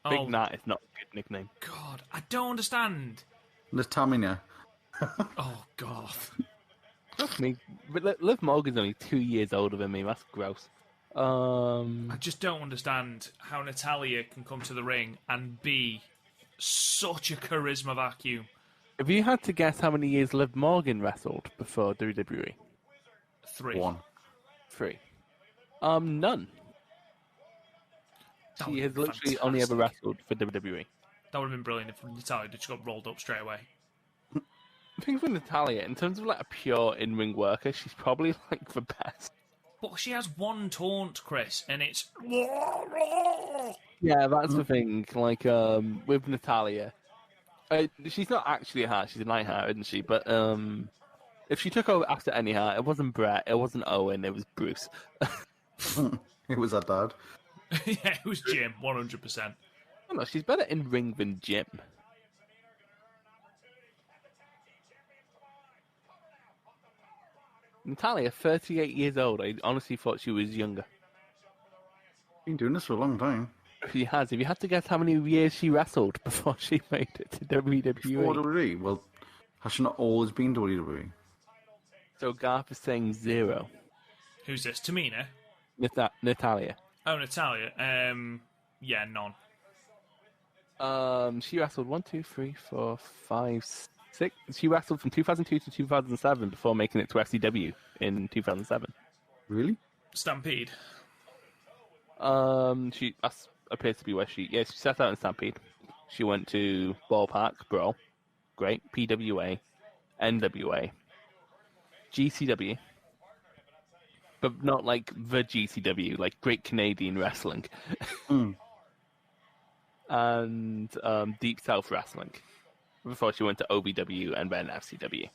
Big Oh, Nat is not a good nickname. God. I don't understand. Natamina. Oh, God. Trust me, but Liv Morgan's only 2 years older than me. That's gross. I just don't understand how Natalia can come to the ring and be such a charisma vacuum. If you had to guess how many years Liv Morgan wrestled before WWE, 3. 1. 3. None. That She would've has been literally only ever fantastic. wrestled for WWE. That would have been brilliant if Natalia just got rolled up straight away. I think for Natalia, in terms of like a pure in-ring worker, she's probably like the best. But she has one taunt, Chris, and it's... Yeah, that's the thing. Like with Natalia, she's not actually a heart; she's a night heart, isn't she? But if she took over after any heart, it wasn't Brett, it wasn't Owen, it was Bruce. It was her dad. Yeah, it was Jim, 100%. Oh, no, she's better in ring than Jim. Natalia, 38 years old. I honestly thought she was younger. Been doing this for a long time. She has. If you had to guess how many years she wrestled before she made it to WWE. Before WWE? Well, has she not always been WWE? So Garth is saying 0. Who's this? Tamina? Natalia. Oh, Natalia. Yeah, none. She wrestled 1, 2, 3, 4, 5, 6. She wrestled from 2002 to 2007 before making it to FCW in 2007. Really? Stampede. She that appears to be where she set out in Stampede. She went to Ballpark Brawl, great, PWA, NWA, GCW, but not like the GCW, like Great Canadian Wrestling, and Deep South Wrestling. before she went to OVW and then FCW.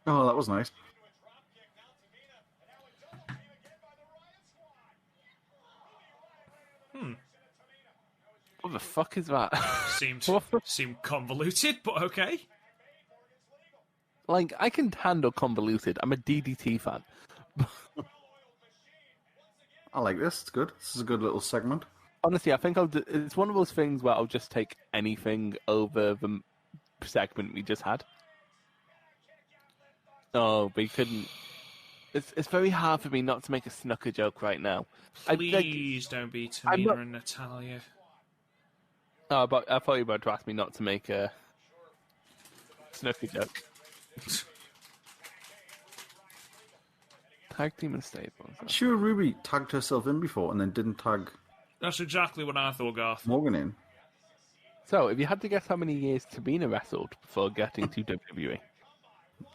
Oh, that was nice. What the fuck is that? Seemed convoluted, but okay. Like, I can handle convoluted. I'm a DDT fan. I like this. It's good. This is a good little segment. Honestly, I think it's one of those things where I'll just take anything over the segment we just had. Oh, we couldn't. It's very hard for me not to make a snooker joke right now. Please don't be Tamina and Natalya. Oh, but I thought you were about to ask me not to make a snooker joke. Tag team and stables. Sure, Ruby tagged herself in before and then didn't tag That's exactly what I thought, Garth. Morgan in. So, if you had to guess how many years Tamina wrestled before getting to WWE,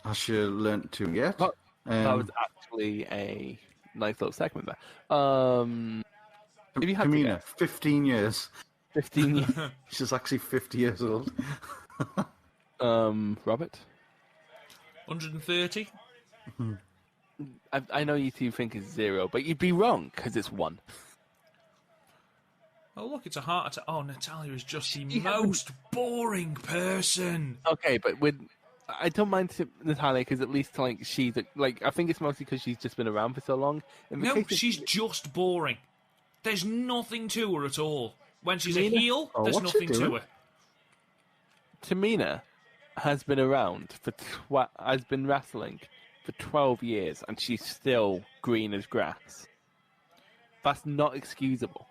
Has she learnt to yet? that was actually a nice little segment there. If you had to Tamina, guess, 15 years. 15 years. She's actually 50 years old. Robert? 130? I know you two think it's 0, but you'd be wrong, because it's 1. Oh, look, it's a heart attack. Oh, Natalya is just the most boring person. Okay, but I don't mind Natalya, because at least, like, she's, like, I think it's mostly because she's just been around for so long. No, she's just boring. There's nothing to her at all. When she's a heel, there's nothing to her. Tamina has been around has been wrestling for 12 years, and she's still green as grass. That's not excusable.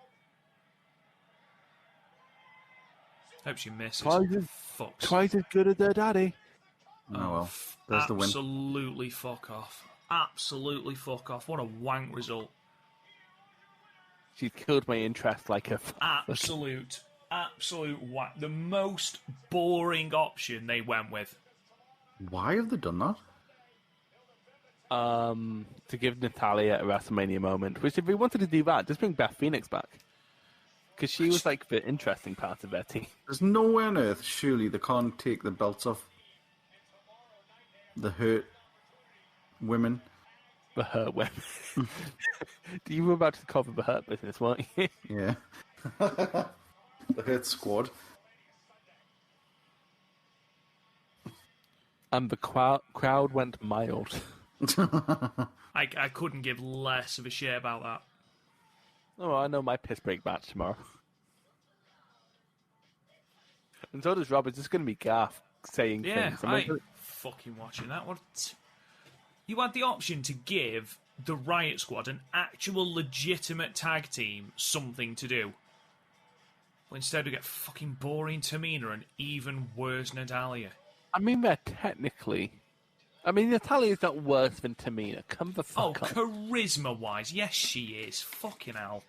Hope she misses. Twice as good as her daddy. Oh, well. There's the win. Absolutely fuck off. Absolutely fuck off. What a wank result. She's killed my interest like a... Absolute wank. The most boring option they went with. Why have they done that? To give Natalya a WrestleMania moment. Which, if we wanted to do that, just bring Beth Phoenix back. Because she was, like, the interesting part of their team. There's nowhere on earth, surely, they can't take the belts off the hurt women. The Hurt women. You were about to cover the Hurt business, weren't you? Yeah. The Hurt Squad. And the crowd went mild. I couldn't give less of a shit about that. Oh, I know my piss break match tomorrow. And so does Rob. It's just going to be Garth saying things. Yeah, I'm fucking watching that. What? You had the option to give the Riot Squad, an actual legitimate tag team, something to do. But instead we get fucking boring Tamina and even worse Natalya. I mean, they're technically... I mean, Natalya's not worse than Tamina. Come the fuck on. Charisma-wise, yes she is. Fucking hell.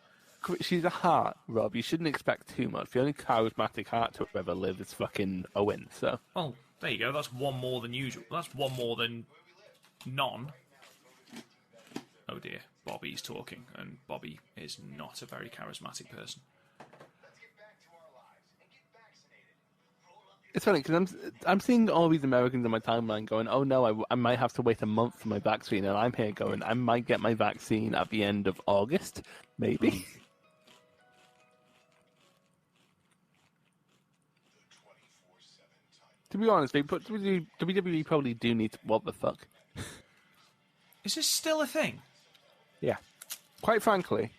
She's a heart, Rob. You shouldn't expect too much. The only charismatic heart to ever live is fucking Owen, so... Well, there you go. That's one more than usual. That's one more than none. Oh dear. Bobby's talking, and Bobby is not a very charismatic person. It's funny, because I'm seeing all these Americans on my timeline going, oh no, I might have to wait a month for my vaccine, and I'm here going, I might get my vaccine at the end of August, maybe. To be honest, WWE probably do need to, what the fuck? Is this still a thing? Yeah. Quite frankly,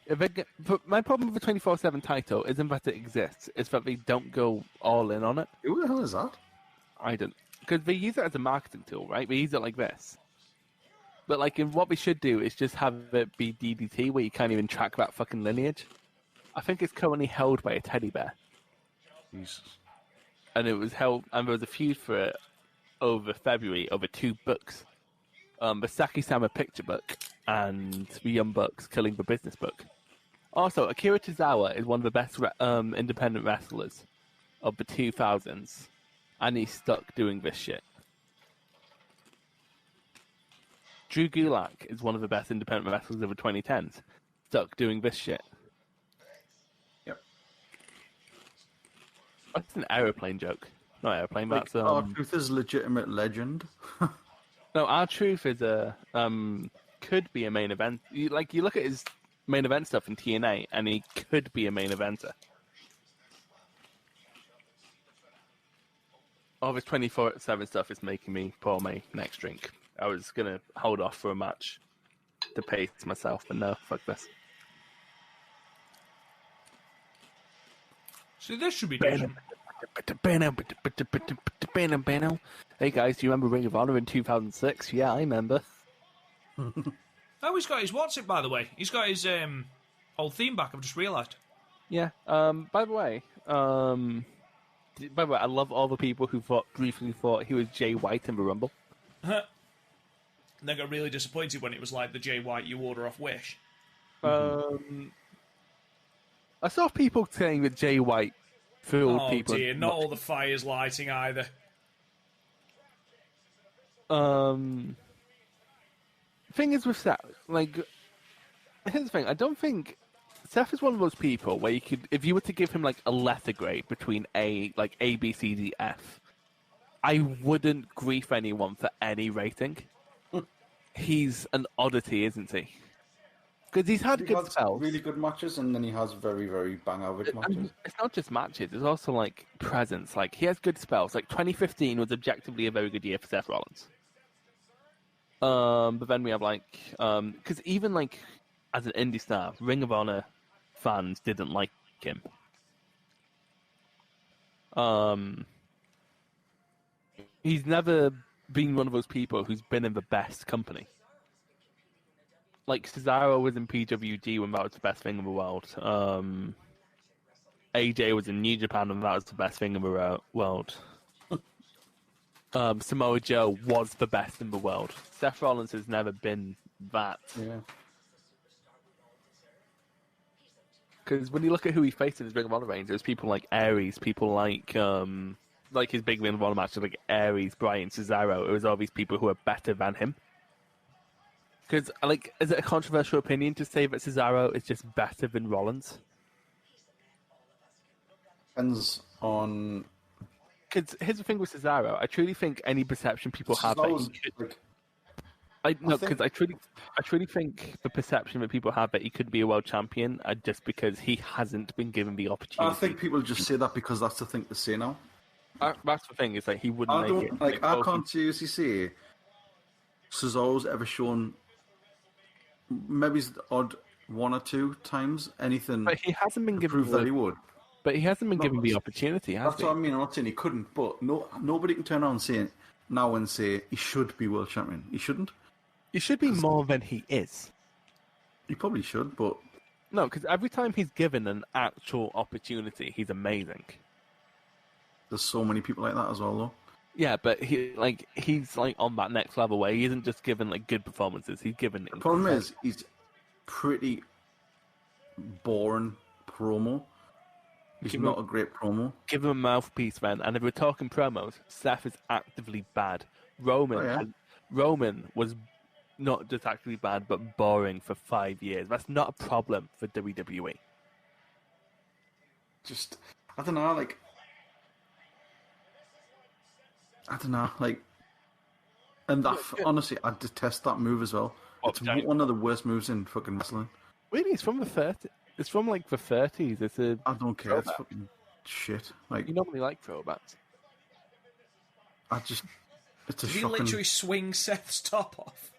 but my problem with the 24/7 title isn't that it exists, it's that they don't go all in on it. Who the hell is that? I don't. Because they use it as a marketing tool, right? They use it like this. But like, what we should do is just have it be DDT, where you can't even track that fucking lineage. I think it's currently held by a teddy bear. Jesus. And it was held, and there was a feud for it over February over 2 books. The Saki-sama picture book and the Young Bucks Killing the Business book. Also, Akira Tozawa is one of the best independent wrestlers of the 2000s, and he's stuck doing this shit. Drew Gulak is one of the best independent wrestlers of the 2010s, stuck doing this shit. Yep. That's an aeroplane joke. Not Airplane. Like, That's R-Truth is legitimate legend. no. R-Truth is a could be a main event. You look at his main event stuff in TNA, and he could be a main eventer. All this 24/7 stuff is making me pour my next drink. I was gonna hold off for a match to pace myself, but no, fuck this. See, this should be decent. Hey guys, do you remember Ring of Honor in 2006? Yeah, I remember. Oh, he's got his what's it, by the way. He's got his old theme back, I've just realised. Yeah. By the way, I love all the people who briefly thought he was Jay White in the Rumble. They got really disappointed when it was like the Jay White you order off Wish. I saw people saying that Jay White fooled people. Oh dear, not all the fires lighting either. Thing is with Seth, like, here's the thing. I don't think Seth is one of those people where you could, if you were to give him like a letter grade between A, B, C, D, F, I wouldn't grief anyone for any rating. He's an oddity, isn't he? Because he's had good spells. Really good matches, and then he has very, very bang average matches. It's not just matches; it's also like presence. Like he has good spells. Like 2015 was objectively a very good year for Seth Rollins. But then we have like, because even like as an indie star, Ring of Honor fans didn't like him. He's never been one of those people who's been in the best company. Like Cesaro was in PWG when that was the best thing in the world. AJ was in New Japan when that was the best thing in the world. Samoa Joe was the best in the world. Seth Rollins has never been that. Yeah. Because when you look at who he faced in his Ring of Honor reigns, there's people like Aries, people like his big Ring of Honor matches like Aries, Bryan, Cesaro. It was all these people who are better than him. Because, like, is it a controversial opinion to say that Cesaro is just better than Rollins? Depends on... Because here's the thing with Cesaro. I truly think any perception people have that he could... I truly think the perception that people have that he could be a world champion are just because he hasn't been given the opportunity. I think people just say that because that's the thing to say now. That's the thing, is like he wouldn't make it. Like, I can't seriously say Cesaro's ever shown... Maybe it's the odd one or two times anything. But he hasn't been given prove that he would. But he hasn't been given the opportunity. That's what I mean. I'm not saying he couldn't, but nobody can turn around and say he should be world champion. He shouldn't. He should be more than he is. He probably should, but no, because every time he's given an actual opportunity, he's amazing. There's so many people like that as well, though. Yeah, but he's on that next level where he isn't just given like good performances. He's given. The problem is he's pretty boring promo. He's not a great promo. Give him a mouthpiece, man. And if we're talking promos, Seth is actively bad. Roman was not just actively bad, but boring for 5 years. That's not a problem for WWE. Just, I don't know, and that, honestly, I detest that move as well. It's one of the worst moves in fucking wrestling. Really? It's from the 30s. It's from like the 30s. I don't care. It's fucking shit. Like, you normally like throwbacks. Did he literally swing Seth's top off?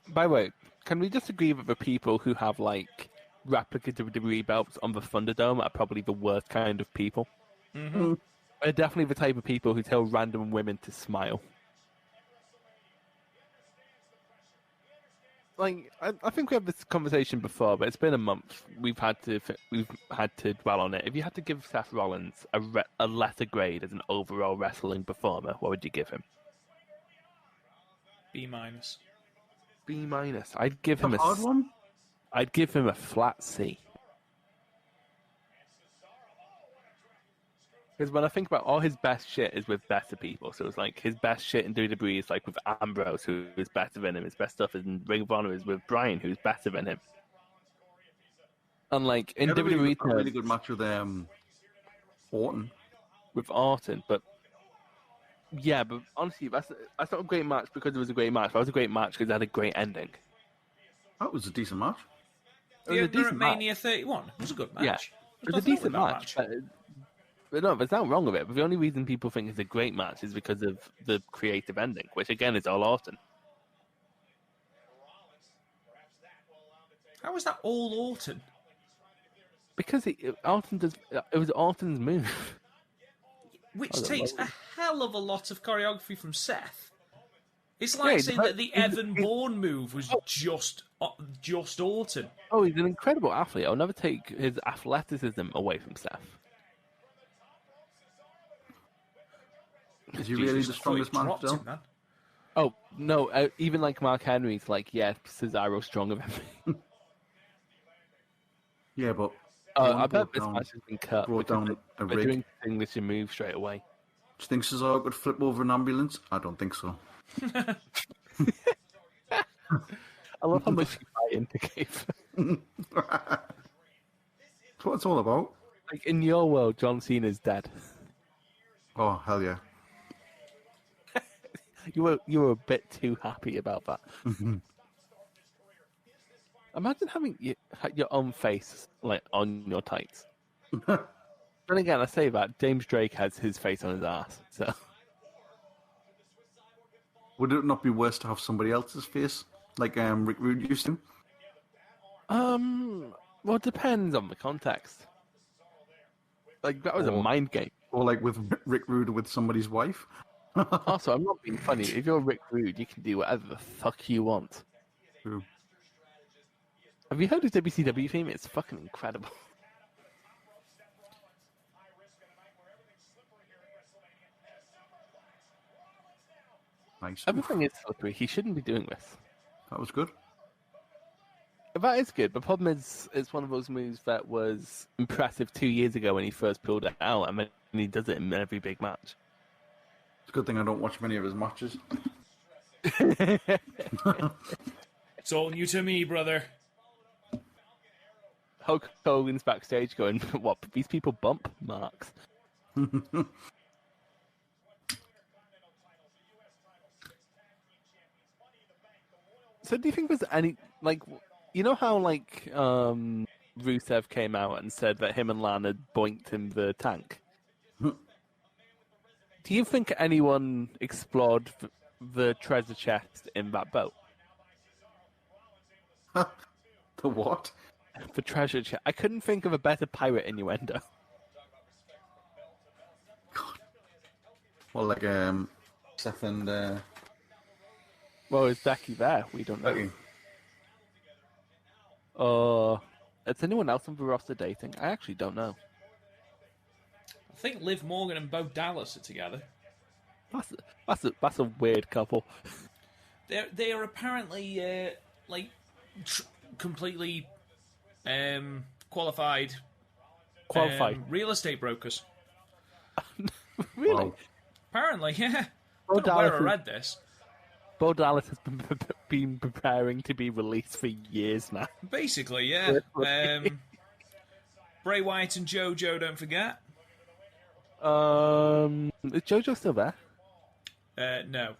By the way, can we just agree that the people who have like replica WWE belts on the Thunderdome are probably the worst kind of people? Mm-hmm. They're definitely the type of people who tell random women to smile. Like, I think we had this conversation before, but it's been a month. We've had to dwell on it. If you had to give Seth Rollins a letter grade as an overall wrestling performer, what would you give him? B-. B-. I'd give him I'd give him a flat C. Because when I think about all his best shit is with better people. So it's like his best shit in WWE is like with Ambrose, who is better than him. His best stuff in Ring of Honor is with Bryan, who's better than him. And like in He had a WWE a really good match with Orton. with Orton, but yeah, but honestly, that's not a great match because it was a great match. That was a great match because it had a great ending. That was a decent match. The opener at Mania 31 was a good match. Yeah, it was a decent match. But no, there's nothing wrong with it. But the only reason people think it's a great match is because of the creative ending, which again is all Orton. How was that all Orton? Because it was Orton's move. Which takes a hell of a lot of choreography from Seth. It's like saying that the Evan Bourne move was just Orton. Oh, he's an incredible athlete. I'll never take his athleticism away from Seth. Is he really the strongest man still? Him, man. Oh, no, even like Mark Henry's like, yeah, Cesaro's stronger than me. Yeah, but... I bet this match has been cut. Brought down a rig. Doing the signature move straight away. Do you think Cesaro could flip over an ambulance? I don't think so. I love how much you buy into Cave. That's what it's all about. Like, in your world, John Cena's dead. Oh, hell yeah. You were a bit too happy about that. Imagine having your own face like on your tights. Then again, I say that James Drake has his face on his ass. So would it not be worse to have somebody else's face, like Rick Rude used to? Well, it depends on the context. Like that was a mind game. Or like with Rick Rude with somebody's wife. Also, I'm not being funny. If you're Rick Rude, you can do whatever the fuck you want. True. Have you heard his WCW theme? It's fucking incredible. Nice. Everything is slippery. He shouldn't be doing this. That was good. That is good. The problem is, it's one of those moves that was impressive 2 years ago when he first pulled it out, and then he does it in every big match. It's a good thing I don't watch many of his matches. It's all new to me, brother. Hulk Hogan's backstage going, what, these people bump marks? So do you think there's any, like, you know how, like, Rusev came out and said that him and Lan had boinked him the tank? Do you think anyone explored the treasure chest in that boat? The what? The treasure chest. I couldn't think of a better pirate innuendo. God. Well, like Seth and Well, is Becky there? We don't know. Becky. Is anyone else on the roster dating? I actually don't know. I think Liv Morgan and Bo Dallas are together. That's a weird couple. They are apparently completely qualified real estate brokers. Really? Wow. Apparently, yeah. Bo I don't know where I Dallas read this. Bo Dallas has been preparing to be released for years now. Basically, yeah. Bray Wyatt and JoJo, don't forget. Is JoJo still there? No.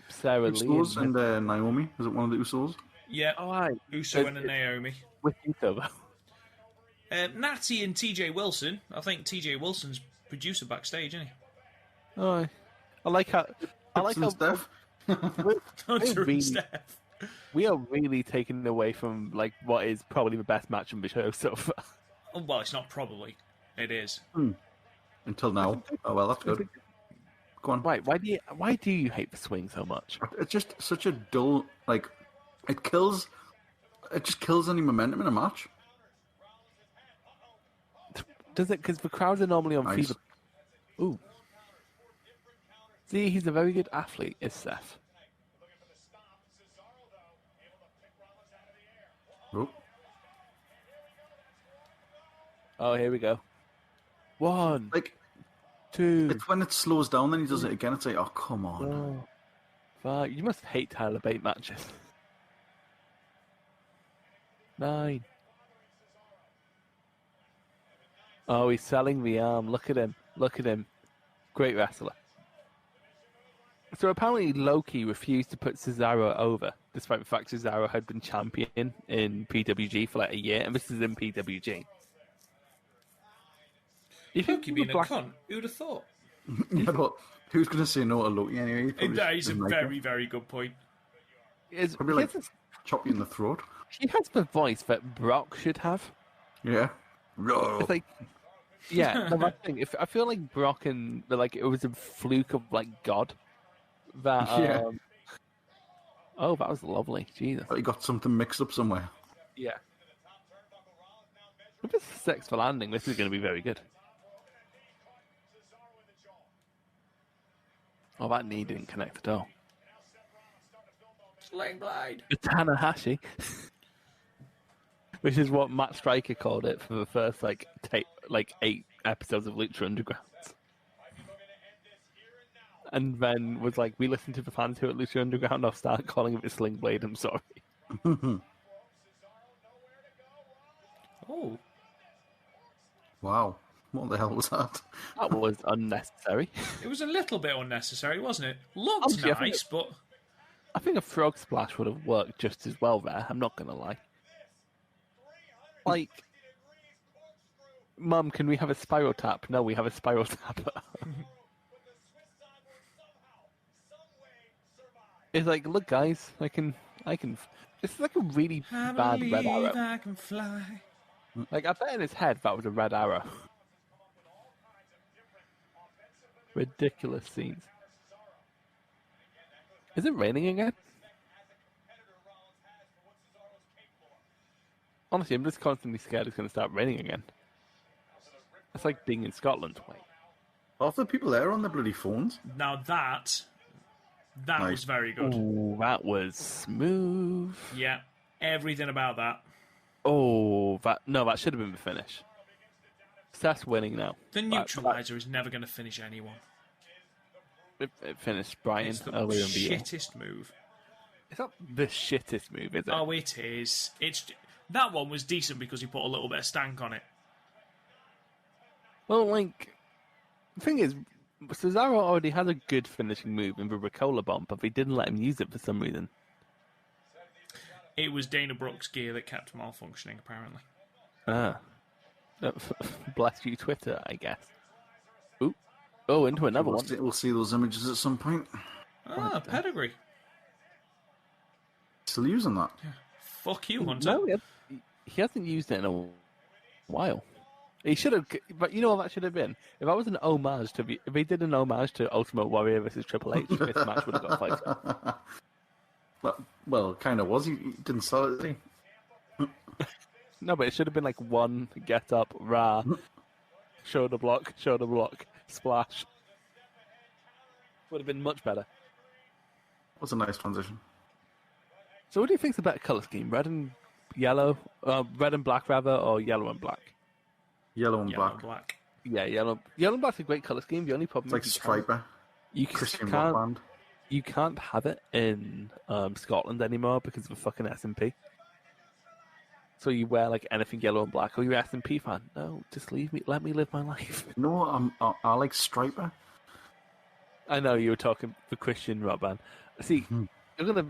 Sarah Lee Usos and Naomi. Is it one of the Usos? Yeah. Oh, right. Uso and Naomi. With Uso, though. Natty and TJ Wilson. I think TJ Wilson's producer backstage, isn't he? Oh, I like how Steph. Hunter and Steph. We are really taken away from like what is probably the best match on the show so far. Oh, well, it's not probably. It is. Until now. Oh well, that's good. Go on. Why do you hate the swing so much? It's just such a dull. Like, it just kills any momentum in a match. Does it? Because the crowds are normally on Nice. fever. Ooh. See, he's a very good athlete, is Seth. Oh, here we go. 1, Like, 2, it's when it slows down, then he does it again. It's like, oh, come on. 4, 5. You must hate Tyler Bate matches. 9, Oh, he's selling the arm. Look at him. Look at him. Great wrestler. So apparently Loki refused to put Cesaro over, despite the fact Cesaro had been champion in PWG for like a year, and this is in PWG. Loki being a cunt, who'd have thought? Yeah, but who's going to say no to Loki anyway? That is a very, very good point. Probably like chop you in the throat. He has the voice that Brock should have. Yeah. It's like, yeah, the thing. I feel like Brock and like it was a fluke of like God. That oh, that was lovely. Jesus. He got something mixed up somewhere. Yeah. If it's a successful landing, this is going to be very good. Oh, that knee didn't connect at all. Sling blade. The Tanahashi. Which is what Matt Stryker called it for the first like 8 episodes of Lucha Underground. And then was like, we listen to the fans here at Lucha Underground, I'll start calling it the Sling Blade, I'm sorry. Oh. Wow. What the hell was that? That was unnecessary. It was a little bit unnecessary, wasn't it? Looked nice, but... I think a frog splash would have worked just as well there, I'm not going to lie. Like, Mum, can we have a spiral tap? No, we have a spiral tap. It's like, look, guys, I can. It's like a really bad red arrow. I can fly. Like, I bet in his head that was a red arrow. Ridiculous scenes. Is it raining again? Honestly, I'm just constantly scared it's going to start raining again. It's like being in Scotland. Wait. Half the people there are on their bloody phones. Now that Nice. was very good. Ooh, that was smooth. Yeah, everything about that. Oh, that should have been the finish. Seth's winning now. The neutralizer is never going to finish anyone. It finished Brian It's the earlier in the year. shittest move. It's not the shittest move, is it? Oh, it is. That one was decent because he put a little bit of stank on it. Well, like, the thing is, Cesaro already had a good finishing move in the Ricola bomb, but they didn't let him use it for some reason. It was Dana Brooks' gear that kept malfunctioning, apparently. Ah. Bless you, Twitter, I guess. Ooh. Oh, into another one. We'll see those images at some point. Ah, pedigree. Still using that? Fuck you, Hunter. No, he hasn't used it in a while. He should have, but you know what that should have been? If that was an homage to, if he did an homage to Ultimate Warrior versus Triple H, this match would have got 5 stars. Well, kind of was. He didn't sell it, did he? No, but it should have been like one get up, rah, shoulder block, splash. Would have been much better. Was a nice transition. So, what do you think's a better color scheme? Red and yellow, red and black rather, or yellow and black? Yellow and Yellow black. black. Yeah, yellow and black's a great color scheme. The only problem It's like is Striper. you Christian rock band. You can't have it in Scotland anymore because of a fucking S&P. So you wear like anything yellow and black. Oh, you're S&P fan? No, just leave me. Let me live my life. No, I like Striper. I know you were talking for Christian rock band. See, you're gonna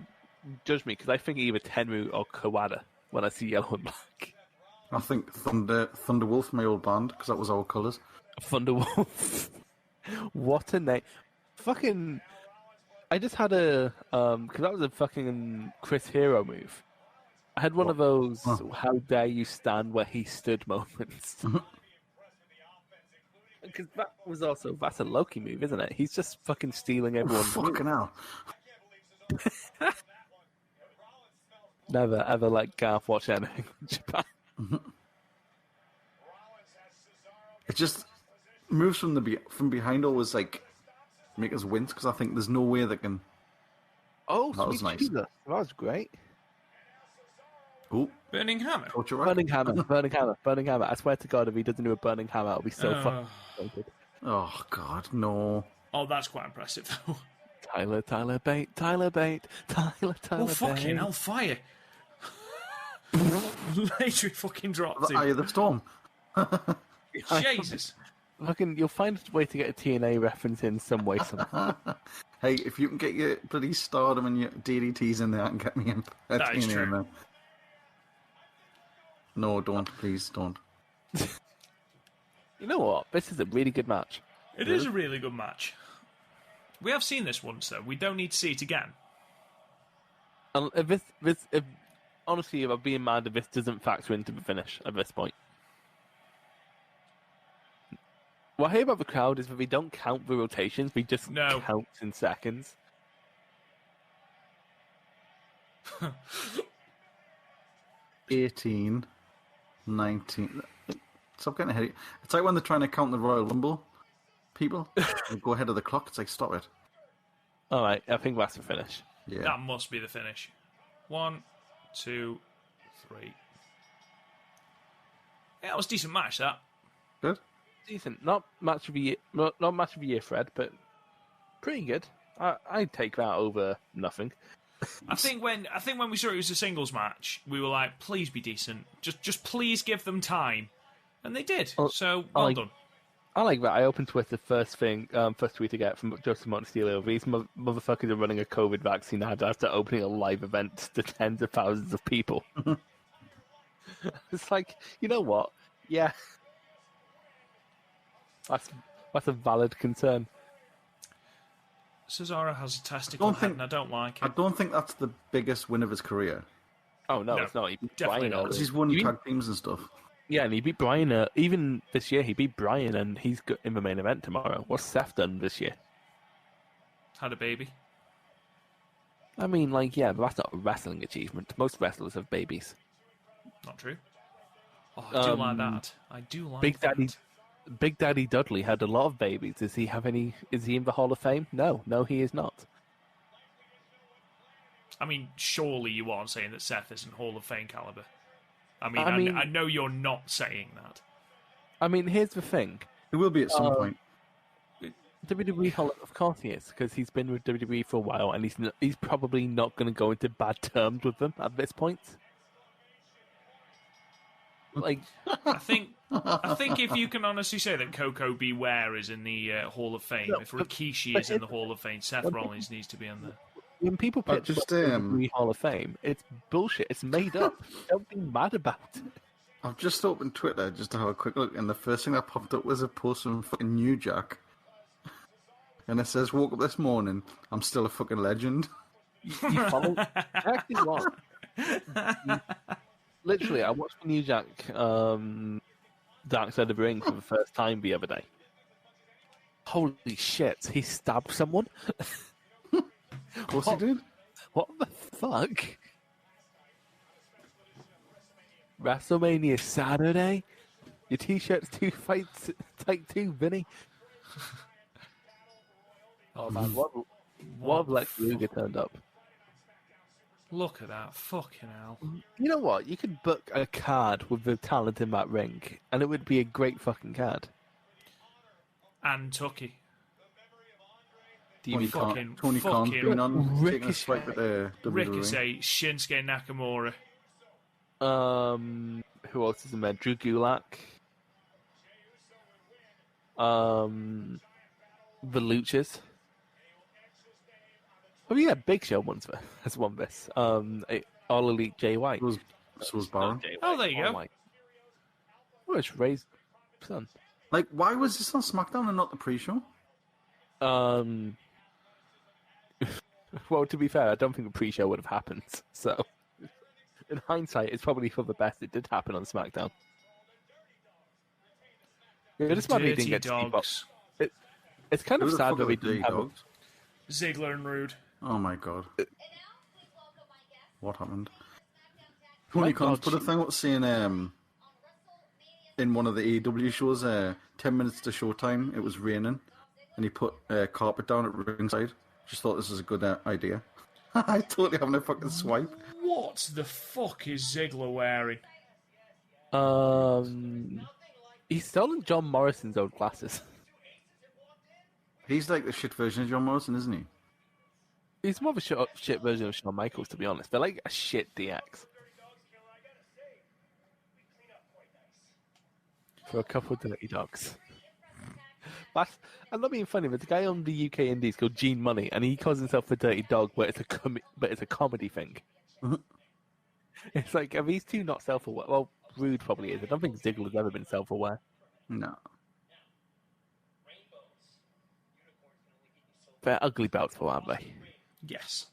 judge me because I think either Tenru or Kawada when I see yellow and black. I think Thunderwolf, my old band, because that was our colours. Thunderwolf. What a name! Fucking. I just had a because that was a fucking Chris Hero move. I had one of those "How dare you stand where he stood" moments. Because that's a Loki move, isn't it? He's just fucking stealing everyone's Fucking hell. Never ever let Garth watch anything in Japan. It just moves from behind always like make us wince because I think there's no way they can. Oh, that was nice. Jesus. That was great. Oh, Burning Hammer. Burning hammer. I swear to God, if he doesn't do a burning hammer, it'll be so fucking good. Oh God, no. Oh, that's quite impressive, though. Tyler Bate. Oh, fucking hell, fire. Later he fucking dropped The Eye him. of the Storm. Jesus. Fucking, you'll find a way to get a TNA reference in some way, somehow. Hey, if you can get your bloody Stardom and your DDTs in there, I can get me in. That is true. In there. No, don't. Please, don't. You know what? This is a really good match. It is a really good match. We have seen this once, though. We don't need to see it again. And honestly, if I'm being mad, if this doesn't factor into the finish at this point. What I hear about the crowd is that we don't count the rotations, we just count in seconds. 18, 19. Stop getting ahead. It's like when they're trying to count the Royal Rumble. People go ahead of the clock. It's like, stop it. All right, I think that's the finish. Yeah. That must be the finish. 1, 2, 3. Yeah, that was a decent match, that. Good. Decent. Not match of the year, not match of the year, Fred, but pretty good. I'd take that over nothing. I think when we saw it was a singles match, we were like, please be decent. Just please give them time. And they did. So well done. I like that. I opened Twitter first tweet to get from Joseph Montesilio. These motherfuckers are running a COVID vaccine ad after opening a live event to tens of thousands of people. It's like, you know what? Yeah. That's a valid concern. Cesaro has a testicle head, and I don't like it. I don't think that's the biggest win of his career. Oh, no, it's not. Definitely not. Because he's won tag teams and stuff. Yeah, and he beat Bryan. Even this year, he beat Bryan, and he's in the main event tomorrow. What's Seth done this year? Had a baby. I mean, but that's not a wrestling achievement. Most wrestlers have babies. Not true. Oh, I do like that. I do like that. Big Daddy Dudley had a lot of babies. Does he have any? Is he in the Hall of Fame? No, he is not. I mean, surely you aren't saying that Seth isn't Hall of Fame caliber. I know you're not saying that. I mean, here's the thing. It will be at some point. WWE Hall, of course he is, because he's been with WWE for a while, and he's probably not going to go into bad terms with them at this point. Like, I think if you can honestly say that Coco Beware is in the Hall of Fame, if Rikishi is in the Hall of Fame, Seth Rollins needs to be in there. When people pitch the Hall of Fame, it's bullshit. It's made up. Don't be mad about it. I've just opened Twitter just to have a quick look, and the first thing that popped up was a post from fucking New Jack. And it says, woke up this morning, I'm still a fucking legend. You follow? Actually, what? Literally, I watched New Jack Dark Side of the Ring for the first time the other day. Holy shit, he stabbed someone? Of course he did. What the fuck? WrestleMania Saturday? Your t-shirt's too tight too, Vinny. Oh man, what if Lex Luger turned up? Look at that, fucking hell. You know what? You could book a card with the talent in that ring, and it would be a great fucking card. And Tucky. Tony Khan's been on taking a swipe at the WWE. Ricochet, Shinsuke Nakamura. Who else is in there? Drew Gulak. The Luchas. Oh yeah, Big Show has won this. All Elite Jay White. So was Baron. Oh, there you go. Oh, it's Ray's son. Like, why was this on SmackDown and not the pre-show? Well, to be fair, I don't think a pre-show would have happened. So, in hindsight, it's probably for the best it did happen on SmackDown. Yeah, this might be didn't get dogs. It's kind of sad that we didn't have Ziggler and Rude. Oh my god. What happened? Tony Khan's put a thing up saying in one of the AEW shows, 10 minutes to showtime, it was raining, and he put carpet down at ringside. Just thought this was a good idea. I totally having a fucking swipe. What the fuck is Ziggler wearing? He's stolen John Morrison's old glasses. He's like the shit version of John Morrison, isn't he? He's more of a shit version of Shawn Michaels, to be honest. They're like a shit DX. for a couple of dirty dogs. I'm not being funny, but the guy on the UK Indies called Gene Money, and he calls himself a dirty dog, but it's a comedy thing. It's like, are these two not self-aware? Well, Rude probably is. I don't think Ziggler's ever been self-aware. No. They're ugly belts, though, aren't they? Yes.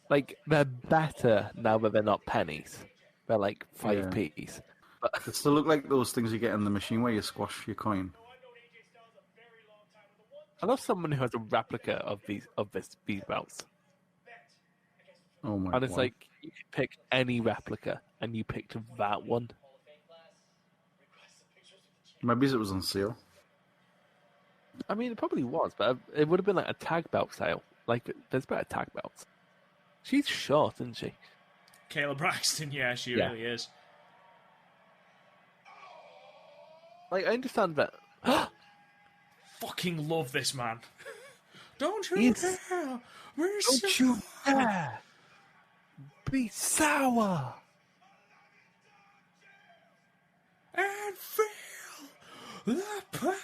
Like, they're better now that they're not pennies. They're like 5p's. But They still look like those things you get in the machine where you squash your coin. I know someone who has a replica of these belts. Oh my god. And it's like, you can pick any replica, and you picked that one. Maybe it was on sale. I mean, it probably was, but it would have been like a tag belt sale. Like, there's better tag belts. She's short, isn't she? Kayla Braxton, yeah, she really is. Like, I understand that. Fucking love this man. Don't you dare! Don't you dare be sour! And feel the power!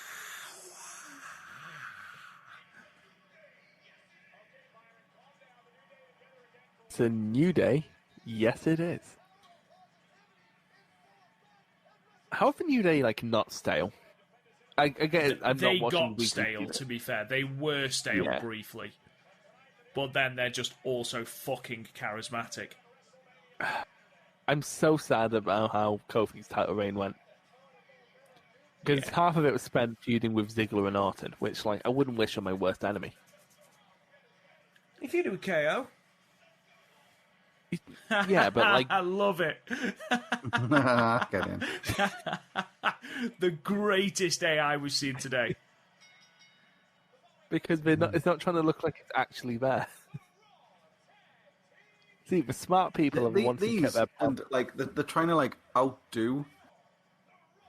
It's a new day. Yes, it is. How is the New Day, like, not stale? I get it. They got stale, to be fair. They were stale briefly. But then they're just also fucking charismatic. I'm so sad about how Kofi's title reign went. Because half of it was spent feuding with Ziggler and Orton, which, like, I wouldn't wish on my worst enemy. If you do a KO. Yeah, but, like... I love it. Get in. The greatest AI we've seen today. Because it's not trying to look like it's actually there. See, the smart people are the ones who kept their... And, like, they're trying to, like, outdo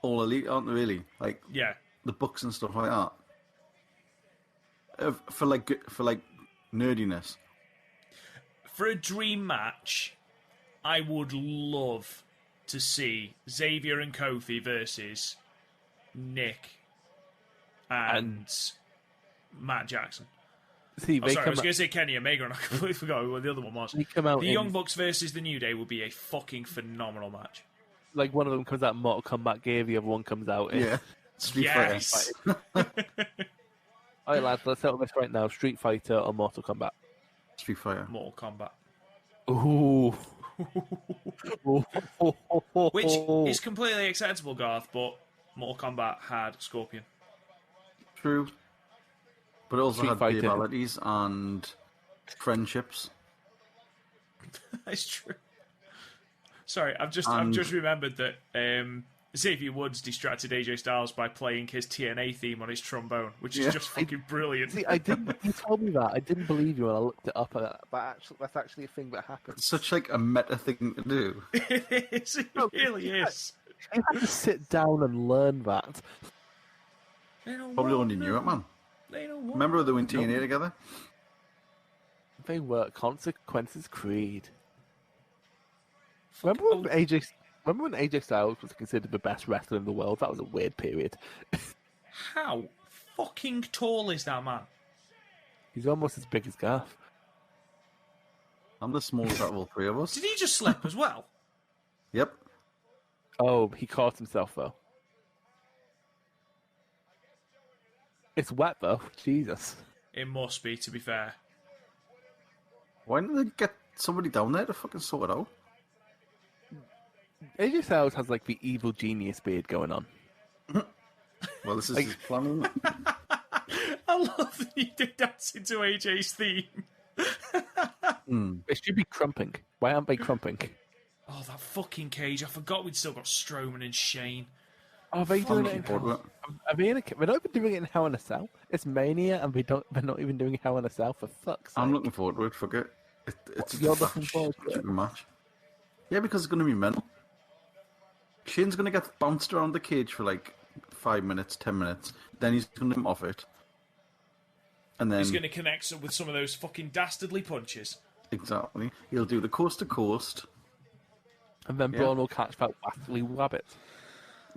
All Elite, aren't they, really? Like, the books and stuff like that. For nerdiness. For a dream match, I would love to see Xavier and Kofi versus Nick and Matt Jackson. See, I was going to say Kenny Omega, and I completely forgot what the other one was. The Young Bucks versus the New Day would be a fucking phenomenal match. Like, one of them comes out in Mortal Kombat gear, the other one comes out in... Street Fighter. Alright, lads, let's settle this right now. Street Fighter or Mortal Kombat? Street Fighter. Mortal Kombat. Ooh. Which is completely acceptable, Garth, but Mortal Kombat had Scorpion. True. But it also Street had Fighter. rivalities and friendships. That's true. Sorry, I've just remembered that Xavier Woods distracted AJ Styles by playing his TNA theme on his trombone, which is just fucking brilliant. See, you told me that. I didn't believe you when I looked it up. That's actually a thing that happened. It's such like a meta thing to do. It really is. You had to sit down and learn that. Probably only knew it, man. Remember they went TNA together? They were Consequences Creed. Remember when AJ Styles was considered the best wrestler in the world? That was a weird period. How fucking tall is that man? He's almost as big as Garth. I'm the smallest out of all three of us. Did he just slip as well? Yep. Oh, he caught himself, though. It's wet, though. Jesus. It must be, to be fair. Why didn't they get somebody down there to fucking sort it out? AJ Styles has, like, the evil genius beard going on. Well, this is his plan, isn't it? I love that you did dancing to AJ's theme. It should be crumping. Why aren't they crumping? Oh, that fucking cage. I forgot we'd still got Strowman and Shane. Are they doing it in Hell? They're not even doing it in Hell in a Cell. It's Mania, and they're not even doing Hell in a Cell, for fuck's sake. I'm looking forward to it. Fuck it. You're looking forward to it? A match. Yeah, because it's going to be mental. Shane's going to get bounced around the cage for like 5 minutes, 10 minutes. Then he's going to come off it. And then he's going to connect with some of those fucking dastardly punches. Exactly. He'll do the coast to coast. And then Braun will catch that waggly rabbit.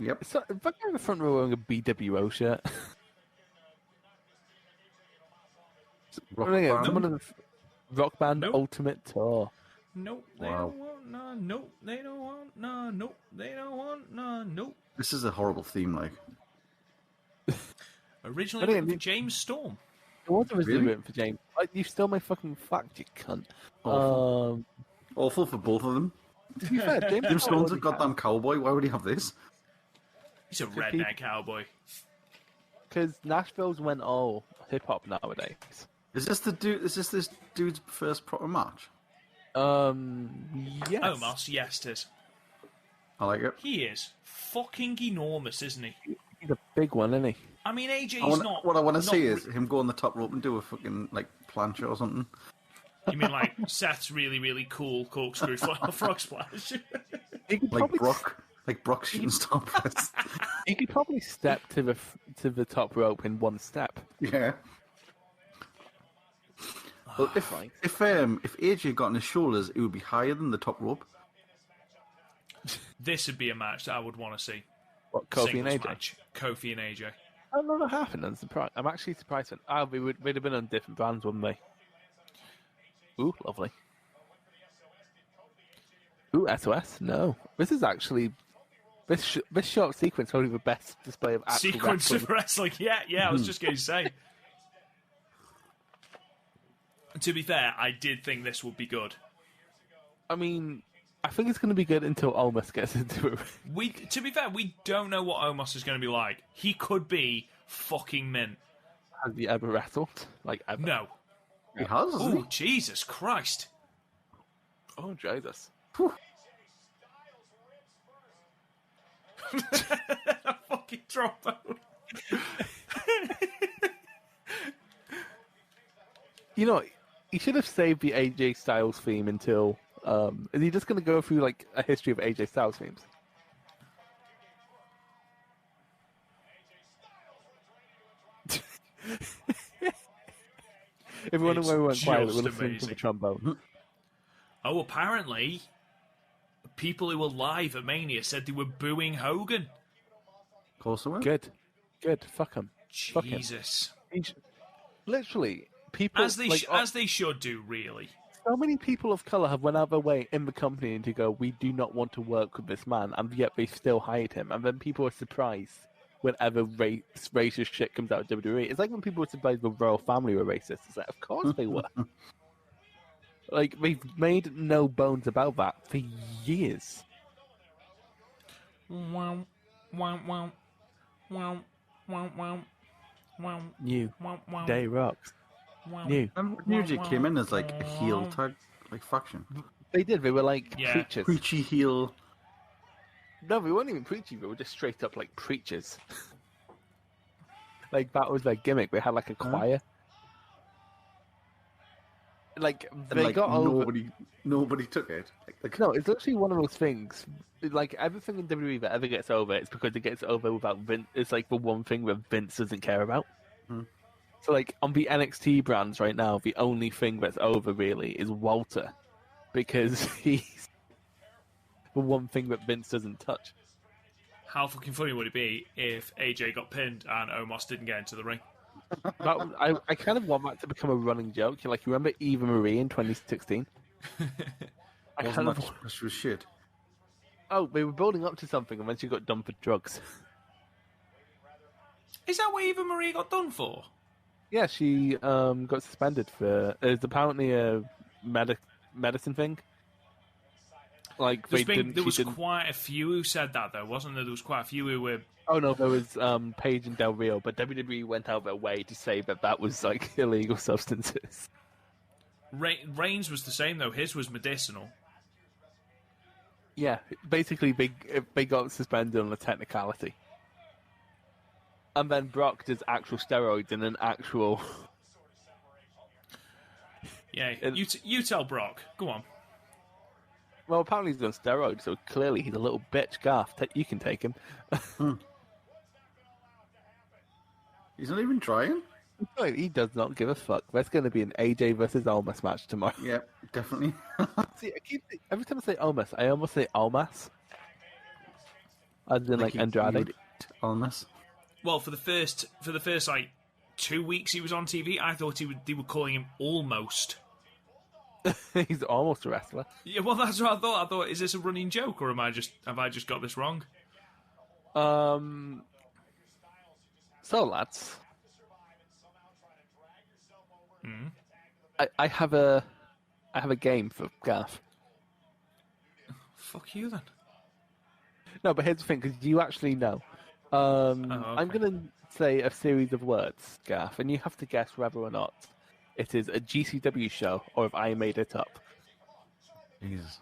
Yep. So, if I go in the front row wearing a BWO shirt. Rock Someone of the Rock Band Nope. Ultimate Tour. Nope, they Wow. don't want none. Nope, they don't want none. Nope, they don't want none. Nope. This is a horrible theme, like. Originally But written yeah, for James Storm. It was originally Really? written for James. Like, you stole my fucking fact, you cunt. Awful. Awful for both of them. To be fair, James Jim Storm Storm's a goddamn cowboy. Why would he have this? He's a Could redneck cowboy. because Nashville's went all hip hop nowadays. Is this this dude's first proper match? Yes. Omos, yes, it is. I like it. He is fucking enormous, isn't he? He's a big one, isn't he? I mean, AJ's not. What I want to not see is him go on the top rope and do a fucking like plancha or something. You mean like Seth's really cool corkscrew frog splash? He could Like probably Brock shouldn't stop us. he could probably step to the top rope in one step. Yeah. Well, if AJ got on his shoulders, it would be higher than the top rope. This would be a match that I would want to see. What, Kofi and Singles AJ? match. Kofi and AJ. I don't know what happened. I'm surprised. I'm actually surprised. We'd have been on different brands, wouldn't they? Ooh, lovely. Ooh, SOS? No. This is actually... This short sequence probably the best display of actual Sequence wrestling. of wrestling. Yeah, I was just going to say. To be fair, I did think this would be good. I mean, I think it's going to be good until Omos gets into it. To be fair, we don't know what Omos is going to be like. He could be fucking mint. Has he ever wrestled? Like, ever? No. He has, hasn't Oh, Jesus Christ. Oh, Jesus. Fucking trombone. You know, he should have saved the AJ Styles theme until... is he just going to go through, like, a history of AJ Styles themes? If you wonder It's why we went quiet, just we're listening to amazing. the trombone. Oh, apparently, people who were live at Mania said they were booing Hogan. Of course I will. Good. Fuck him. Fuck him. Jesus. Literally, people... As they, like, as they should do, really. so many people of colour have went out of their way in the company to go, we do not want to work with this man, and yet they still hired him. And then people are surprised whenever racist shit comes out of WWE. It's like when people were surprised the royal family were racist. It's like, of course they were. Like, they've made no bones about that for years. Wow, wow, wow, wow, wow, wow, wow, New wow, wow, Day rocks. wow. New. Remember when UJ came in as like a heel tag, like faction. They did. They were like Yeah. preachers. Preachy heel. No, they weren't even preachy. They were just straight up like preachers. Like, that was their gimmick. They had like a choir. Like, And they like got over. nobody took it. Like, No, it's literally one of those things. Like, everything in WWE that ever gets over, it's because it gets over without Vince. It's like the one thing that Vince doesn't care about. Hmm. So, like, on the NXT brands right now, the only thing that's over, really, is Walter. Because he's the one thing that Vince doesn't touch. How fucking funny would it be if AJ got pinned and Omos didn't get into the ring? I kind of want that to become a running joke. Like, you remember Eva Marie in 2016? I wasn't kind that of... just she was shit? Oh, they were building up to something, and then she got done for drugs. Is that what Eva Marie got done for? Yeah, she got suspended for... There's apparently a medicine thing. Like, There was quite a few who said that, though, wasn't there? There was quite a few who were... Oh, no, there was Paige and Del Rio, but WWE went out of their way to say that that was, like, illegal substances. Reigns was the same, though. His was medicinal. Yeah, basically, they got suspended on a technicality. And then Brock does actual steroids in an actual... Yeah, you tell Brock. Go on. Well, apparently he's on steroids, so clearly he's a little bitch. Garth, you can take him. He's not even trying. He does not give a fuck. There's going to be an AJ versus Omos match tomorrow. Yeah, definitely. See, every time I say Omos, I almost say Almas. As in, like, Andrade? Almas. Well, for the first like 2 weeks he was on TV, I thought they were calling him Almost. He's almost a wrestler. Yeah, well, that's what I thought. I thought, is this a running joke, or have I just got this wrong? So, lads, I have a game for Gaff. Fuck you then. No, but here's the thing, because you actually know. Okay. I'm going to say a series of words, Gaff, and you have to guess whether or not it is a GCW show or if I made it up. Jesus.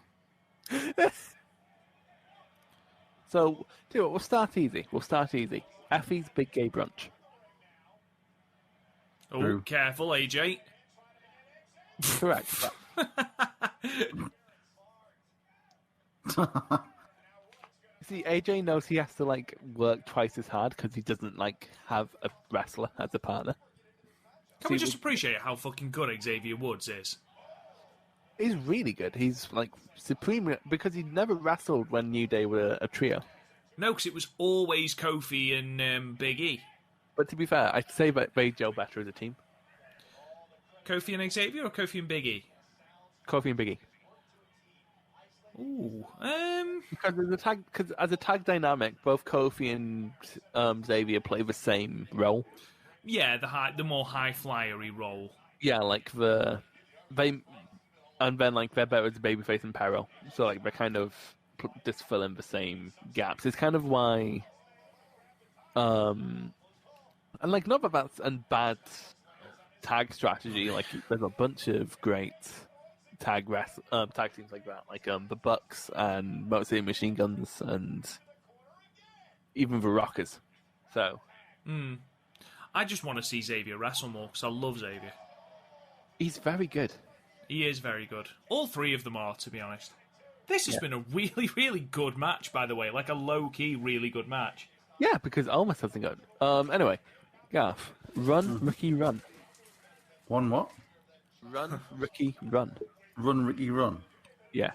So, do it. We'll start easy. Effie's Big Gay Brunch. Oh, True. careful, AJ. Correct. See, AJ knows he has to like work twice as hard because he doesn't like have a wrestler as a partner. Can we just appreciate how fucking good Xavier Woods is? He's really good. He's like supreme because he never wrestled when New Day were a trio. No, because it was always Kofi and Big E. But to be fair, I'd say that they gel better as a team. Kofi and Xavier or Kofi and Big E? Kofi and Big E. Ooh, because as a tag dynamic, both Kofi and Xavier play the same role. yeah, the more high flyery role. Yeah, like and then like they're better as a babyface and Peril, so like they're kind of just filling the same gaps. It's kind of why, and like not that that's a bad tag strategy. Like there's a bunch of great tag teams like that, like the Bucks and Motor City Machine Guns and even the Rockers. So, I just want to see Xavier wrestle more because I love Xavier. he's very good. He is very good. All three of them are, to be honest. This has been a really, really good match, by the way. Like a low-key, really good match. Yeah, because Omos hasn't got. Anyway, Gaff, run, Ricky, run. One what? Run, Ricky, run. Run, Ricky, run. Yeah.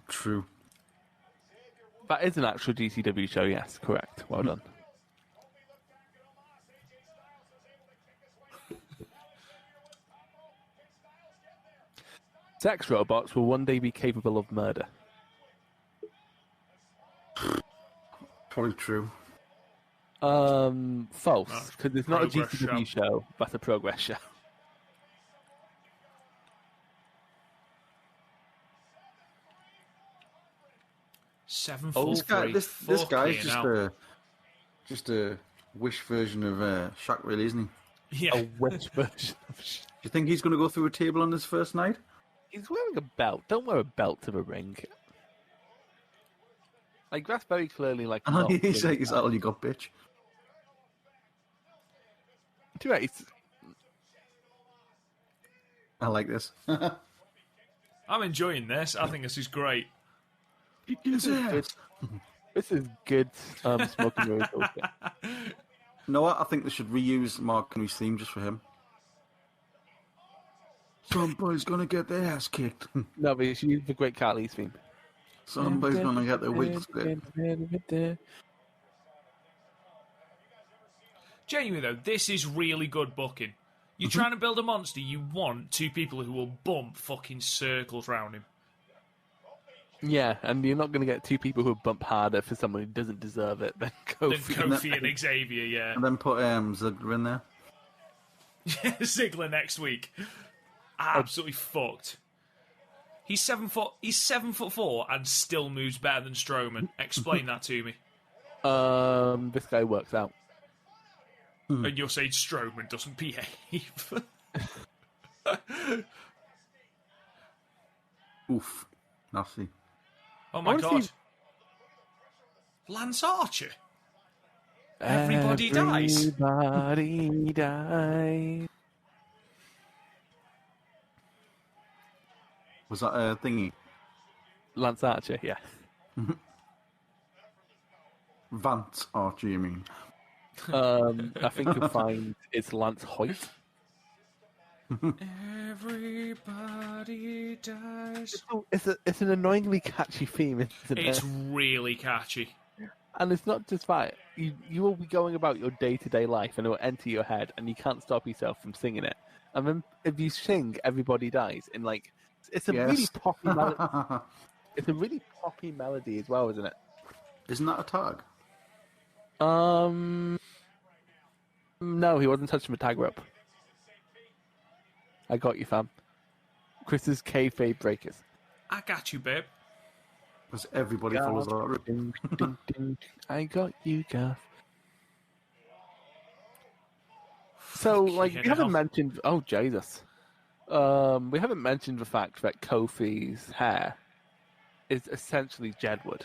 True. That is an actual GCW show, yes, correct. Well done. Sex robots will one day be capable of murder. Probably true. False, because it's not a Progress GCW show, but a progress show. Seven Oh, foot This three. guy's Fucking just a wish version of Shaq, really, isn't he? hell. Yeah. A witch version of Do you think he's going to go through a table on his first night? He's wearing a belt. Don't wear a belt to the ring. Like, that's very clearly like... not He's really like, is that all you got, bitch? Right. I like this. I'm enjoying this. I think this is great. This is good smoking mirrors bullshit. You know what? I think they should reuse Mark Henry's theme just for him. Somebody's gonna get their ass kicked. No, but you should use the Great Carly's theme. Somebody's gonna get their wig split. Genuinely, though, this is really good booking. You're trying to build a monster, you want two people who will bump fucking circles round him. Yeah, and you're not going to get two people who bump harder for someone who doesn't deserve it than Then Kofi. Kofi and Xavier, yeah. And then put Ziggler in there. Ziggler next week. Absolutely fucked. He's 7'4" and still moves better than Strowman. Explain that to me. This guy works out. And you're saying Strowman doesn't behave. Oof. Nasty. Oh my Honestly- god. Lance Archer. Everybody dies. Everybody dies. Was that a thingy? Lance Archer, yeah. Vance Archer, you mean? I think you'll find it's Lance Hoyt. Everybody dies. It's an annoyingly catchy theme, isn't it? It's really catchy. And it's not just that. You will be going about your day-to-day life and it will enter your head and you can't stop yourself from singing it. And then if you sing Everybody Dies, and like, it's a really poppy melody. It's a really poppy melody as well, isn't it? Isn't that a tag? No, he wasn't touching the tag rope. I got you, fam. Chris's kayfabe breakers. I got you, babe. Because everybody follows that route. Ding, ding, ding. I got you, Gaff. So, like, we haven't mentioned... Oh, Jesus. We haven't mentioned the fact that Kofi's hair is essentially Jedward.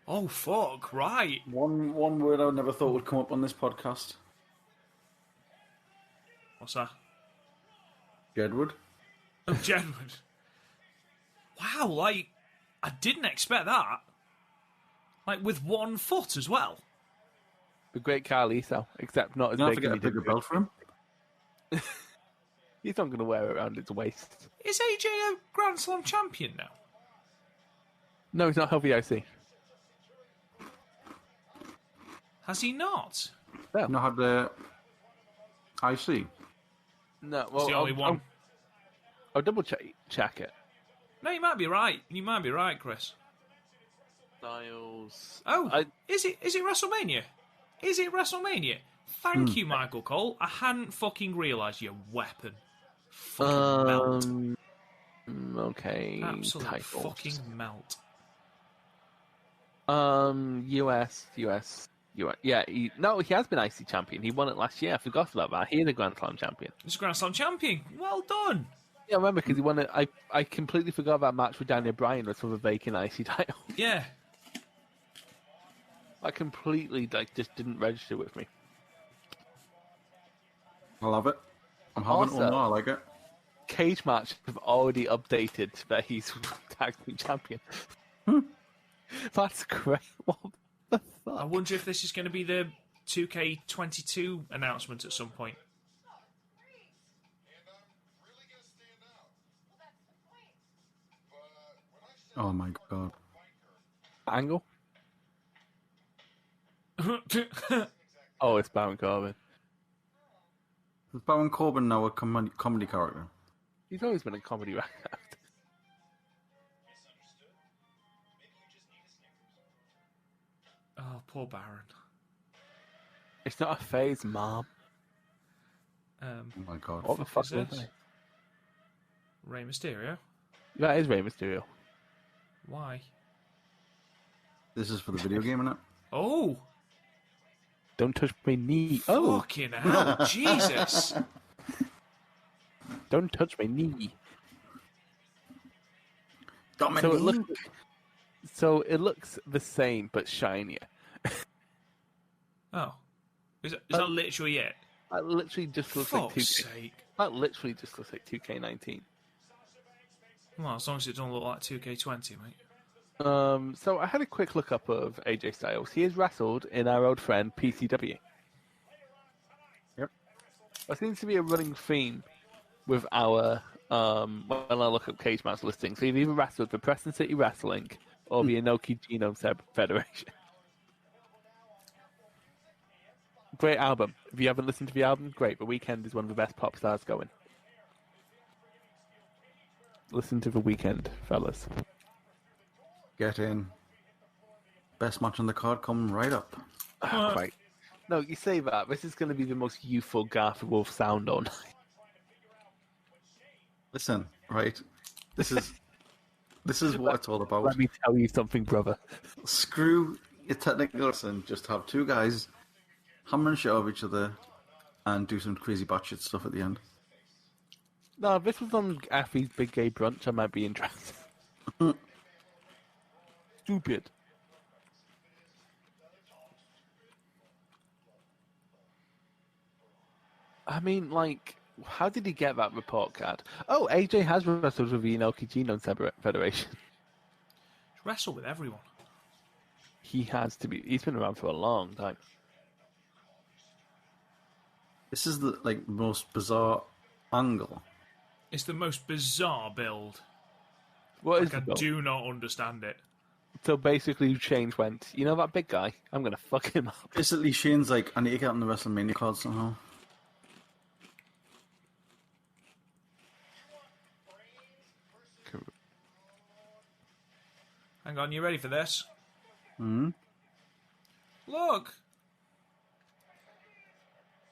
Oh, fuck, right. One word I never thought would come up on this podcast. What's that? Jedward. Oh, Jedward. Wow, like, I didn't expect that. Like, with 1 foot as well. The great Carlito, except not as Don't big forget as a he did. bigger belt for him. He's not going to wear it around his waist. Is AJ a Grand Slam champion now? No, he's not healthy IC. Has he not? No. Not had the IC. No, well, It's the only one. I'll double check it. No, you might be right. You might be right, Chris. Styles. Oh, is it WrestleMania? Is it WrestleMania? Thank you, Michael Cole. I hadn't fucking realised your weapon. Fucking melt. Okay. Absolute titles. fucking melt. US. Yeah, he has been IC champion. He won it last year. I forgot about that. He is a Grand Slam champion. He's a Grand Slam champion. Well done. Yeah, I remember because he won it. I completely forgot about match with Daniel Bryan was for the vacant IC title. Yeah. I completely just didn't register with me. I love it. I'm having Also, it all. I like it. Cage match have already updated that he's tag team champion. That's great. What the fuck? I wonder if this is going to be the 2K22 announcement at some point. Oh my god. Angle? Oh, it's Baron Corbin. Is Baron Corbin now a comedy character? He's always been a comedy actor. Oh, poor Baron. It's not a phase, Mom. Oh my god. What the fuck is is this? that? Rey Mysterio? That is Rey Mysterio. Why? This is for the video game, innit? Oh! Don't touch my knee. Oh! Fucking hell, Jesus! Don't touch my knee. Dominique! So it looks the same, but shinier. Oh. Is that literally it? That literally just looks Fuck's like 2K. sake. That literally just looks like 2K19. Well, as long as it don't look like 2K20, mate. So I had a quick look up of AJ Styles. He has wrestled in our old friend PCW. Yep. There seems to be a running theme with our when I look up cage match listings. So you've either wrestled for Preston City Wrestling or the Inoki Genome Federation. Great album. If you haven't listened to the album, great. The Weeknd is one of the best pop stars going. Listen to The Weeknd, fellas. Get in. Best match on the card coming right up. Right. No, you say that. This is going to be the most youthful Garth Wolf sound on. Listen, right? This is what it's all about. Let me tell you something, brother. Screw your technicals and just have two guys hammering shit over each other and do some crazy batshit stuff at the end. No, if this was on Effie's Big Gay Brunch, I might be interested. Stupid. I mean, like, how did he get that report card? Oh, AJ has wrestled with the Inoki Genome Federation. Wrestle with everyone. He has to be. He's been around for a long time. This is the most bizarre angle. It's the most bizarre build. What is I the build? do not understand it. So basically, Shane went, you know that big guy? I'm going to fuck him up. Basically, Shane's like, I need to get on the WrestleMania card somehow. Hang on, you ready for this? Hmm? Look!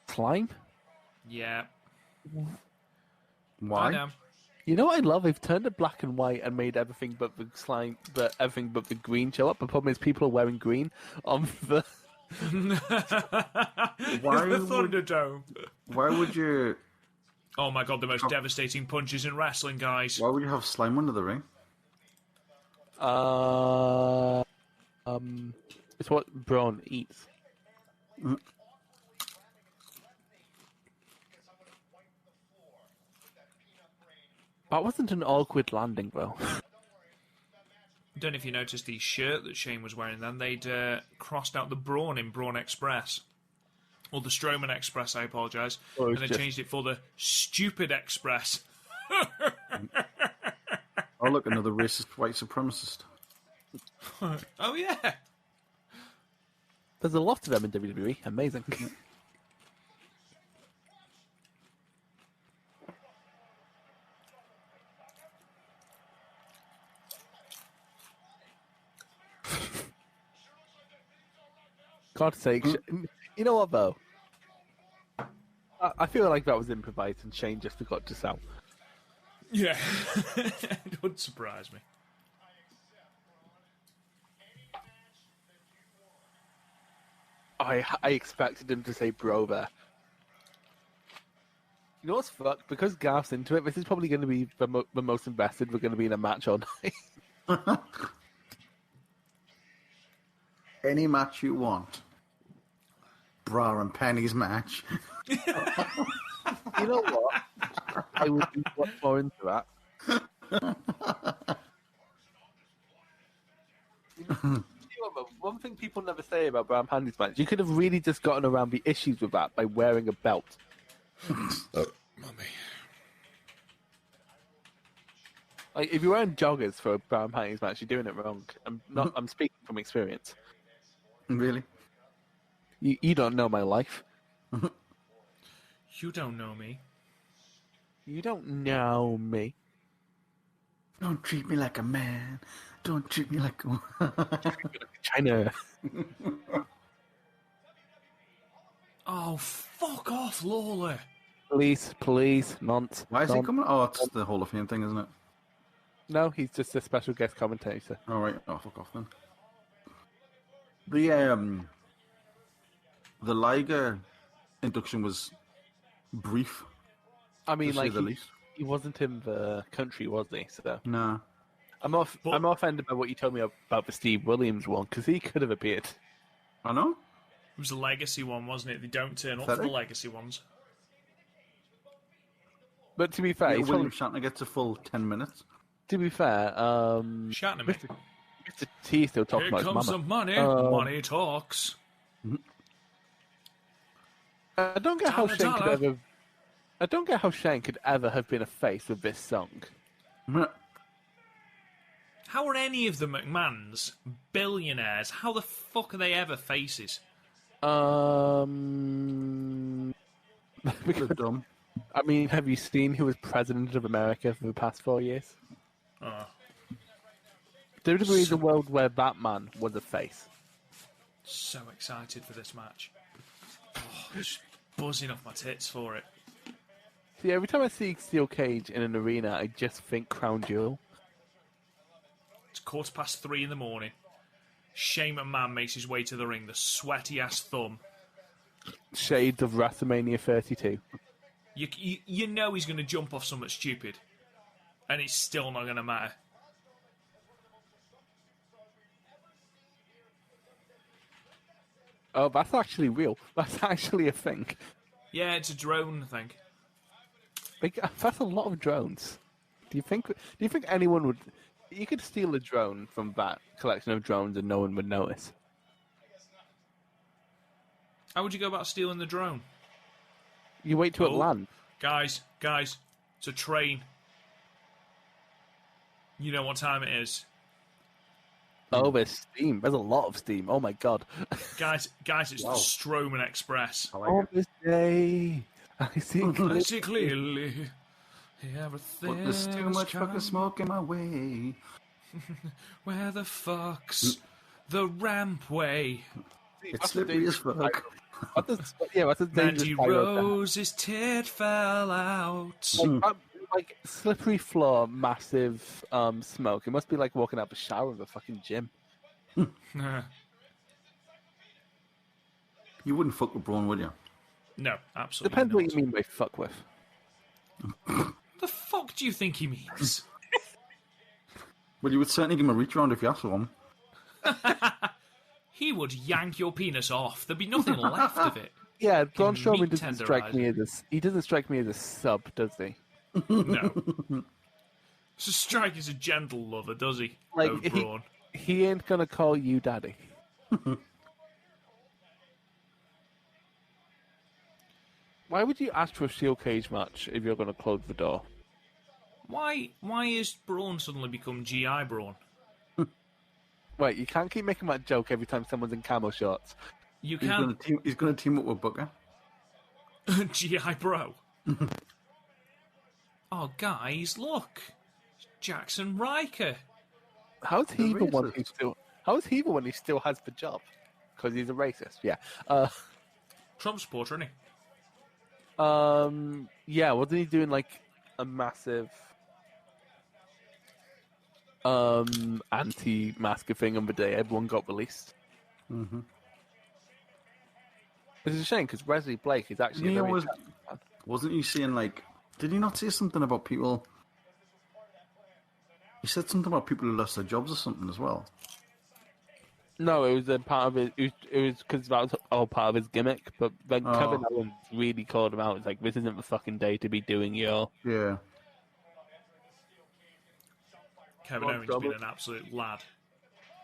Slime? Yeah. Why? I know. You know what I love? They've turned it black and white and made everything but the slime, but everything but the green show up. The problem is people are wearing green on the... Why the would- Thunderdome. Why would you? Oh my god, the most devastating punches in wrestling, guys. Why would you have slime under the ring? It's what Braun eats. That wasn't an awkward landing, though. I don't know if you noticed the shirt that Shane was wearing then. They'd crossed out the Braun in Braun Express. Or the Strowman Express, I apologise. Oh, And it's they just- changed it for the Stupid Express. Oh, look, another racist white supremacist. Oh, yeah. There's a lot of them in WWE. Amazing. God's sake. You know what, though? I feel like that was improvised and Shane just forgot to sell. Yeah. It wouldn't surprise me. I expected him to say bro there. You know what's fucked? Because Garth's into it, this is probably going to be the most invested we're going to be in a match all night. Any match you want. Bra and panties match. You know what? I would be much more into that. One thing people never say about Bram Handy's match, you could have really just gotten around the issues with that by wearing a belt. Oh, mummy. Like, if you're wearing joggers for a Bram Handy's match, you're doing it wrong. I'm speaking from experience. Really? You don't know my life. You don't know me. You don't know me. Don't treat me like a man. Don't treat me like a... China. Oh, fuck off, Lawler. Police, nonce. Why is he coming? Oh, it's the Hall of Fame thing, isn't it? No, he's just a special guest commentator. All right. Oh, fuck off then. The Liger induction was brief. I mean, to say like, the least. he wasn't in the country, was he? So Nah. I'm offended by what you told me about the Steve Williams one, because he could have appeared. I know. It was a legacy one, wasn't it? They don't turn up for the legacy ones. But to be fair, Yeah, he's William probably, Shatner gets a full 10 minutes. to be fair, Shatner, mate. Mr. T still talking Here about his comes mama. some money. Money talks. I don't get how Dollar, Shane could dollar. ever. I don't get how Shane could ever have been a face with this song. How are any of the McMahons billionaires? How the fuck are they ever faces? They're Because, dumb. I mean, have you seen who was president of America for the past 4 years? Oh, WWE is a world where that man was a face. so excited for this match. Oh, just buzzing off my tits for it. See, every time I see Steel Cage in an arena, I just think Crown Jewel. It's 3:15 in the morning. Shane McMahon makes his way to the ring, the sweaty ass thumb. Shades of WrestleMania 32. You know he's going to jump off something stupid, and it's still not going to matter. Oh, that's actually real. That's actually a thing. Yeah, it's a drone thing. Like, that's a lot of drones. Do you think anyone would? You could steal a drone from that collection of drones and no one would notice. How would you go about stealing the drone? You wait till it lands. Guys, it's a train. You know what time it is. Oh, there's steam. There's a lot of steam. Oh my god. Guys, it's the Strowman Express. I like it. This day, I see Clearly. Everything But there's too much fucking smoke in my way. Where the fuck's the rampway? It's slippery as fuck. What's a Mandy Rose's tit fell out. Like slippery floor, massive smoke. It must be like walking out the shower of a fucking gym. You wouldn't fuck with Braun, would you? No, absolutely Depends not. what you mean by fuck with. The fuck do you think he means? Well, you would certainly give him a reach around if you asked for one. He would yank your penis off. There'd be nothing left of it. Yeah, Braun Meat Strowman doesn't strike me tenderizer. as he doesn't strike me as a sub, does he? No. So Strike is a gentle lover, does he? Like Oh, Braun. he ain't gonna call you daddy. Why would you ask for a steel cage match if you're gonna close the door? Why is Braun suddenly become GI Braun? Wait, you can't keep making that joke every time someone's in camo shorts. You He's can't going to team up with Booker. GI Bro. Oh, guys, look. Jackson Riker. How's he even when racist. he still? How is he even when he still has the job? Because he's a racist. Yeah. Trump supporter, isn't he? Yeah. Wasn't he doing like a massive anti-masker thing on the day everyone got released? Mm-hmm. It's a shame because Wesley Blake is actually a very Wasn't he saying, like... Did he not say something about people... He said something about people who lost their jobs or something as well. No, it was a part of it. It was because that was all part of his gimmick. But then Kevin Owens really called him out. It's like, this isn't the fucking day to be doing your... Yeah. Kevin Owens has been an absolute lad.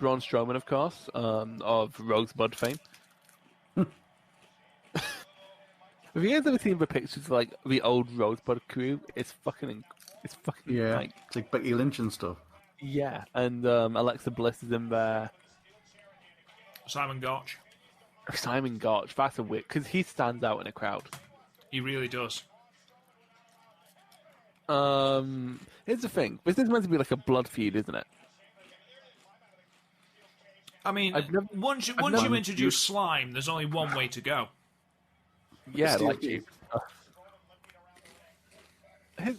Braun Strowman, of course, of Rosebud fame. Have you guys ever seen the pictures of, like, the old Rosebud crew? It's fucking Yeah. like, It's like Becky Lynch and stuff. yeah. And Alexa Bliss is in there. Simon Gotch. Simon Gotch, that's a weird, because he stands out in a crowd. He really does. Here's the thing. This is meant to be like a blood feud, isn't it? I mean, once you introduce slime, there's only one way to go. Yeah, Steel like cage.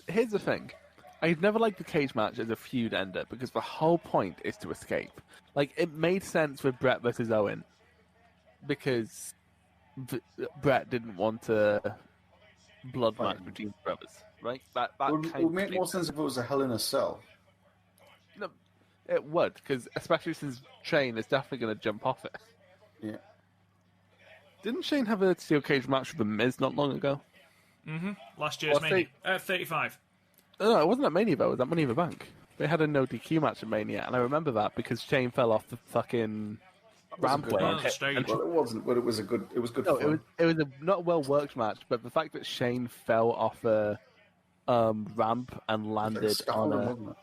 Here's the thing. I've never liked the cage match as a feud ender because the whole point is to escape. Like, it made sense with Brett versus Owen because Brett didn't want a blood match between brothers, right? That It would make more sense if it was a Hell in a Cell. No, it would, because especially since Shane is definitely going to jump off it. Yeah. Didn't Shane have a steel cage match with The Miz not long ago? Mm-hmm. Last year's Mania. 35. No, it wasn't at Mania though. It was at Money in the Bank. They had a no DQ match at Mania, and I remember that because Shane fell off the fucking rampway. Oh, the stage. Well, it wasn't, but it was good No, fun. it was a not well worked match, but the fact that Shane fell off a ramp and landed on a wasn't it?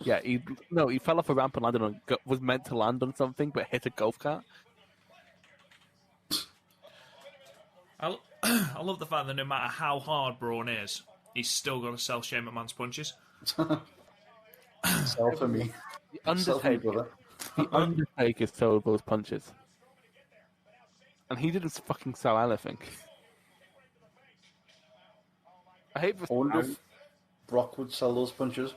yeah, he fell off a ramp and landed on was meant to land on something but hit a golf cart. I love the fact that no matter how hard Braun is, he's still going to sell Shane McMahon's punches. Sell for me. The Sell for me, Undertaker, brother. the Undertaker sold those punches, and he didn't fucking sell anything. I hate the I wonder if Brock would sell those punches.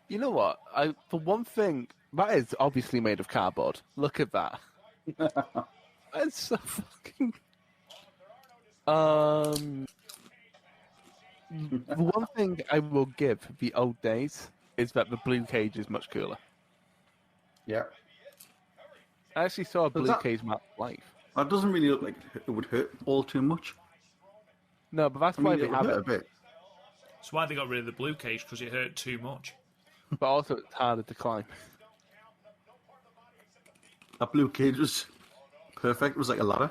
You know what? For one thing, that is obviously made of cardboard. Look at that. That's so fucking. The one thing I will give the old days is that the blue cage is much cooler. Yeah. I actually saw a blue that- cage match live. That doesn't really look like it would hurt all too much. No, but that's I why mean, they it would have hurt it. a bit. That's why they got rid of the blue cage, because it hurt too much. But also, it's harder to climb. That blue cage was perfect. It was like a ladder.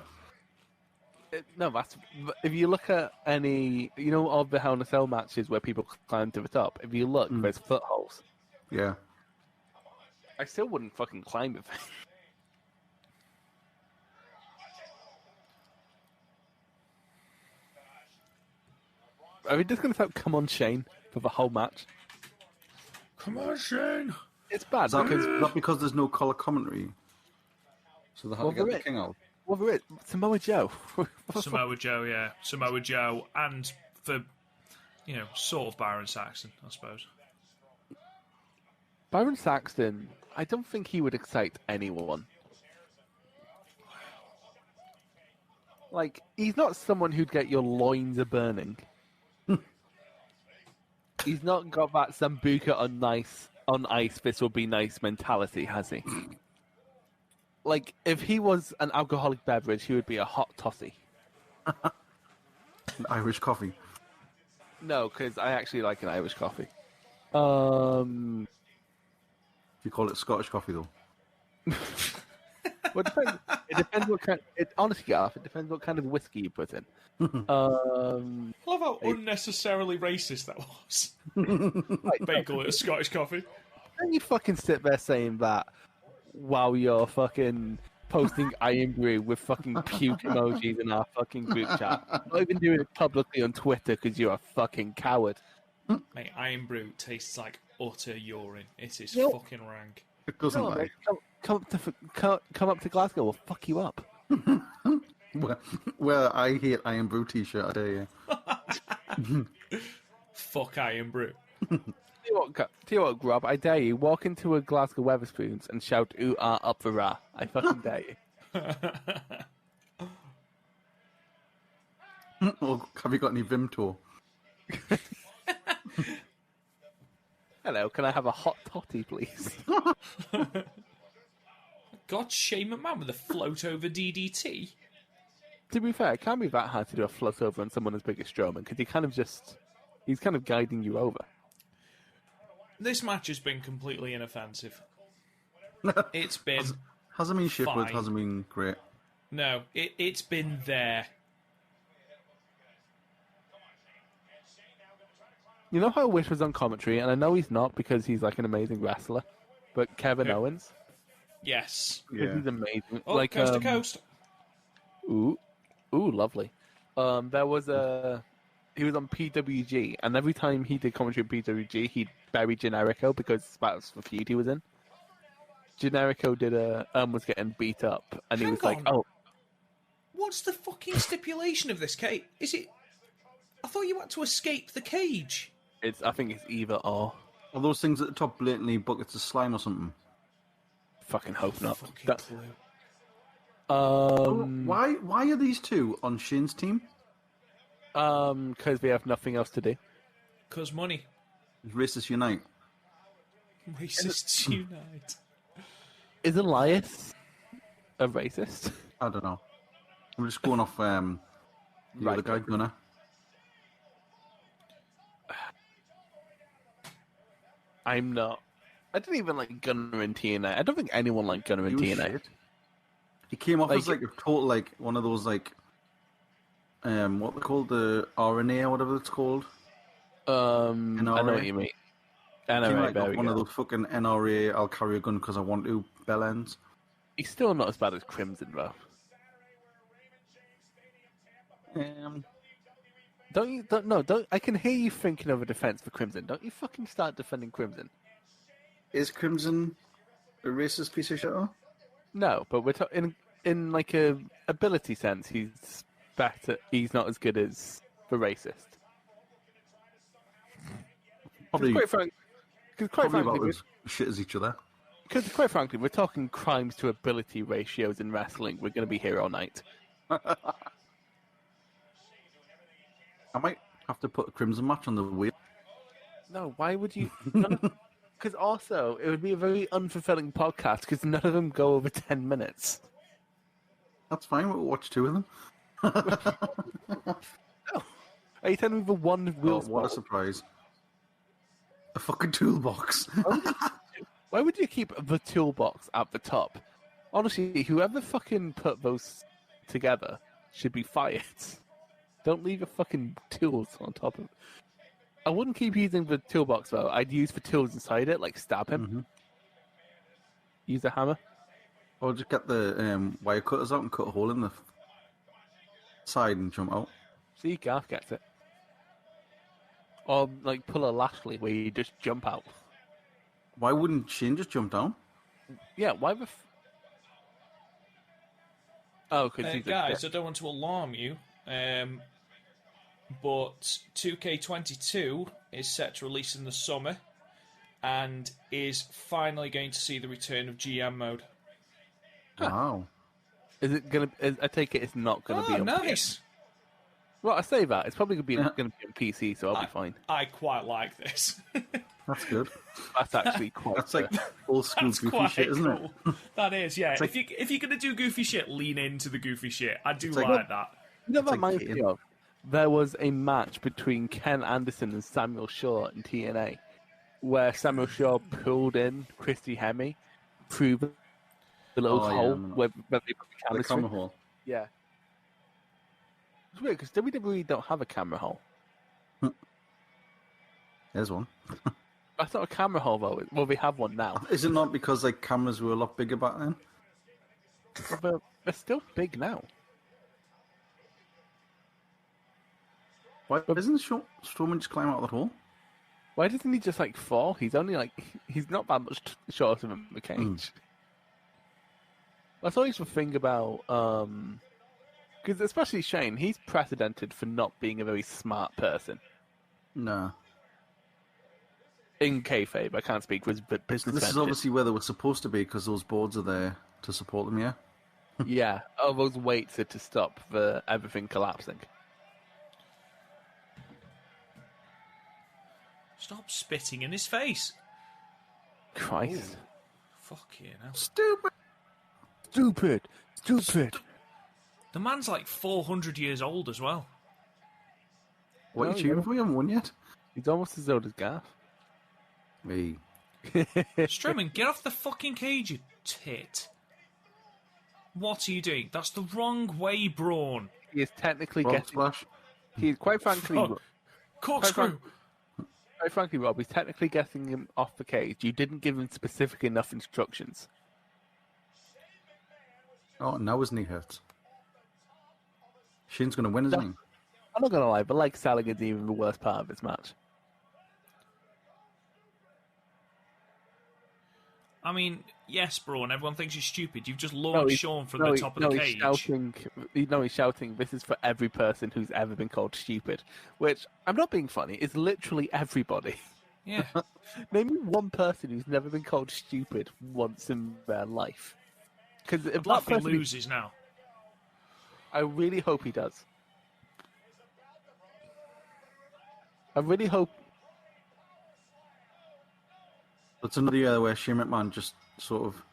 No, that's if you look at any, of the Hell in a Cell matches where people climb to the top. If you look, there's footholds. Yeah. I still wouldn't fucking climb it. Are we just going to type "Come on, Shane" for the whole match? Come on, Shane. It's bad Is that because not because there's no color commentary? So they had to get the king out. Well, there is Samoa Joe. Samoa Joe, yeah. Samoa Joe, and for, sort of Byron Saxton, I suppose. Byron Saxton, I don't think he would excite anyone. Like, he's not someone who'd get your loins a-burning. He's not got that Sambuca on ice, this will be nice mentality, has he? Like, if he was an alcoholic beverage, he would be a hot toddy. An Irish coffee. No, because I actually like an Irish coffee. You call it Scottish coffee, though? Well, it depends what kind. Honestly, Garth, it depends what kind of whiskey you put in. I love how unnecessarily racist that was. They call it a Scottish coffee. Don't you fucking sit there saying that while you're fucking posting Iron Brew with fucking puke emojis in our fucking group chat. Not even doing it publicly on Twitter because you're a fucking coward. Mate, Iron Brew tastes like utter urine. It is Nope. fucking rank. It doesn't, No, like. mate, come up to Glasgow, we'll fuck you up. Well, I hate Iron Brew t-shirt, I dare you. Fuck Iron Brew. Tell you what, Grob, I dare you, walk into a Glasgow Wetherspoons and shout, ooh, ah, up the rah. I fucking dare you. Or have you got any Vimto? Hello, can I have a hot toddy, please? God, Shane McMahon with a float over DDT. To be fair, it can't be that hard to do a float over on someone as big as Strowman, because he's kind of guiding you over. This match has been completely inoffensive. It's been... Hasn't been shit, but it fine. hasn't been great. No, it's been there. You know how Wish was on commentary, and I know he's not because he's like an amazing wrestler, but Kevin Who? Owens, Yes. Yeah. he's amazing. Oh, like coast to coast. Ooh, lovely. There was he was on PWG, and every time he did commentary on PWG, he'd bury Generico because that was the feud he was in. Generico was getting beat up, and he Hang was like, on. "Oh, What's the fucking stipulation of this cage? Is it... I thought you had to escape the cage. I think it's either or." Are those things at the top blatantly buckets of slime or something? Fucking hope not. Fucking clue. Why are these two on Shane's team? Because we have nothing else to do. Because money. Racist Unite. Racists unite. Is Elias a racist? I don't know. I'm just going off the other guy, Gunner. I'm not. I didn't even like Gunner in TNA. I don't think anyone liked Gunner in He was TNA. shit. He came off Like- as like a total like one of those like what they call the RNA or whatever it's called. I know NRA? what you mean. Came NRA, like there off we one of go. those fucking NRA. I'll carry a gun because I want to. Bell ends. He's still not as bad as Crimson, though. Don't. I can hear you thinking of a defense for Crimson. Don't you fucking start defending Crimson. Is Crimson a racist piece of shit? Or? No, but we're in like a ability sense. He's better. He's not as good as the racist. Probably, Because quite probably frankly, about as shit as each other. we're talking crimes to ability ratios in wrestling. We're going to be here all night. I might have to put a Crimson match on the wheel. No, why would you? Because also, it would be a very unfulfilling podcast because none of them go over 10 minutes. That's fine. We'll watch two of them. Are you telling me the one wheel Oh, what a spot? surprise! A fucking toolbox. Why would you keep the toolbox at the top? Honestly, whoever fucking put those together should be fired. Don't leave your fucking tools on top of it. I wouldn't keep using the toolbox, though. I'd use the tools inside it, like stab him. Mm-hmm. Use a hammer. Or just get the wire cutters out and cut a hole in the side and jump out. See, Garth gets it. Or, like, pull a Lashley where you just jump out. Why wouldn't Shane just jump down? Yeah, why the... Oh, because he's guys, I don't want to alarm you, but 2K22 is set to release in the summer and is finally going to see the return of GM mode. Wow. Is it gonna? I take it it's not gonna be on nice. PC. Well, I say that it's probably gonna be on PC, so I'll be fine. I quite like this. That's good. That's actually quite. That's like old school That's goofy quite shit, isn't cool. it? That is, yeah. It's like- if you're gonna do goofy shit, lean into the goofy shit. I do like- like that. You know what like reminds me of? There was a match between Ken Anderson and Samuel Shaw in TNA, where Samuel Shaw pulled in Christy Hemme through the little hole where they put the camera The camera hole. Yeah. It's weird because WWE don't have a camera hole. There's one. That's not a camera hole though. Well, they have one now. Is it not because like cameras were a lot bigger back then? But they're still big now. Why doesn't Strowman just climb out of that hole? Why doesn't he just like fall? He's only like he's not that much shorter than the cage. That's always the thing about because especially Shane, he's precedented for not being a very smart person. No. In kayfabe, I can't speak for his business. This is obviously where they were supposed to be because those boards are there to support them. Yeah. Yeah. Oh, those weights are to stop everything collapsing. Stop spitting in his face. Christ. Fuck you now. Stupid. Stupid. The man's like 400 years old as well. What are No, you cheering for? You haven't won yet. He's almost as old as Garth. Me. Strowman, get off the fucking cage, you tit. What are you doing? That's the wrong way, Braun. He is technically Frog getting. splash. He's quite frankly. Corkscrew. Quite frankly, Rob, he's technically getting him off the cage. You didn't give him specific enough instructions. Oh, now his knee hurts. Shane's going to win, isn't he? I'm not going to lie, but like selling is even the worst part of this match. I mean, yes, Braun, everyone thinks you're stupid. You've just launched Sean from the top of the cage. He's shouting, this is for every person who's ever been called stupid. Which, I'm not being funny, it's literally everybody. Yeah. Name me one person who's never been called stupid once in their life. Because if that Blackpool person loses now. I really hope he does. I really hope. It's another year where Shane McMahon just sort of.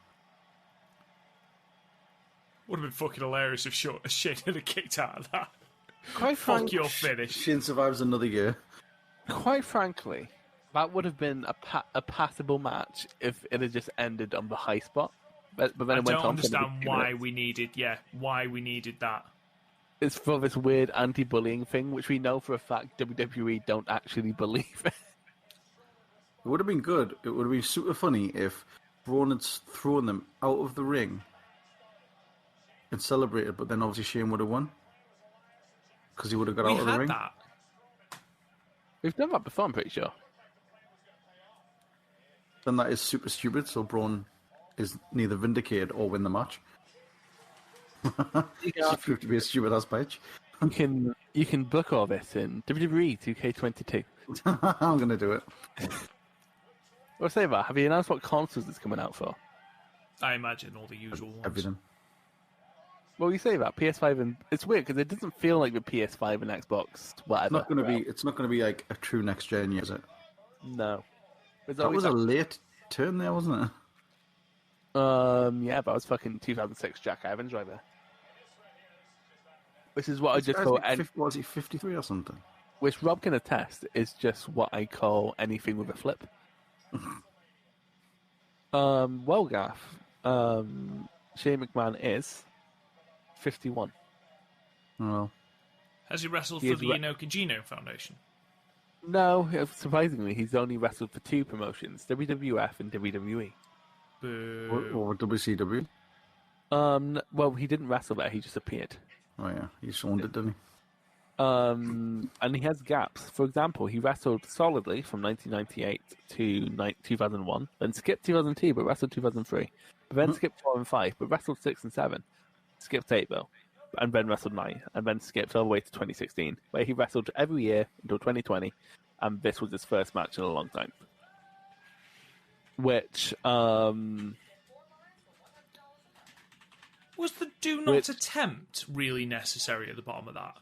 Would have been fucking hilarious if Shane had kicked out of that. Quite Fuck your finish. Shane survives another year. Quite frankly, that would have been a passable match if it had just ended on the high spot. But then I it went don't on understand for why we needed that. It's for this weird anti-bullying thing, which we know for a fact WWE don't actually believe in. It would have been good. It would have been super funny if Braun had thrown them out of the ring and celebrated, but then obviously Shane would have won because he would have got We out of the had ring. that. We've done that before, I'm pretty sure. Then that is super stupid. So Braun is neither vindicated or win the match. It's proved to be a stupid ass bitch. You can book all this in WWE 2K22. I'm gonna do it. Well, say that. Have you announced what consoles it's coming out for? I imagine all the usual ones. Everything. Well, you say that PS5 and it's weird because it doesn't feel like the PS5 and Xbox whatever. It's not gonna be like a true next gen, is it? No. It's That always was a late turn there, wasn't it? yeah, that was fucking 2006 Jack Evans right there. Which is what I just call... Was he 53 or something? Which Rob can attest is just what I call anything with a flip. Well, Gaff, Shane McMahon is 51. Well, Has he wrestled He for is the Inoki Jino Foundation? No, surprisingly, he's only wrestled for 2 promotions, WWF and WWE. Boo. or WCW. Well, he didn't wrestle there, he just appeared. Oh yeah, he owned it, didn't he? And he has gaps. For example, he wrestled solidly from 1998 to 2001, then skipped 2002, but wrestled 2003, but then skipped 4 and 5, but wrestled 6 and 7, skipped 8 though, and then wrestled 9, and then skipped all the way to 2016, where he wrestled every year until 2020, and this was his first match in a long time. Which, Was the do not attempt really necessary at the bottom of that?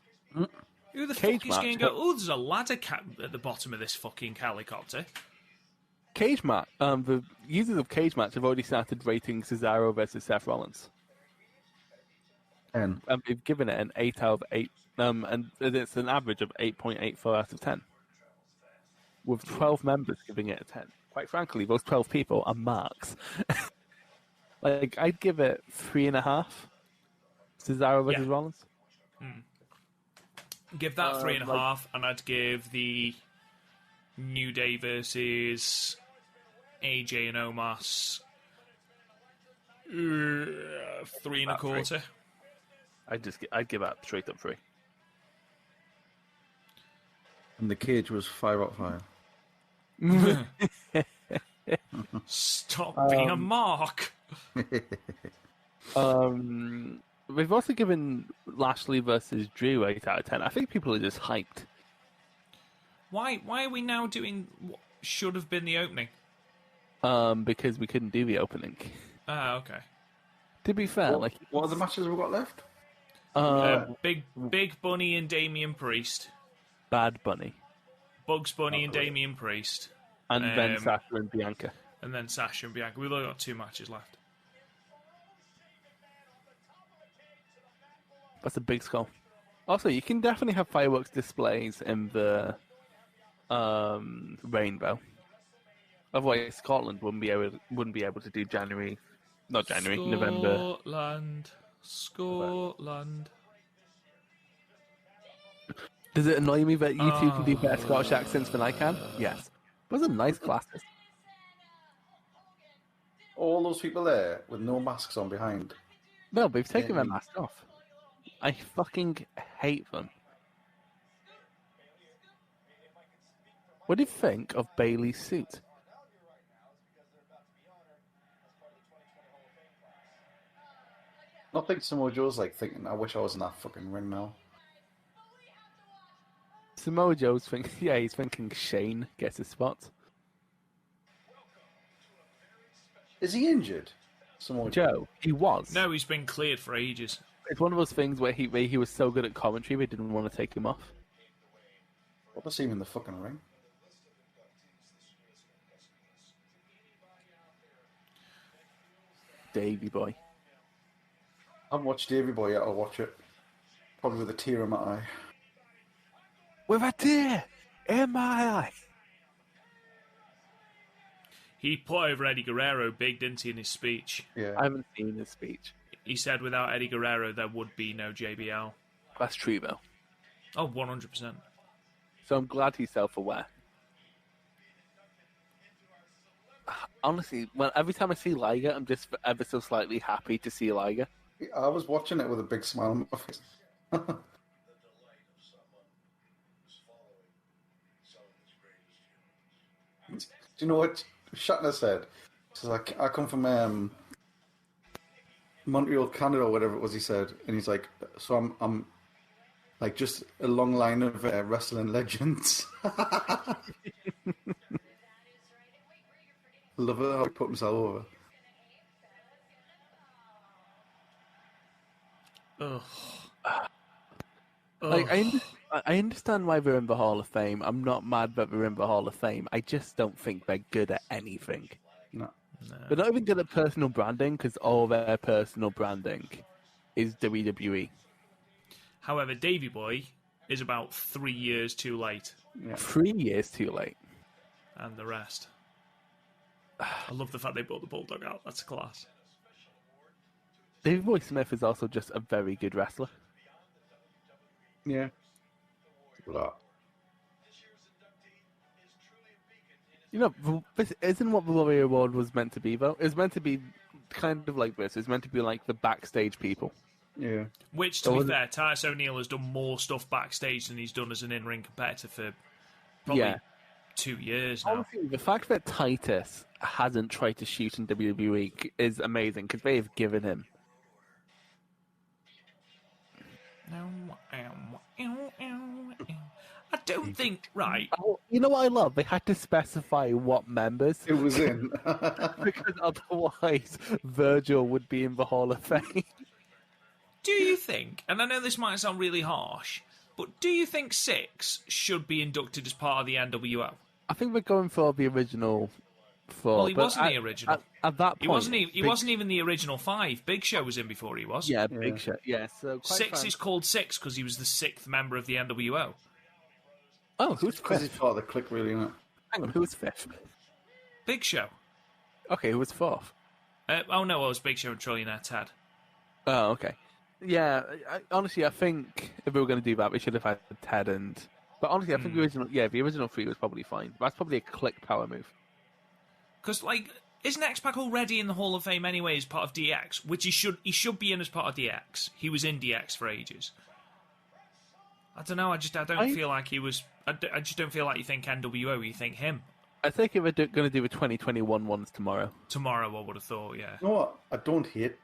Who the Cage fuck is going to match. go, oh, there's a ladder at the bottom of this fucking helicopter? Cage match. The users of Cage match have already started rating Cesaro versus Seth Rollins. 10. And they've given it an 8 out of 8, and it's an average of 8.84 out of 10. With 12 members giving it a 10. Quite frankly, those 12 people are marks. Like, I'd give it 3.5. Cesaro versus Rollins. Give that 3.5, and I'd give the New Day versus AJ and Omos 3.25. I'd give that straight up 3. And the cage was 5 out of 5. Stop being a mark. We've also given Lashley versus Drew 8 out of 10. I think people are just hyped. Why are we now doing what should have been the opening? Because we couldn't do the opening. Ah, okay. To be fair, What are the matches we've got left? Big Bunny and Damian Priest. Bad Bunny. Bugs Bunny and Damian Priest. And then Sasha and Bianca. And then Sasha and Bianca. We've only got 2 matches left. That's a big skull. Also, you can definitely have fireworks displays in the rainbow. Otherwise, Scotland wouldn't be able to do November. Scotland. Does it annoy me that you two can do better Scottish accents than I can? Yes. Those are nice glasses. All those people there with no masks on behind. No, they've taken their mask off. I fucking hate them. What do you think of Bailey's suit? I think Samoa Joe's like thinking, I wish I was in that fucking ring now. Samoa Joe's thinking, yeah, he's thinking Shane gets a spot. Is he injured? Samoa Joe, he was. No, he's been cleared for ages. It's one of those things where he was so good at commentary they didn't want to take him off. What was he in the fucking ring? Davey boy. I haven't watched Davey Boy yet, I'll watch it. Probably with a tear in my eye. With a tear in my eye. He put over Eddie Guerrero big, didn't he, in his speech? Yeah. I haven't seen his speech. He said without Eddie Guerrero, there would be no JBL. That's true, though. Oh, 100%. So I'm glad he's self-aware. Honestly, every time I see Liger, I'm just ever so slightly happy to see Liger. I was watching it with a big smile on my face. Do you know what Shatner said? He says, I come from Montreal, Canada, or whatever it was he said. And he's like, so I'm like just a long line of wrestling legends. Love it how he put himself over. Ugh. Like, I understand why they're in the Hall of Fame. I'm not mad that they're in the Hall of Fame. I just don't think they're good at anything. No. They're not even good at personal branding because all their personal branding is WWE. However, Davey Boy is about 3 years too late. Yeah. 3 years too late. And the rest. I love the fact they brought the Bulldog out. That's a class. Davey Boy Smith is also just a very good wrestler. Yeah. Blah. You know, this isn't what the Warrior Award was meant to be, though. It was meant to be kind of like this. It's meant to be like the backstage people. Yeah. Which, to be fair, Titus O'Neil has done more stuff backstage than he's done as an in-ring competitor for probably 2 years now. Honestly, the fact that Titus hasn't tried to shoot in WWE is amazing, because they've given him. I don't think, right. Oh, you know what I love? They had to specify what members. It was in. Because otherwise, Virgil would be in the Hall of Fame. Do you think, and I know this might sound really harsh, but do you think Six should be inducted as part of the NWO? I think we're going for the original four. Well, he wasn't the original. At that point, he wasn't even the original 5. Big Show was in before he was. Yeah, Big Show. Yeah, so Six is called Six because he was the 6th member of the NWO. Oh, who's Because fifth? he's part of the clique, really, isn't it? Hang on, who was fifth? Big Show. Okay, who was fourth? Oh no, it was Big Show and Trillionaire Ted. Oh, okay. Yeah, honestly, I think if we were going to do that, we should have had Ted and. But honestly, I think the original 3 was probably fine. That's probably a click power move. Because isn't X-Pac already in the Hall of Fame anyway as part of DX? Which he should be in as part of DX. He was in DX for ages. I don't know. I don't feel like he was. I just don't feel like you think NWO. You think him. I think if we're going to do the 2021 ones tomorrow. Tomorrow, I would have thought. Yeah. You know what? I don't hate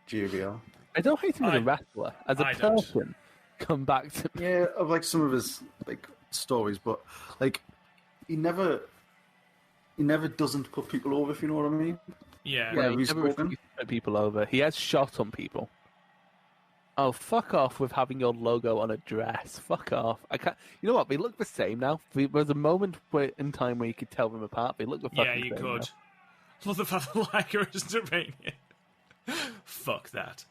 JBL. I don't hate him as a wrestler. As a person, come back to me. Yeah, of like some of his stories, but he never doesn't put people over, if you know what I mean. Yeah. Yeah, he he's never spoken. refuses to put people over. He has shot on people. Oh, fuck off with having your logo on a dress. Fuck off. I can't. You know what? They look the same now. There was a moment in time where you could tell them apart. They look the fucking Yeah, you same could. now. Love the fact that Liger isn't Iranian. Fuck that.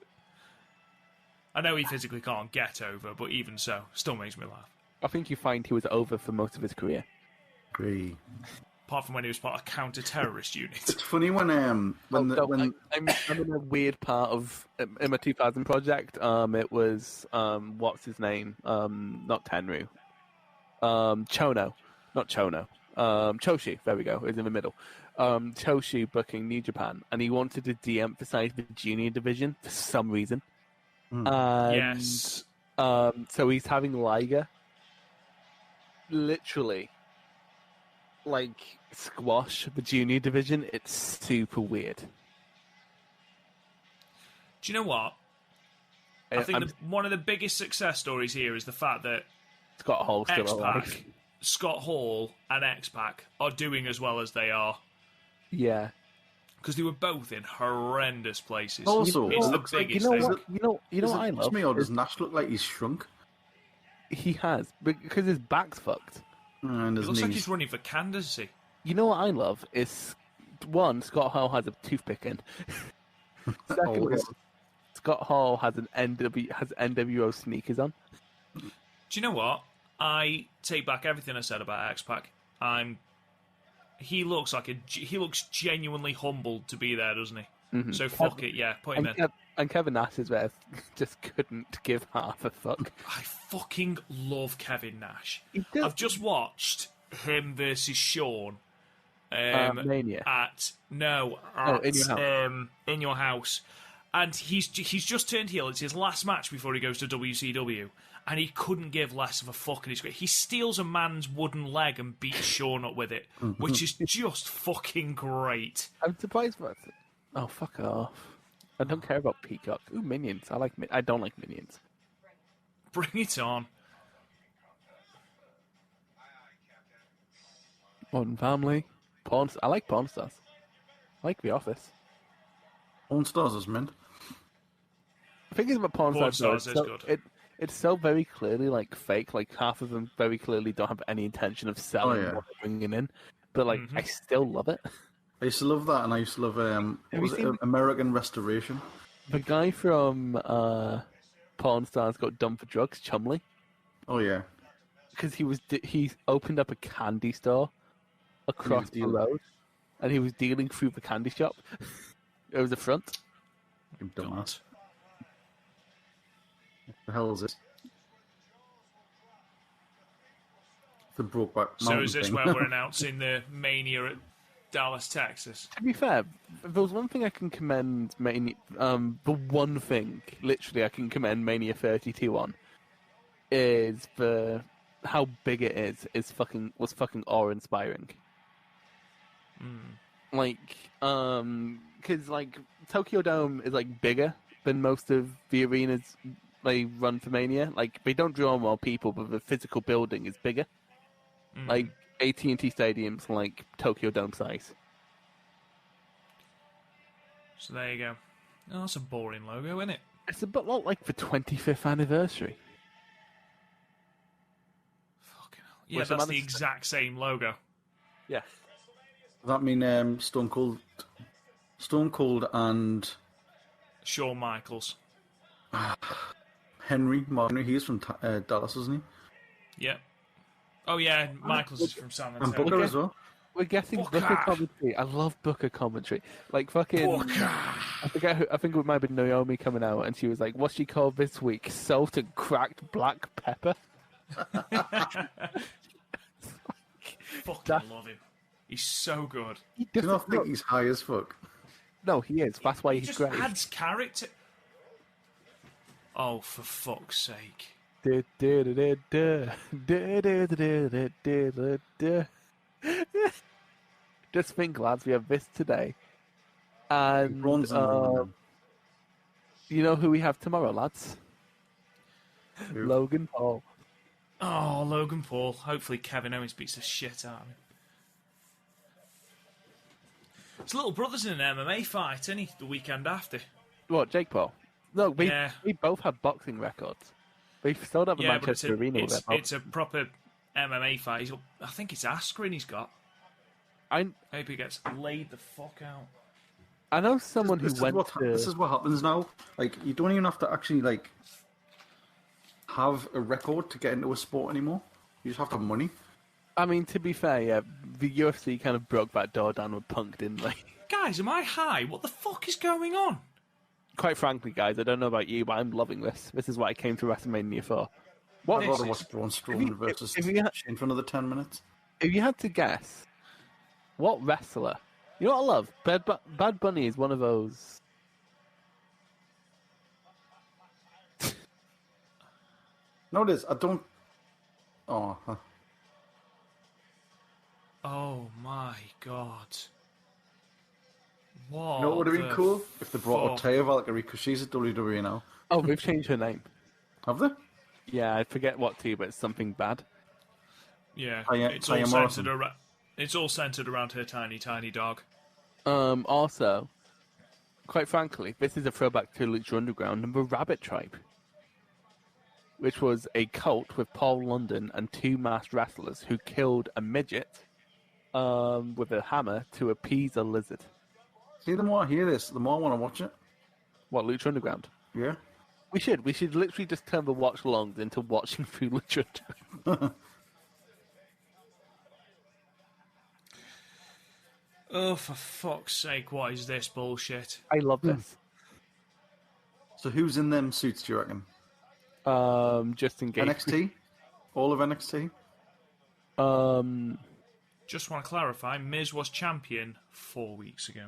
I know he physically can't get over, but even so, still makes me laugh. I think you find he was over for most of his career. Agree. Apart from when he was part of counter-terrorist unit. It's funny when I'm in a weird part of in my 2000 project. It was what's his name? Not Tenru. Chono, not Chono. Choshi. There we go. It's in the middle. Choshi booking New Japan, and he wanted to de-emphasize the junior division for some reason. Yes. So he's having Liger literally squash the junior division. It's super weird. Do you know what? I think one of the biggest success stories here is the fact that Scott Hall's still alive. X-Pac, Scott Hall and X-Pac are doing as well as they are. Yeah. Because they were both in horrendous places. Also, it's it the looks like- biggest You know thing. what? You know what I love? me, or does Nash look like he's shrunk? He has, because his back's fucked. And It his looks like knees. he's running for candidacy. You know what I love is one, Scott Hall has a toothpick in. Second, Always. Scott Hall has NWO sneakers on. Do you know what? I take back everything I said about X-Pac. He looks genuinely humbled to be there, doesn't he? Mm-hmm. So fuck it, yeah, put him in. And Kevin Nash is there, just couldn't give half a fuck. I fucking love Kevin Nash. He does. I've just watched him versus Shawn. Mania. In your house. In your house, and he's just turned heel. It's his last match before he goes to WCW, and he couldn't give less of a fuck. He steals a man's wooden leg and beats Shawn up with it, which is just fucking great. I'm surprised by it. Oh, fuck off. I don't care about Peacock. Ooh, Minions. I don't like Minions. Bring it on. Modern Family. I like Pawn Stars. I like The Office. Pawn Stars is mint. The thing is about Pawn Pawn Stars, Stars is good. It's so very clearly fake. Half of them very clearly don't have any intention of selling what they're bringing in. But I still love it. I used to love that, and I used to love American Restoration. The guy from Pawn Stars got done for drugs, Chumley, Oh yeah, because he opened up a candy store across the road, and he was dealing through the candy shop. It was the front. you dumbass. What the hell is this? The Brokeback So Mountain is this thing. where we're announcing the Mania at Dallas, Texas? To be fair, if there was one thing I can commend Mania, the one thing literally I can commend Mania 32 on is the how big it is was fucking awe-inspiring. Like, because like Tokyo Dome is like bigger than most of the arenas they run for Mania. Like, they don't draw more people, but the physical building is bigger. Like AT&T Stadium's like Tokyo Dome size. So there you go. Oh, that's a boring logo, isn't it? It's a bit like the 25th anniversary. Fucking hell. Yeah, Where's that's the the exact same logo. Yeah. Does that mean Stone Cold and Shawn Michaels. Henry, he's from Dallas, isn't he? Yeah. Oh yeah, Michaels is from San And Antonio. Booker as well. We're getting Booker. Booker commentary. I love Booker commentary. Like fucking. Booker. I forget who. I think it might have been Naomi coming out, and she was like, "What's she called this week? Salt and cracked black pepper." Fucking love him. He's so good. He Do you not doesn't- think he's high as fuck? No, he is. That's why He he's just great. adds character. Oh, for fuck's sake. Just think, lads, we have this today. And Bronze and you know who we have tomorrow, lads? Who? Logan Paul. Oh, Logan Paul. Hopefully Kevin Owens beats the shit out of him. His little brother's in an MMA fight, isn't he? The weekend after. What, Jake Paul? No, we Yeah. both have boxing records. We've sold out the Yeah, but it's Manchester Arena. with their it's a proper MMA fight. I think it's aspirin he's got. I Hope he gets laid the fuck out. I know someone who This went is to. this is what happens now. Like, you don't even have to actually like have a record to get into a sport anymore. You just have to have money. I mean, to be fair, yeah, the UFC kind of broke that door down with Punk, didn't they? Guys, am I high? What the fuck is going on? Quite frankly, guys, I don't know about you, but I'm loving this. This is what I came to WrestleMania for. What I'd This rather is- watch Braun if Strowman you- versus if you ha- Shane for another 10 minutes. if you had to guess, what wrestler? You know what I love? Bad Bunny is one of those. No, it is. I don't. Oh, huh. Oh my god. What? You know what would have been the cool if they brought fuck? Otaya Valkyrie, because she's at WWE now. Oh, they've changed her name. Have they? Yeah, I forget what to, but it's something bad. Yeah, Taya- it's all Taya centered Morrison. around. It's all centered around her tiny, tiny dog. Also, quite frankly, this is a throwback to Lucha Underground and the Rabbit Tribe, which was a cult with Paul London and two masked wrestlers who killed a midget with a hammer to appease a lizard. See, the more I hear this, the more I want to watch it. What, Lucha Underground? Yeah. We should literally just turn the watch-alongs into watching through Lucha Underground. Oh, for fuck's sake, what is this bullshit? I love this. So who's in them suits, do you reckon? Just in case. NXT? All of NXT? Just want to clarify, Miz was champion 4 weeks ago.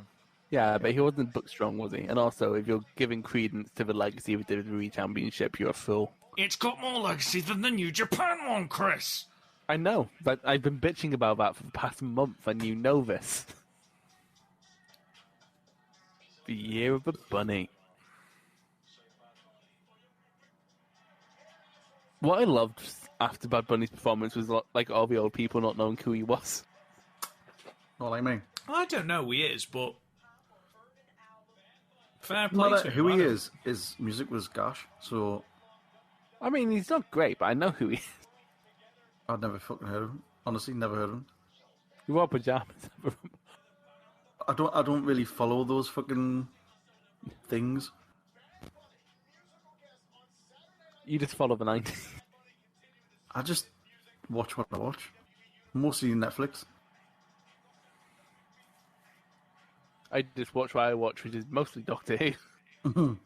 Yeah, but he wasn't booked strong, was he? And also, if you're giving credence to the legacy of the WWE Championship, you're a fool. It's got more legacy than the New Japan one, Chris! I know, but I've been bitching about that for the past month, and you know this. The year of the bunny. What I loved after Bad Bunny's performance was like all the old people not knowing who he was. Not like me. I don't know who he is, but fair No play matter to him. who I he don't- is, his music was gash, so I mean, he's not great, but I know who he is. I'd never fucking heard of him. Honestly, never heard of him. He wore pajamas. I don't really follow those fucking things. You just follow the 90s. I just watch what I watch. Mostly Netflix. I just watch what I watch, which is mostly Doctor Who.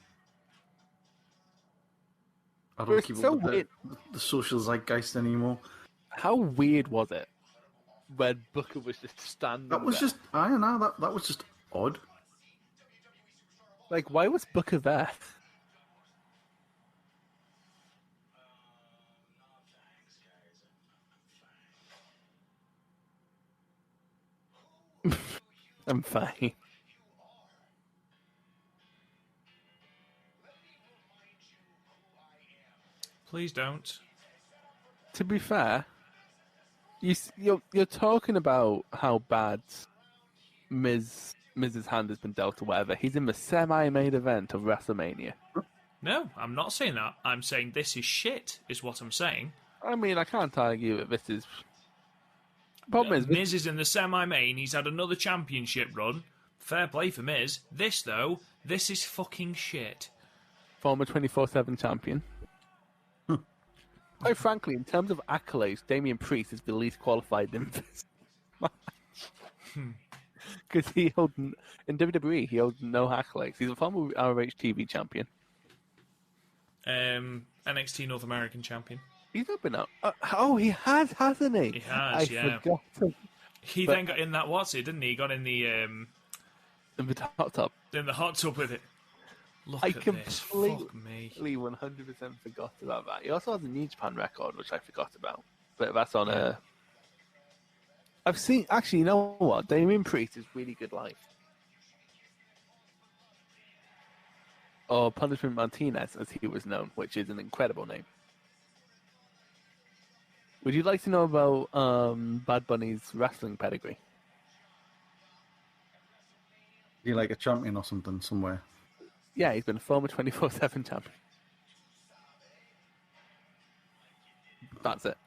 I don't It's keep so up with weird. the social zeitgeist anymore. How weird was it when Booker was just standing That was there? just, I don't know, that was just odd. Like, why was Booker there? I'm fine. Please don't. To be fair, you're talking about how bad Miz's hand has been dealt or whatever. He's in the semi-main event of WrestleMania. No, I'm not saying that. I'm saying this is shit, is what I'm saying. I mean, I can't argue that this is... Problem is, Miz is in the semi-main. He's had another championship run. Fair play for Miz. This, though, this is fucking shit. former 24/7 champion. Quite frankly, in terms of accolades, Damian Priest is the least qualified in this match. Because in WWE, he holds no accolades. He's a former ROH TV champion. NXT North American champion. He's not been out. Oh, he has, hasn't he? He has, I yeah. forgot. He then got in that didn't he? He got in the In the hot tub. in the hot tub with it. Look I at this. Fuck me. 100% forgot about that. He also has a New Japan record, which I forgot about. But that's on a... I've seen... Actually, you know what? Damian Priest is really good live. Or Punishment Martinez, as he was known, which is an incredible name. Would you like to know about Bad Bunny's wrestling pedigree? You like a champion or something somewhere? Yeah, he's been a former 24/7 champion. That's it.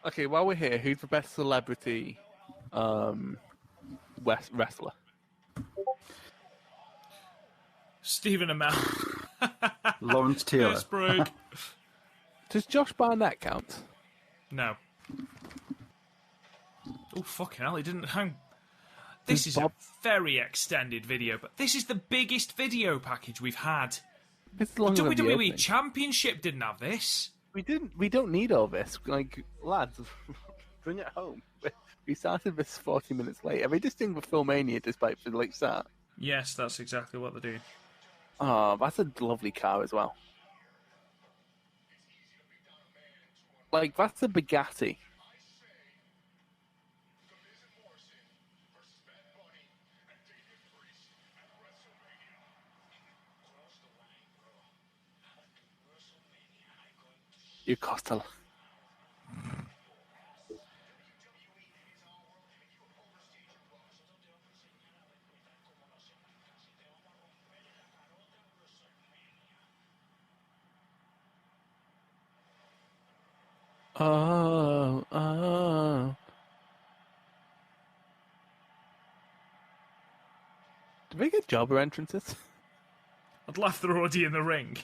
Okay, while we're here, who's the best celebrity wrestler? Stephen Amell. Lawrence Taylor. Pittsburgh. Does Josh Barnett count? No. Oh, fucking hell, he didn't hang. This is Bob- a very extended video, but this is the biggest video package we've had. This is longer than the WWE opening. Championship didn't have this. We don't need all this. Like, lads, bring it home. We started this 40 minutes late. Are they just doing the WrestleMania despite the late start? Yes, that's exactly what they're doing. Oh, that's a lovely car as well. Like, that's a Bugatti. You cost a lot. Oh. Do they get jobber entrances? I'd laugh they're already in the ring.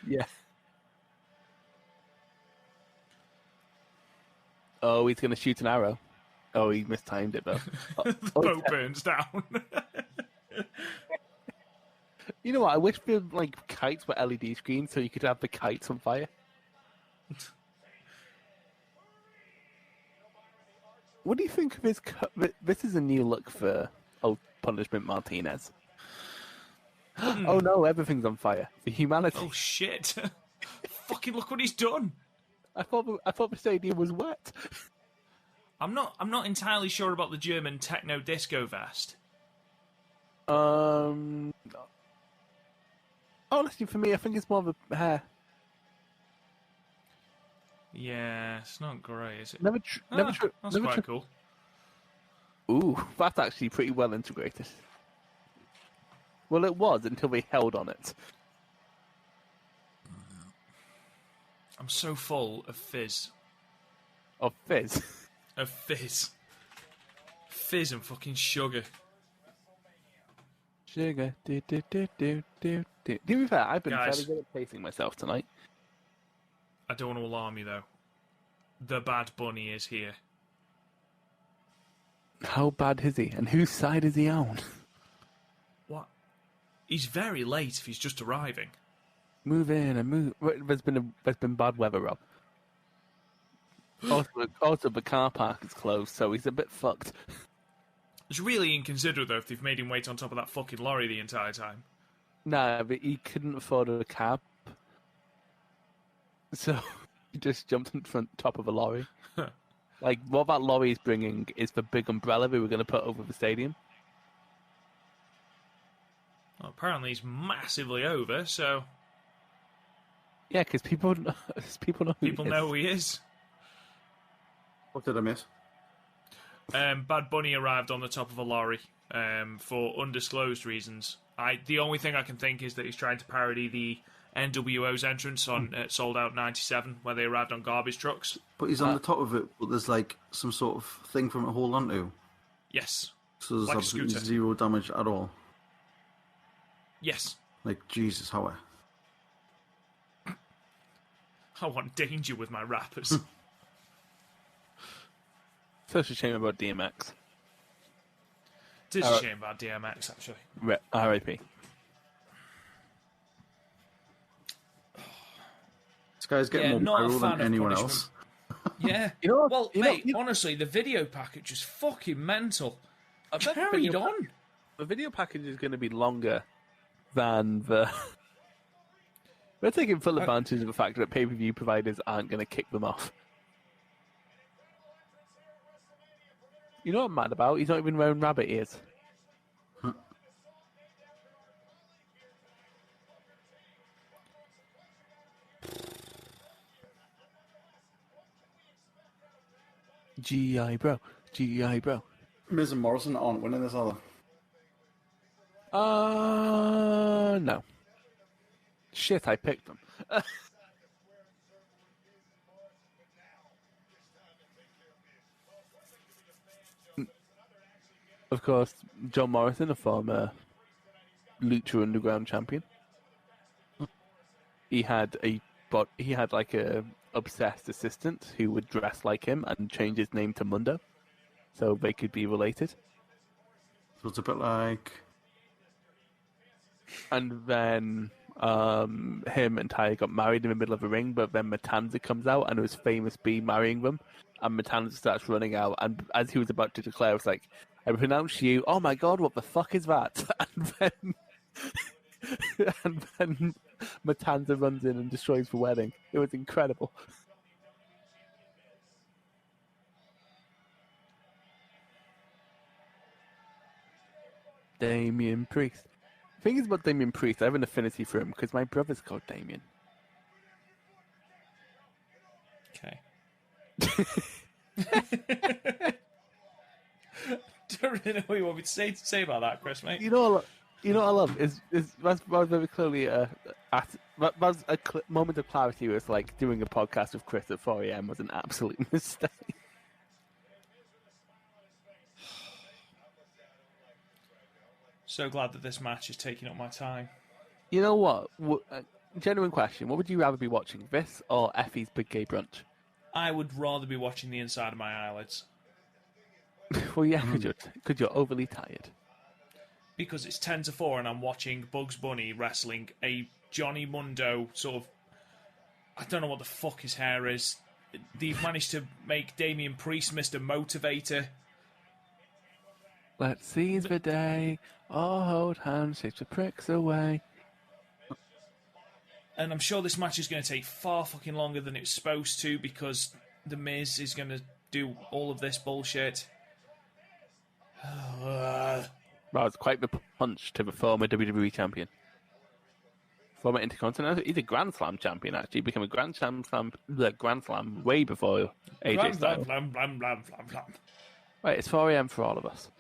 Yeah. Oh, he's going to shoot an arrow. Oh, he mistimed it, though. The boat burns down. You know what? I wish the kites were LED screens so you could have the kites on fire. What do you think of his... This is a new look for old Punishment Martinez. Oh no, everything's on fire. For humanity. Oh shit! Fucking look what he's done. I thought the stadium was wet. I'm not entirely sure about the German techno disco vest. Honestly, for me, I think it's more of a hair. Yeah, it's not great, is it? That's quite cool. Ooh, that's actually pretty well integrated. Well, it was until they held on it. I'm so full of fizz. Of fizz. Of fizz. Fizz and fucking sugar. Sugar. Do. To be fair, I've been Guys. fairly good at pacing myself tonight. I don't want to alarm you though. The Bad Bunny is here. How bad is he? And whose side is he on? What? He's very late if he's just arriving. Move in and move. There's been bad weather, Rob. Also, the car park is closed, so he's a bit fucked. It's really inconsiderate, though, if they've made him wait on top of that fucking lorry the entire time. Nah, but he couldn't afford a cab. So he just jumped on front top of a lorry. Like, what that lorry is bringing is the big umbrella we were going to put over the stadium. Well, apparently he's massively over, so... Yeah, because people know know who he is. What did I miss? Bad Bunny arrived on the top of a lorry for undisclosed reasons. The only thing I can think is that he's trying to parody the NWO's entrance on Sold Out 97, where they arrived on garbage trucks. But he's on the top of it, but there's like some sort of thing from it to hold on to. Yes. So there's Like a absolutely scooter. zero damage at all. Yes. Like, Jesus, how I want danger with my rappers. Such a shame about DMX. It is a shame about DMX, actually. R.I.P. This guy's getting more not a viral fan than of anyone punishment. else. Yeah. You know, honestly, the video package is fucking mental. I bet the Carried video on. The video package is going to be longer than the... We're taking full advantage of the fact that pay-per-view providers aren't going to kick them off. You know what I'm mad about? He's not even wearing rabbit ears. G.I. bro. G.I. bro. Miz and Morrison aren't winning this, are they? No. Shit, I picked them. Of course, John Morrison, a former Lucha Underground champion. He had like a obsessed assistant who would dress like him and change his name to Mundo, so they could be related. So it's a bit like... And then him and Ty got married in the middle of a ring, but then Matanza comes out and it was Famous B marrying them, and Matanza starts running out, and as he was about to declare, it's like, I pronounce you, oh my god, what the fuck is that? And then Matanza runs in and destroys the wedding. It was incredible. Damien Priest. The thing is about Damien Priest, I have an affinity for him because my brother's called Damien. Okay. Don't really know what you want me to say about that, Chris, mate. You know what I love is that was very clearly that was a moment of clarity where it's like doing a podcast with Chris at 4 a.m. was an absolute mistake. So glad that this match is taking up my time. You know what? Genuine question. What would you rather be watching, this or Effie's Big Gay Brunch? I would rather be watching the inside of my eyelids. Well, yeah, because you're overly tired. Because it's 10 to 4 and I'm watching Bugs Bunny wrestling a Johnny Mundo sort of... I don't know what the fuck his hair is. They've managed to make Damien Priest Mr. Motivator. Let's seize the day. Oh, hold hands, shake the pricks away. And I'm sure this match is going to take far fucking longer than it's supposed to because The Miz is going to do all of this bullshit. Well, it's quite the punch to the former WWE champion. Former Intercontinental. He's a Grand Slam champion, actually. He became a Grand Slam way before AJ Styles. Right, it's 4 a.m. for all of us.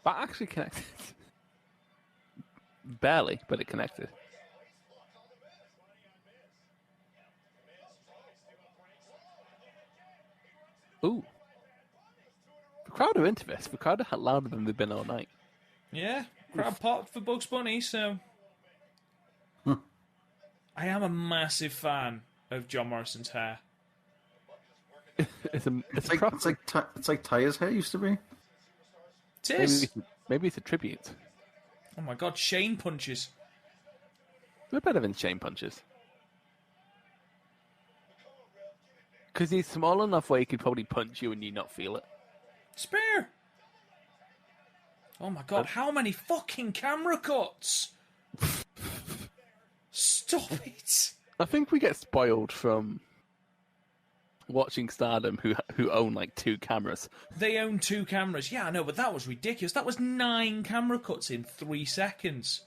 That actually connected. Barely, but it connected. Ooh. The crowd are into this. The crowd are louder than they've been all night. Yeah, crowd popped for Bugs Bunny, so... I am a massive fan of John Morrison's hair. It's like Tyre's hair used to be. It is. Maybe it's a tribute. Oh my god, Shane punches. They're better than chain punches. Because he's small enough where he could probably punch you and you not feel it. Spear! Oh my god, how many fucking camera cuts? Stop it! I think we get spoiled from watching Stardom, who own like 2 cameras. They own 2 cameras. Yeah, I know, but that was ridiculous. That was 9 camera cuts in 3 seconds.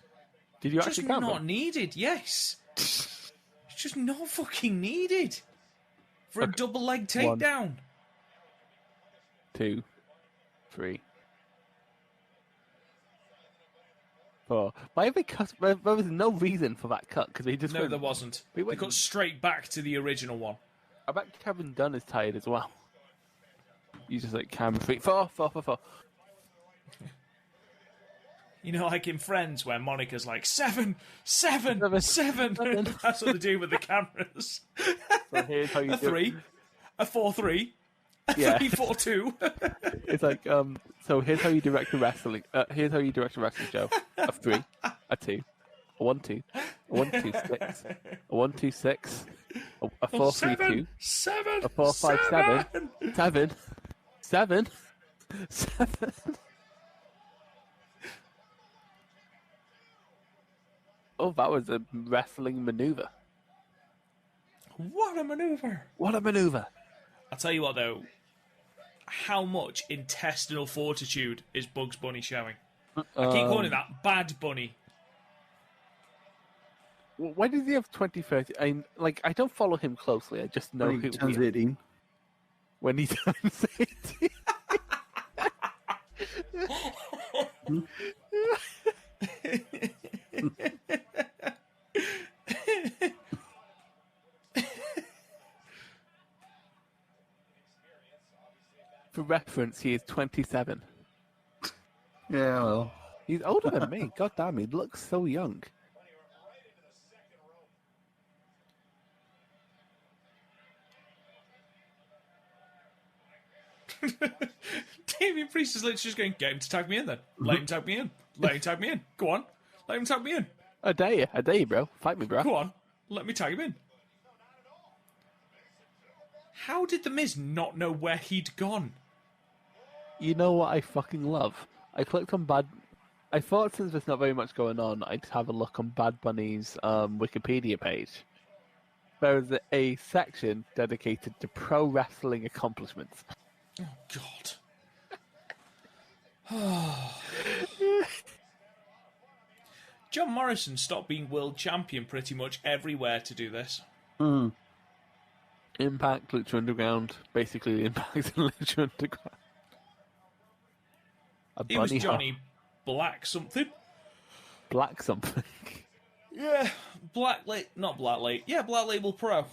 Did you Just actually count not them? needed, yes. It's just not fucking needed. For a double leg takedown. 2, 3, 4. Why have they cut? There was no reason for that cut because they just. No, there wasn't. We They went- cut straight back to the original one. I bet Kevin Dunn is tired as well. He's just like camera 3, 4, 4, 4, 4. You know, like in Friends, where Monica's like, 7, 7, 7. 7. That's what they do with the cameras. So here's how you A do 3, a 4-3, a Yeah. 3-4-2. It's like So here's how you direct a wrestling. Here's how you direct a wrestling show: a 3, a 2, a 1-2, a 1-2-6, a 1-2-6, a 4-3-2, 7, a 4-5-7, 7, 7, 7. Oh, that was a wrestling maneuver. What a maneuver. What a maneuver! I'll tell you what, though. How much intestinal fortitude is Bugs Bunny showing? I keep calling it that Bad Bunny. When did he have 2030? I don't follow him closely. I just know When he turns 18. when he turns 18. For reference, he is 27. Yeah, well. He's older than me. God damn, he looks so young. Damien Priest is literally just going, get him to tag me in then. Let him tag me in. Let him tag me in. Go on. Let him tag me in. I dare you, bro. Fight me, bro. Go on. Let me tag him in. How did The Miz not know where he'd gone? You know what I fucking love? I clicked on Bad... I thought since there's not very much going on, I'd have a look on Bad Bunny's Wikipedia page. There is a section dedicated to pro wrestling accomplishments. Oh, God. John Morrison stopped being world champion pretty much everywhere to do this. Impact, Lucha Underground, basically Impact and Lucha Underground. He was Johnny Black something. Black something. Yeah, not Black Label. Yeah, Black Label Pro.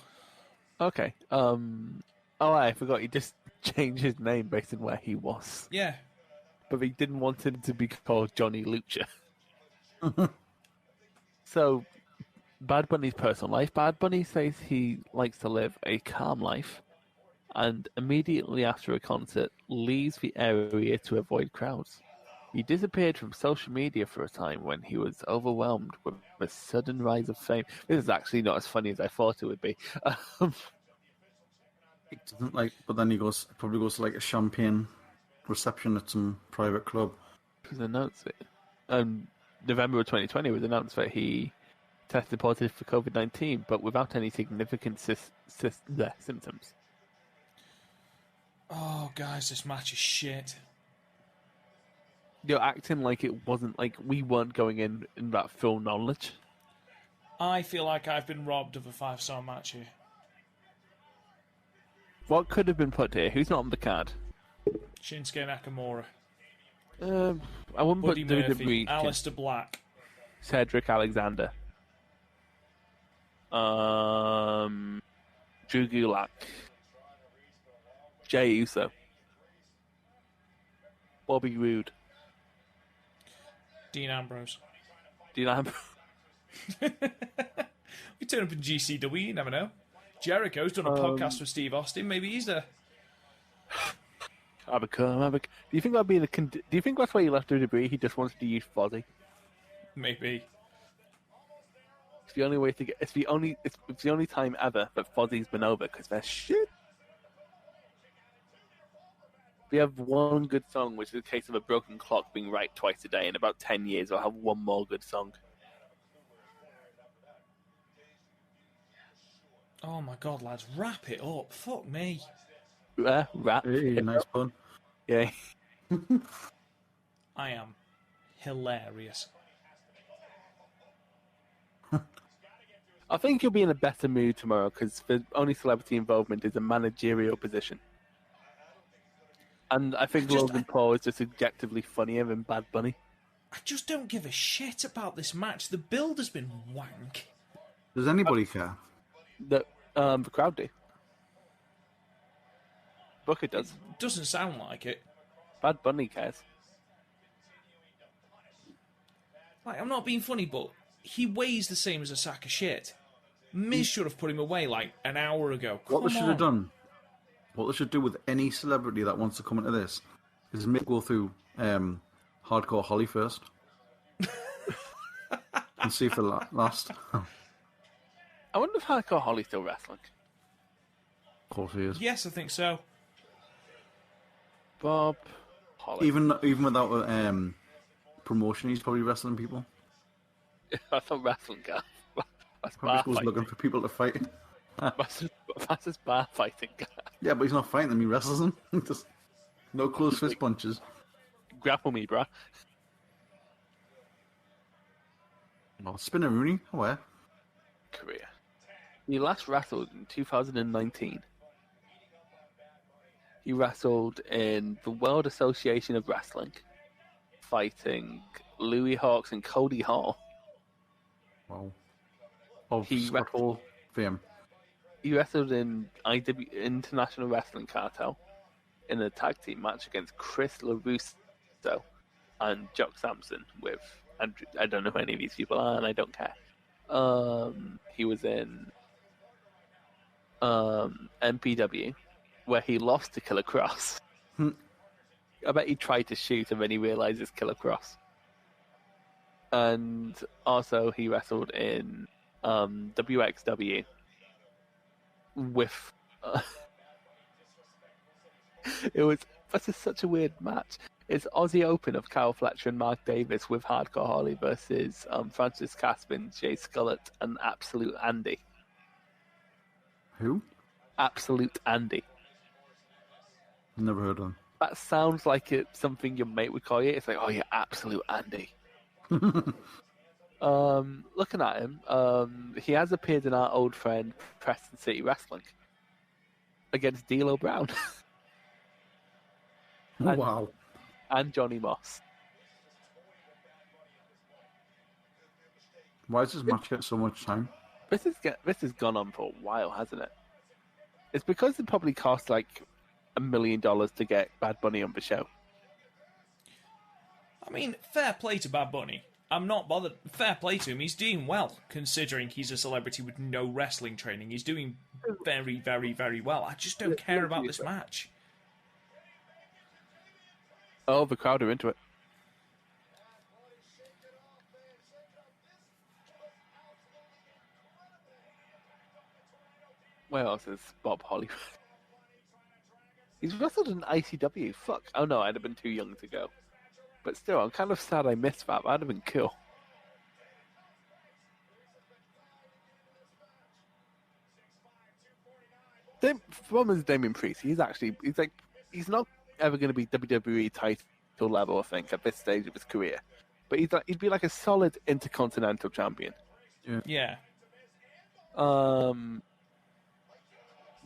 Okay. Oh, I forgot. He just changed his name based on where he was. Yeah. But he didn't want him to be called Johnny Lucha. So, Bad Bunny's personal life. Bad Bunny says he likes to live a calm life, and immediately after a concert, leaves the area to avoid crowds. He disappeared from social media for a time when he was overwhelmed with a sudden rise of fame. This is actually not as funny as I thought it would be. It doesn't but then he probably goes to like a champagne reception at some private club. It was announced it. November of 2020 was announced that he tested positive for COVID-19, but without any significant symptoms. Oh, guys, this match is shit. You're acting like it wasn't like we weren't going in that full knowledge. I feel like I've been robbed of a 5-star match here. What could have been put here? Who's not on the card? Shinsuke Nakamura, I wouldn't Buddy put Murphy, WWE. Aleister Black. Cedric Alexander. Drew Gulak. Jey Uso. Bobby Roode. Dean Ambrose. Dean Ambrose. We turn up in GCW, you never know. Jericho's done a podcast with Steve Austin. Maybe he's there. Do you think that'd be do you think that's why he left WWE? He just wanted to use Fozzy. Maybe. It's the only way to get. It's the only time ever that Fozzie's been over because they're shit. We have one good song, which is a case of a broken clock being right twice a day. In about 10 years, I'll have one more good song. Oh my god, lads, wrap it up. Fuck me. Rap. Hey, nice pun. Yeah. I am hilarious. I think you'll be in a better mood tomorrow because the only celebrity involvement is a managerial position. And I think Logan Paul is just objectively funnier than Bad Bunny. I just don't give a shit about this match. The build has been wank. Does anybody care? The crowd do. Booker does. Doesn't sound like it. Bad Bunny cares. Like, I'm not being funny, but he weighs the same as a sack of shit. Miz should have put him away like an hour ago. What they should have done, what they should do with any celebrity that wants to come into this, is make go through Hardcore Holly first. And see if they last. I wonder if Hardcore Holly's still wrestling. Of course he is. Yes, I think so. Bob Holly. Even without promotion, he's probably wrestling people. I thought wrestling guy. That's Probably bar was fighting. looking for people to fight. That's his bar fighting guy. Yeah, but he's not fighting them, he wrestles them. Just no close fist punches. Grapple me, bruh. Oh, Spinner Rooney, where? Career. He last wrestled in 2019. He wrestled in the World Association of Wrestling, fighting Louis Hawks and Cody Hall. Wow. Of He Scott Hall fame. He wrestled in IW International Wrestling Cartel in a tag team match against Chris LaRusso and Jock Sampson with Andrew. I don't know who any of these people are, and I don't care. He was in MPW, where he lost to Killer Cross. I bet he tried to shoot and then he realized it's Killer Cross. And also he wrestled in WXW with this is such a weird match. It's Aussie Open of Kyle Fletcher and Mark Davis with Hardcore Holly versus Francis Caspin, Jay Scullett, and Absolute Andy. Who? Absolute Andy. Never heard of him. That sounds like it's something your mate would call you. It's like, oh, you're Absolute Andy. Looking at him, he has appeared in our old friend Preston City Wrestling against D'Lo Brown. Wow. And Johnny Moss. Why does this match get so much time? This has gone on for a while, hasn't it? It's because it probably cost like $1 million to get Bad Bunny on the show. I mean, fair play to Bad Bunny. I'm not bothered. Fair play to him. He's doing well, considering he's a celebrity with no wrestling training. He's doing very, very, very well. I just don't care about this match. Oh, the crowd are into it. Where else is Bob Hollywood? He's wrestled in ICW. Fuck. Oh no, I'd have been too young to go. But still, I'm kind of sad I missed that. That'd have been cool. The problem is Damien Priest. He's not ever going to be WWE title level, I think, at this stage of his career. But he'd be like a solid intercontinental champion. Yeah. But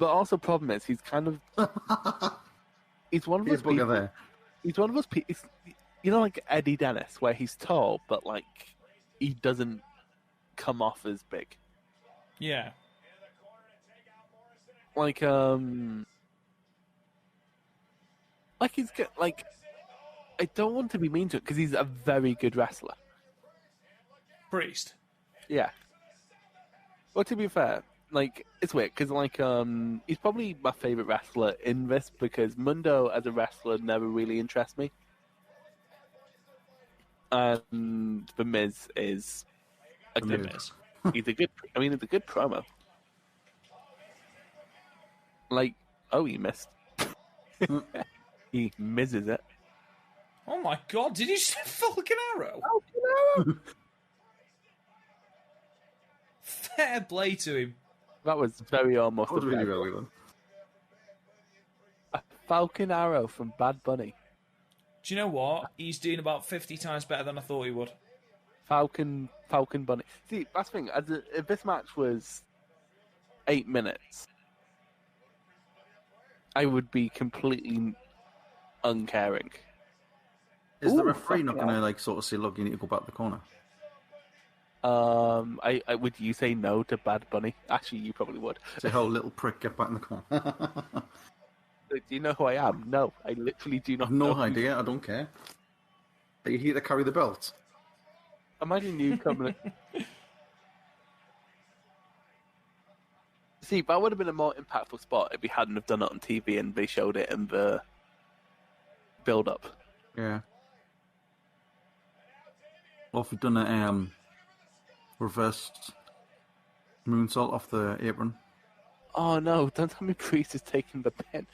also, problem is he's kind of he's one of those people. There. He's one of those people. You know, like Eddie Dennis, where he's tall, but like he doesn't come off as big. Yeah. Like he's got like. I don't want to be mean to it because he's a very good wrestler. Priest. Yeah. Well, to be fair, like it's weird because like he's probably my favorite wrestler in this because Mundo as a wrestler never really interests me, and The Miz is a The good Miz. He's a good. I mean, it's a good promo. Like, oh, he missed. He misses it. Oh my god, did you say Falcon Arrow? Fair play to him. That was very almost. That was really well done. A Falcon Arrow from Bad Bunny. Do you know what? He's doing about 50 times better than I thought he would. Falcon Bunny. See, that's the thing. If this match was 8 minutes, I would be completely uncaring. Is the referee not going to like sort of say, "Look, you need to go back to the corner"? I would you say no to Bad Bunny? Actually, you probably would. Say, "Oh, little prick, get back in the corner." Do you know who I am? No, I literally do not. No know. idea. I don't care. Are you here to carry the belt? Imagine you coming. See, that would have been a more impactful spot if we hadn't have done it on TV and they showed it in the build-up. Yeah. Well, if we've done a reverse moonsault off the apron. Oh no! Don't tell me Priest is taking the pin.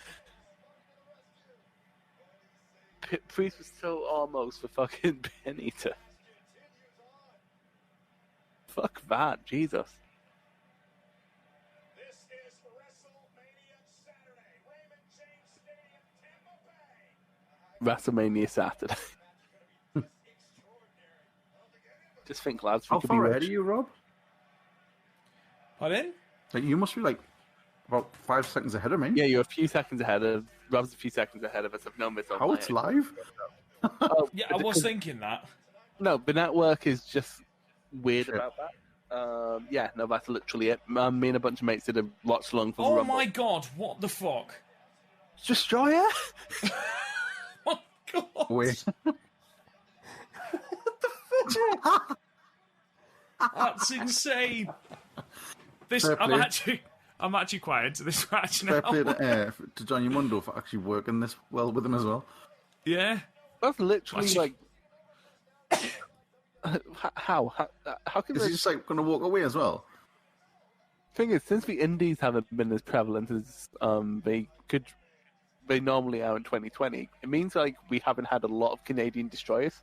Priest was so almost for fucking pin eater. Fuck that, Jesus. This is WrestleMania Saturday, Raymond James Stadium, Tampa Bay. WrestleMania Saturday. Just think, lads. How far ahead are you, Rob? Pardon? Like, you must be like about 5 seconds ahead of me. Yeah, you're a few seconds ahead of Rob's. A few seconds ahead of us. I've known this all How night. it's live? Oh, Yeah, I was thinking that. No, the network is just weird Shit. about that. Yeah, no, that's literally it. Me and a bunch of mates did a watch along for the Oh Rumble. my god, what the fuck? Destroyer? Oh god. Wait. That's insane. This Fair I'm play. actually quite into this match now. Fair play to Johnny Mundo for actually working this well with him as well. Yeah. That's literally Watch- like. How can Is the he just like going to walk away as well? thing is, since the indies haven't been as prevalent as they normally are in 2020, it means like we haven't had a lot of Canadian destroyers.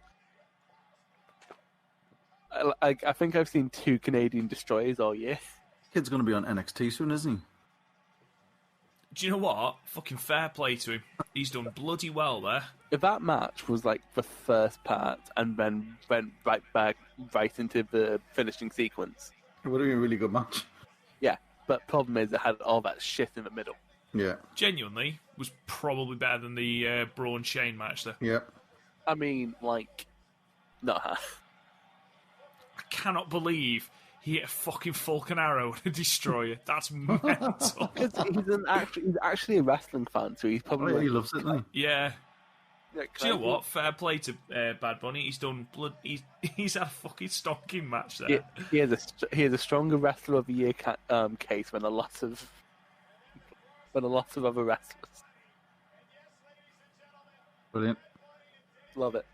I think I've seen 2 Canadian destroyers all year. Kid's going to be on NXT soon, isn't he? Do you know what? Fucking fair play to him. He's done bloody well there. If that match was like the first part and then went right back right into the finishing sequence, It would have been a really good match. yeah. But problem is, it had all that shit in the middle. Yeah. Genuinely, was probably better than the Braun Shane match there. Yeah. I mean, like, not I cannot believe he hit a fucking Falcon Arrow and a Destroyer. That's mental. he's actually a wrestling fan, so he's Oh, probably yeah, he like, loves it, doesn't Yeah. yeah, Do you know what? Fair play to Bad Bunny. He's done he's had a fucking stonking match there. He has a stronger wrestler of the year case than a lot of other wrestlers. Brilliant. Love it.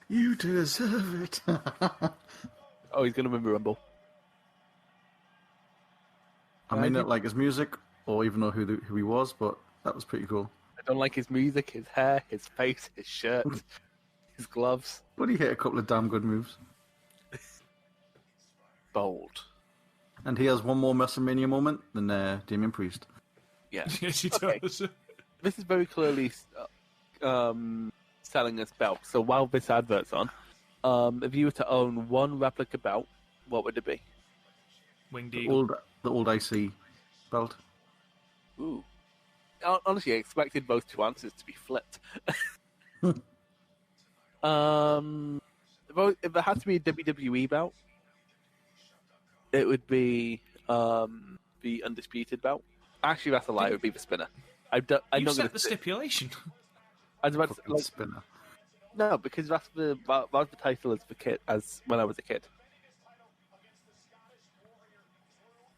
You deserve it. Oh, he's gonna win the Rumble. I may not like his music or even know who he was, but that was pretty cool. I don't like his music, his hair, his face, his shirt, his gloves. But he hit a couple of damn good moves. Bold. And he has one more WrestleMania moment than Damian Priest. Yeah. Yes, he Okay. does. This is very clearly selling us belts. So while this advert's on, if you were to own one replica belt, what would it be? Winged The Eagle. old IC belt. Ooh. Honestly, I expected both 2 answers to be flipped. If it had to be a WWE belt, it would be the Undisputed belt. Actually, that's a lie. It would be the spinner. I'm You not going set to the stipulation. I was about to Fucking like, spinner. no, because that was the title as when I was a kid.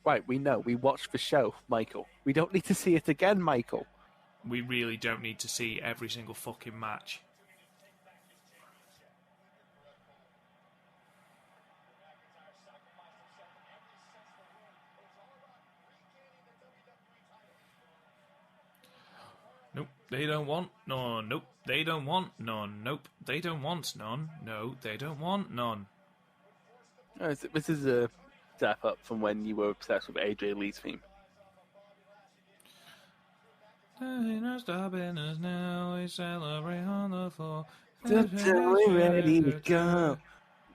Right, we know. We watched the show, Michael. We don't need to see it again, Michael. We really don't need to see every single fucking match. Nope, they don't want none. Nope, they don't want none. Nope, they don't want none. No, they don't want none. Oh, this is a step up from when you were obsessed with AJ Lee's theme. Ain't no stopping us now. We celebrate on the floor. We're ready to go.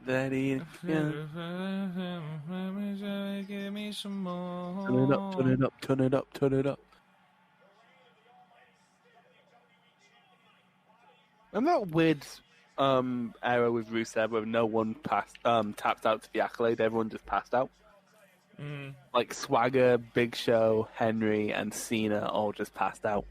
Ready to go. Give me some more. Turn it up, turn it up, turn it up, turn it up. Remember that weird era with Rusev where no one tapped out to the accolade, everyone just passed out? Like Swagger, Big Show, Henry, and Cena all just passed out.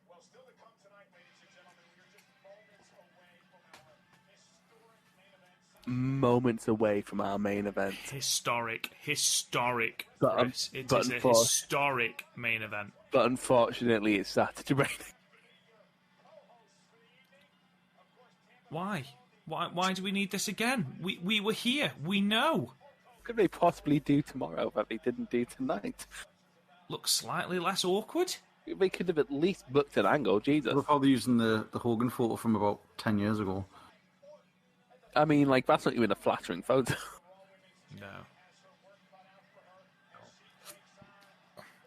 Well, still to come tonight, ladies and gentlemen, we are just moments away from our historic main event. Moments away from our main event. Historic, But, Chris. It is a historic main event. But unfortunately, it's Saturday raining. Why? Why do we need this again? We were here. We know. What could they possibly do tomorrow that they didn't do tonight? Looks slightly less awkward. They could have at least booked an angle, Jesus. I love how they're using the Hogan photo from about 10 years ago. I mean, like, that's not even a flattering photo. No.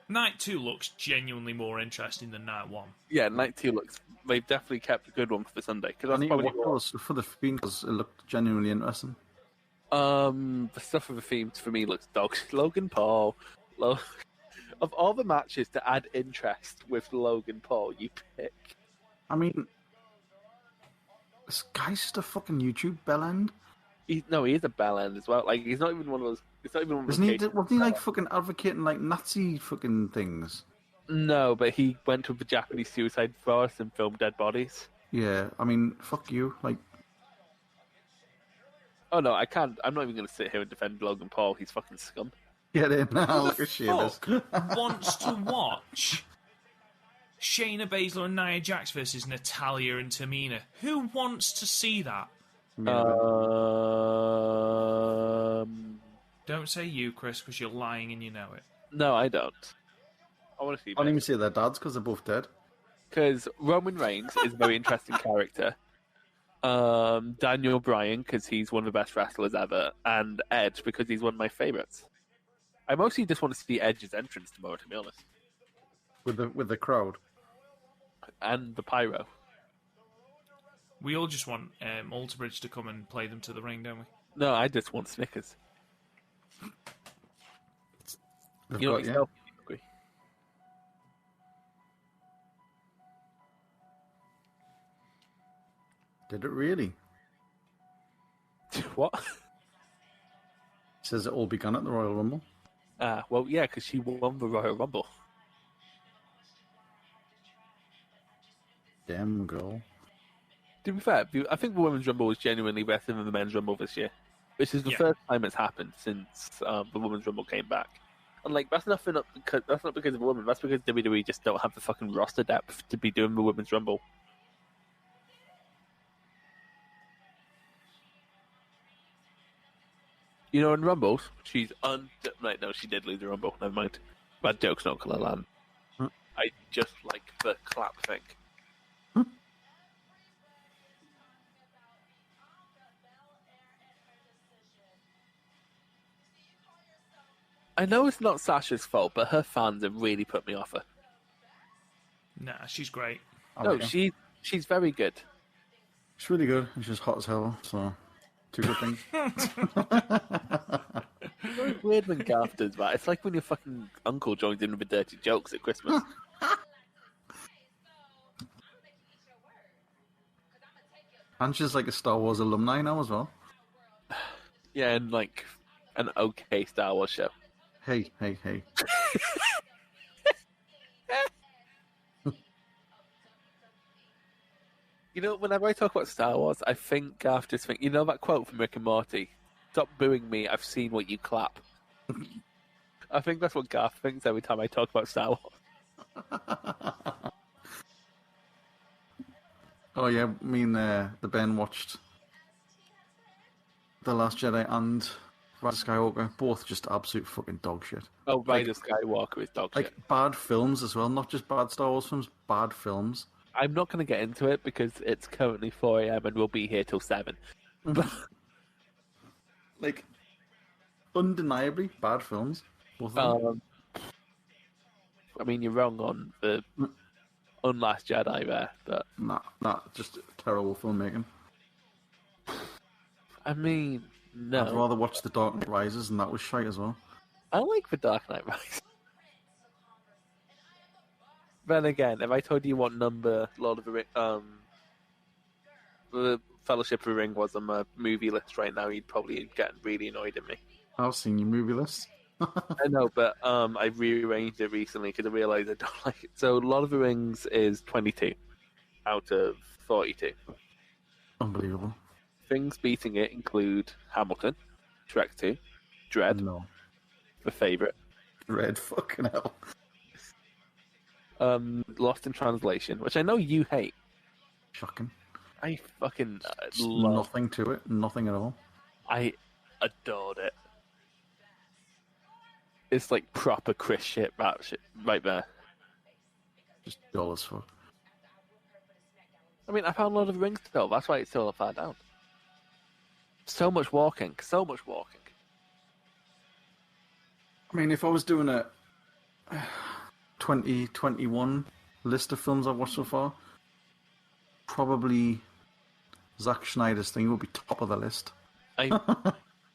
Night 2 looks genuinely more interesting than Night 1. Yeah, Night 2 looks... They've definitely kept a good one for Sunday. Cause I that's need to probably watch those for the theme because it looked genuinely interesting. the stuff of the themes for me looks dog. Logan Paul. Of all the matches to add interest with Logan Paul, you pick. I mean, this guy's just a fucking YouTube bellend. He is a bell end as well. Like, he's not even one of those... It's not even one of those Wasn't he, cases- wasn't he like fucking advocating like Nazi fucking things? No, but he went to the Japanese suicide forest and filmed dead bodies. Yeah, I mean, fuck you. Like, Oh no, I can't. I'm not even going to sit here and defend Logan Paul. He's fucking scum. get in now, Who look the at Sheamus. fuck wants to watch Shayna Baszler and Nia Jax versus Natalya and Tamina? Who wants to see that? Don't say you, Chris, because you're lying and you know it. No, I don't. I want to see I don't even say their dads because they're both dead. because Roman Reigns is a very interesting character. Daniel Bryan because he's one of the best wrestlers ever, and Edge because he's one of my favorites. I mostly just want to see Edge's entrance tomorrow, to be honest, With the crowd. and the pyro. We all just want Alter Bridge to come and play them to the ring, don't we? No, I just want Snickers. They've You know got, what yeah. yourself? Did it really? What? Says it all began at the Royal Rumble. Well, yeah, because she won the Royal Rumble. Damn girl. To be fair, I think the Women's Rumble was genuinely better than the Men's Rumble this year, which is the Yeah. first time it's happened since the Women's Rumble came back. And like, that's not because of women. That's because WWE just don't have the fucking roster depth to be doing the Women's Rumble. You know, in Rumbles, she's right. No, she did lose the Rumble. Never mind. That joke's not gonna land. I just like the clap thing. I know it's not Sasha's fault, but her fans have really put me off her. Nah, she's great. No, Okay. she's very good. It's really good. It's just hot as hell, so two good things. It's very weird when Garth does that. It's like when your fucking uncle joins in with the dirty jokes at Christmas. And she's like a Star Wars alumni now as well. Yeah, and like an okay Star Wars show. Hey, hey, hey. You know, whenever I talk about Star Wars, I think Garth just think, you know that quote from Rick and Morty? Stop booing me, I've seen what you clap. I think that's what Garth thinks every time I talk about Star Wars. Oh yeah, me and the Ben watched The Last Jedi and Rise of Skywalker, both just absolute fucking dog shit. Oh, Rise of Skywalker is dog shit. Like, bad films as well, not just bad Star Wars films, bad films. I'm not going to get into it because it's currently 4 a.m. and we'll be here till 7. Like, undeniably bad films. Both of them. I mean, you're wrong on the Unlast Jedi there, but... Nah, just terrible filmmaking. I mean, no. I'd rather watch The Dark Knight Rises, and that was shite as well. I like The Dark Knight Rises. Then again, if I told you what number Lord of the Ring, the Fellowship of the Ring was on my movie list right now, you'd probably get really annoyed at me. I've seen your movie list. I know, but I rearranged it recently because I realised I don't like it. So Lord of the Rings is 22 out of 42. Unbelievable. Things beating it include Hamilton, Shrek 2, Dread, No. The Favourite, Red fucking hell. Lost in Translation, which I know you hate. Shocking. I fucking Just love. nothing to it. Nothing at all. I adored it. It's like proper Chris shit, rap shit right there. Just dull as fuck. I mean, I found Lord of the Rings still. That's why it's still a far down. So much walking. I mean, if I was doing a 2021 list of films I've watched so far, probably Zack Snyder's thing would be top of the list.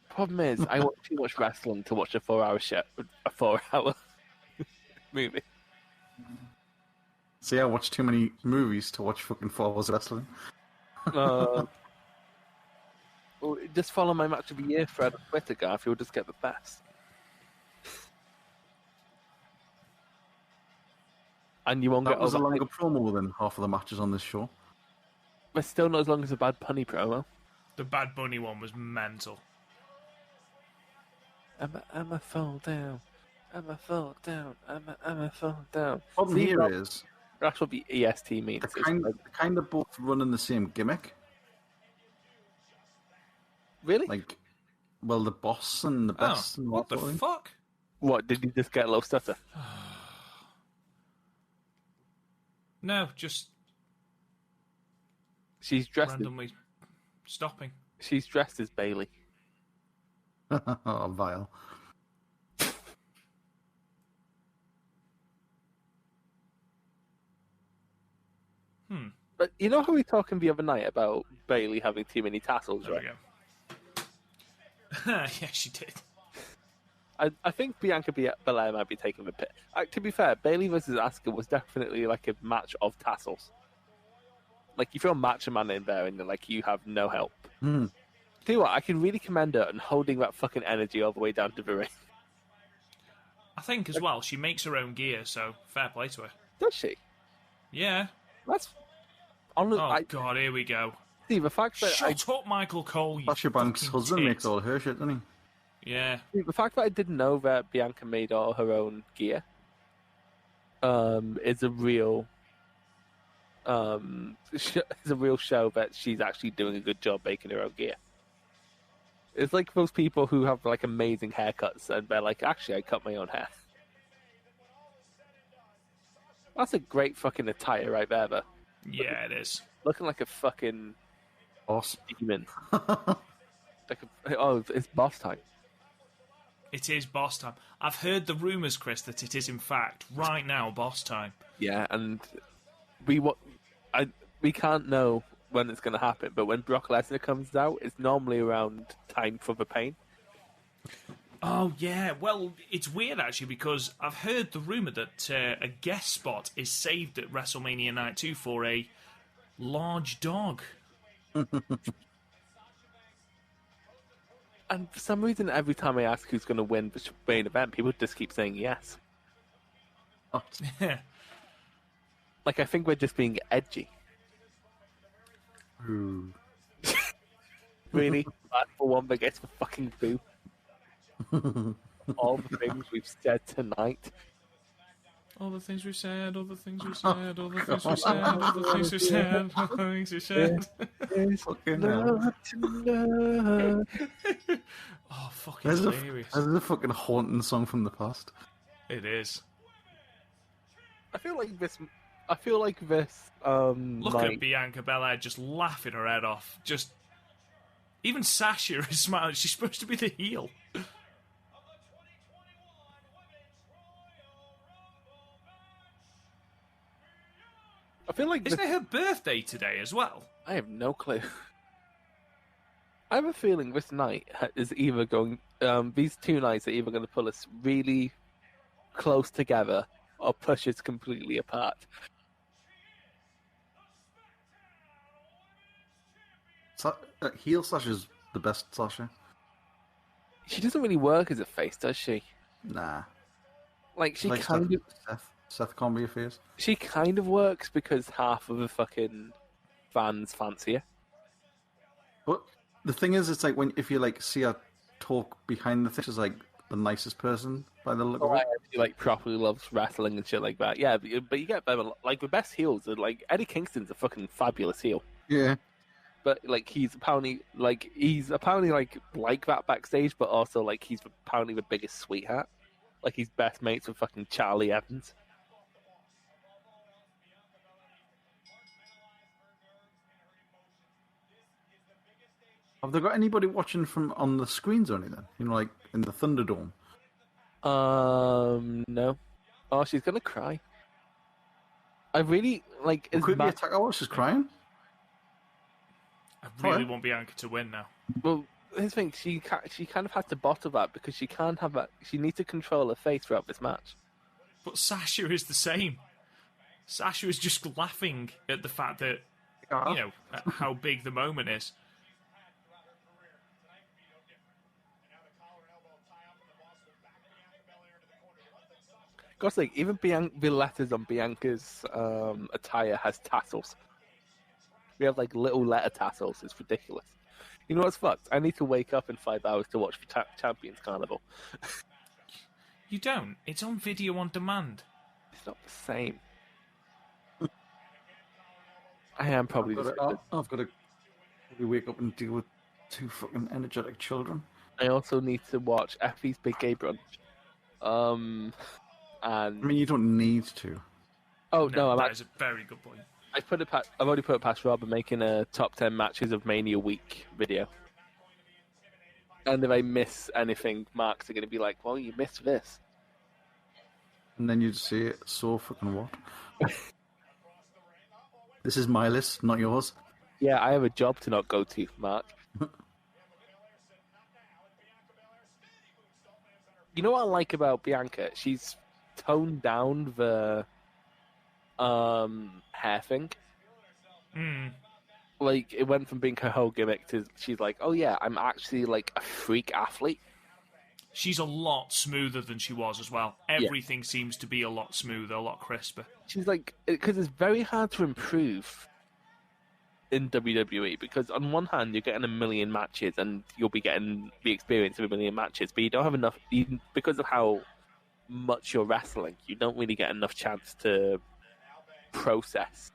Problem is, I watch too much wrestling to watch a 4-hour movie. See, I watch too many movies to watch fucking 4 hours of wrestling. Well, just follow my match of the year thread on Twitter, Garth. You'll just get the best. And you won't That get was a over. longer promo than half of the matches on this show. But still not as long as a Bad Bunny promo. The Bad Bunny one was mental. I'ma fall down. I'ma fall down. I'ma fall down. Problem See, here that- is That's what the EST means. they're It's like- kind of both running the same gimmick. really? Like, well, the boss and the best. Oh, and all what that the sort of thing. fuck? What, did he just get a little stutter? No, just She's dressed randomly stopping. as Bailey. Oh, vile. But you know how we were talking the other night about Bailey having too many tassels, There right? we go. Yeah, she did. I think Bianca Belair might be taking the pick. To be fair, Bailey versus Asuka was definitely like a match of tassels. Like, you throw Macho Man in there and like you have no help. Hmm. Tell you what, I can really commend her on holding that fucking energy all the way down to the ring. I think as well, she makes her own gear, so fair play to her. Does she? Yeah. That's... Oh, God, here we go. See, the fact that Shut up, Michael Cole, you Sasha Banks' fucking husband tit. makes all her shit, doesn't Yeah. The fact that I didn't know that Bianca made all her own gear is a real is a real show that she's actually doing a good job making her own gear. It's like those people who have like amazing haircuts and they're like, actually, I cut my own hair. That's a great fucking attire right there, though. Yeah, it is. Looking like a fucking he? Boss. demon. It's boss time. It is boss time. I've heard the rumours, Chris, that it is in fact right now boss time. Yeah, and we can't know when it's going to happen, but when Brock Lesnar comes out, it's normally around time for the pain. Oh, yeah. Well, it's weird, actually, because I've heard the rumour that a guest spot is saved at WrestleMania Night 2 for a large dog. And for some reason, every time I ask who's going to win the main event, people just keep saying yes. Like, I think we're just being edgy. Ooh. Really? Bad for one that gets the fucking boo. All the things we've said tonight. All the things we said, all the things we said, all the things we said, all the things we said, all the things we said. Fucking hell. Oh, fucking There's hilarious. a fucking haunting song from the past. It is. I feel like this. Look night... at Bianca Belair just laughing her head off. Just even Sasha is smiling. She's supposed to be the heel. I feel like Isn't it her birthday today as well? I have no clue. I have a feeling this night is either going. These two nights are either going to pull us really close together or push us completely apart. Heel Sasha's the best Sasha. She doesn't really work as a face, does she? Nah. Like she Like kind of. Seth can't be a face. She kind of works because half of the fucking fans fancy her. But the thing is, it's like if you like see her talk behind the thing, she's like the nicest person by the look of it. She like properly loves wrestling and shit like that. Yeah, but you get them like the best heels are like Eddie Kingston's a fucking fabulous heel. Yeah. But like he's apparently like that backstage, but also like he's apparently the biggest sweetheart. Like he's best mates with fucking Charlie Evans. Have they got anybody watching from on the screens or anything? You know, like in the Thunderdome. No. Oh, she's gonna cry. I really like. Could be attack. Oh, she's crying. I really Alright. want Bianca to win now. Well, here's the thing. She kind of has to bottle that because she can't have that. She needs to control her face throughout this match. But Sasha is the same. Sasha is just laughing at the fact that, Yeah. you know, at how big the moment is. God's sake, even the letters on Bianca's attire has tassels. We have like little letter tassels. It's ridiculous. You know what's fucked? I need to wake up in 5 hours to watch the Champions Carnival. You don't. It's on video on demand. It's not the same. I am probably I've got to wake up and deal with 2 fucking energetic children. I also need to watch Effie's Big Gay Brunch. And I mean, you don't need to. oh No, no, that is a very good point. I've already put it past Rob and making a top 10 matches of Mania week video. And if I miss anything, Mark's are going to be like, well, you missed this. And then you just say, so fucking what? This is my list, not yours. Yeah, I have a job to not go to, Mark. You know what I like about Bianca? She's toned down the hair thing. Like, it went from being her whole gimmick to she's like, oh yeah, I'm actually like a freak athlete. She's a lot smoother than she was as well. Everything seems to be a lot smoother, a lot crisper. She's like, because it's very hard to improve in WWE, because on one hand you're getting a million matches and you'll be getting the experience of a million matches, but you don't have enough, because of how much you're wrestling, you don't really get enough chance to process.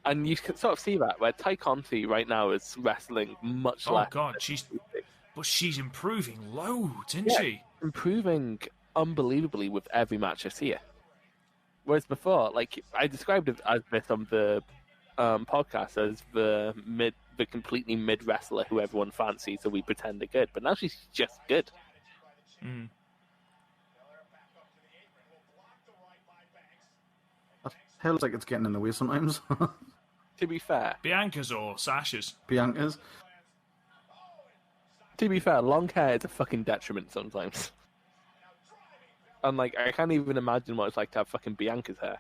And you can sort of see that where Ty Conti right now is wrestling much less. Oh god, she's improving loads, isn't she? Improving unbelievably with every match I see her. Whereas before, like I described it as this on the podcast as the completely mid wrestler who everyone fancies, so we pretend they're good. But now she's just good. That feels like it's getting in the way sometimes. To be fair, Bianca's or Sasha's? Bianca's. Long hair is a fucking detriment sometimes. And like, I can't even imagine what it's like to have fucking Bianca's hair.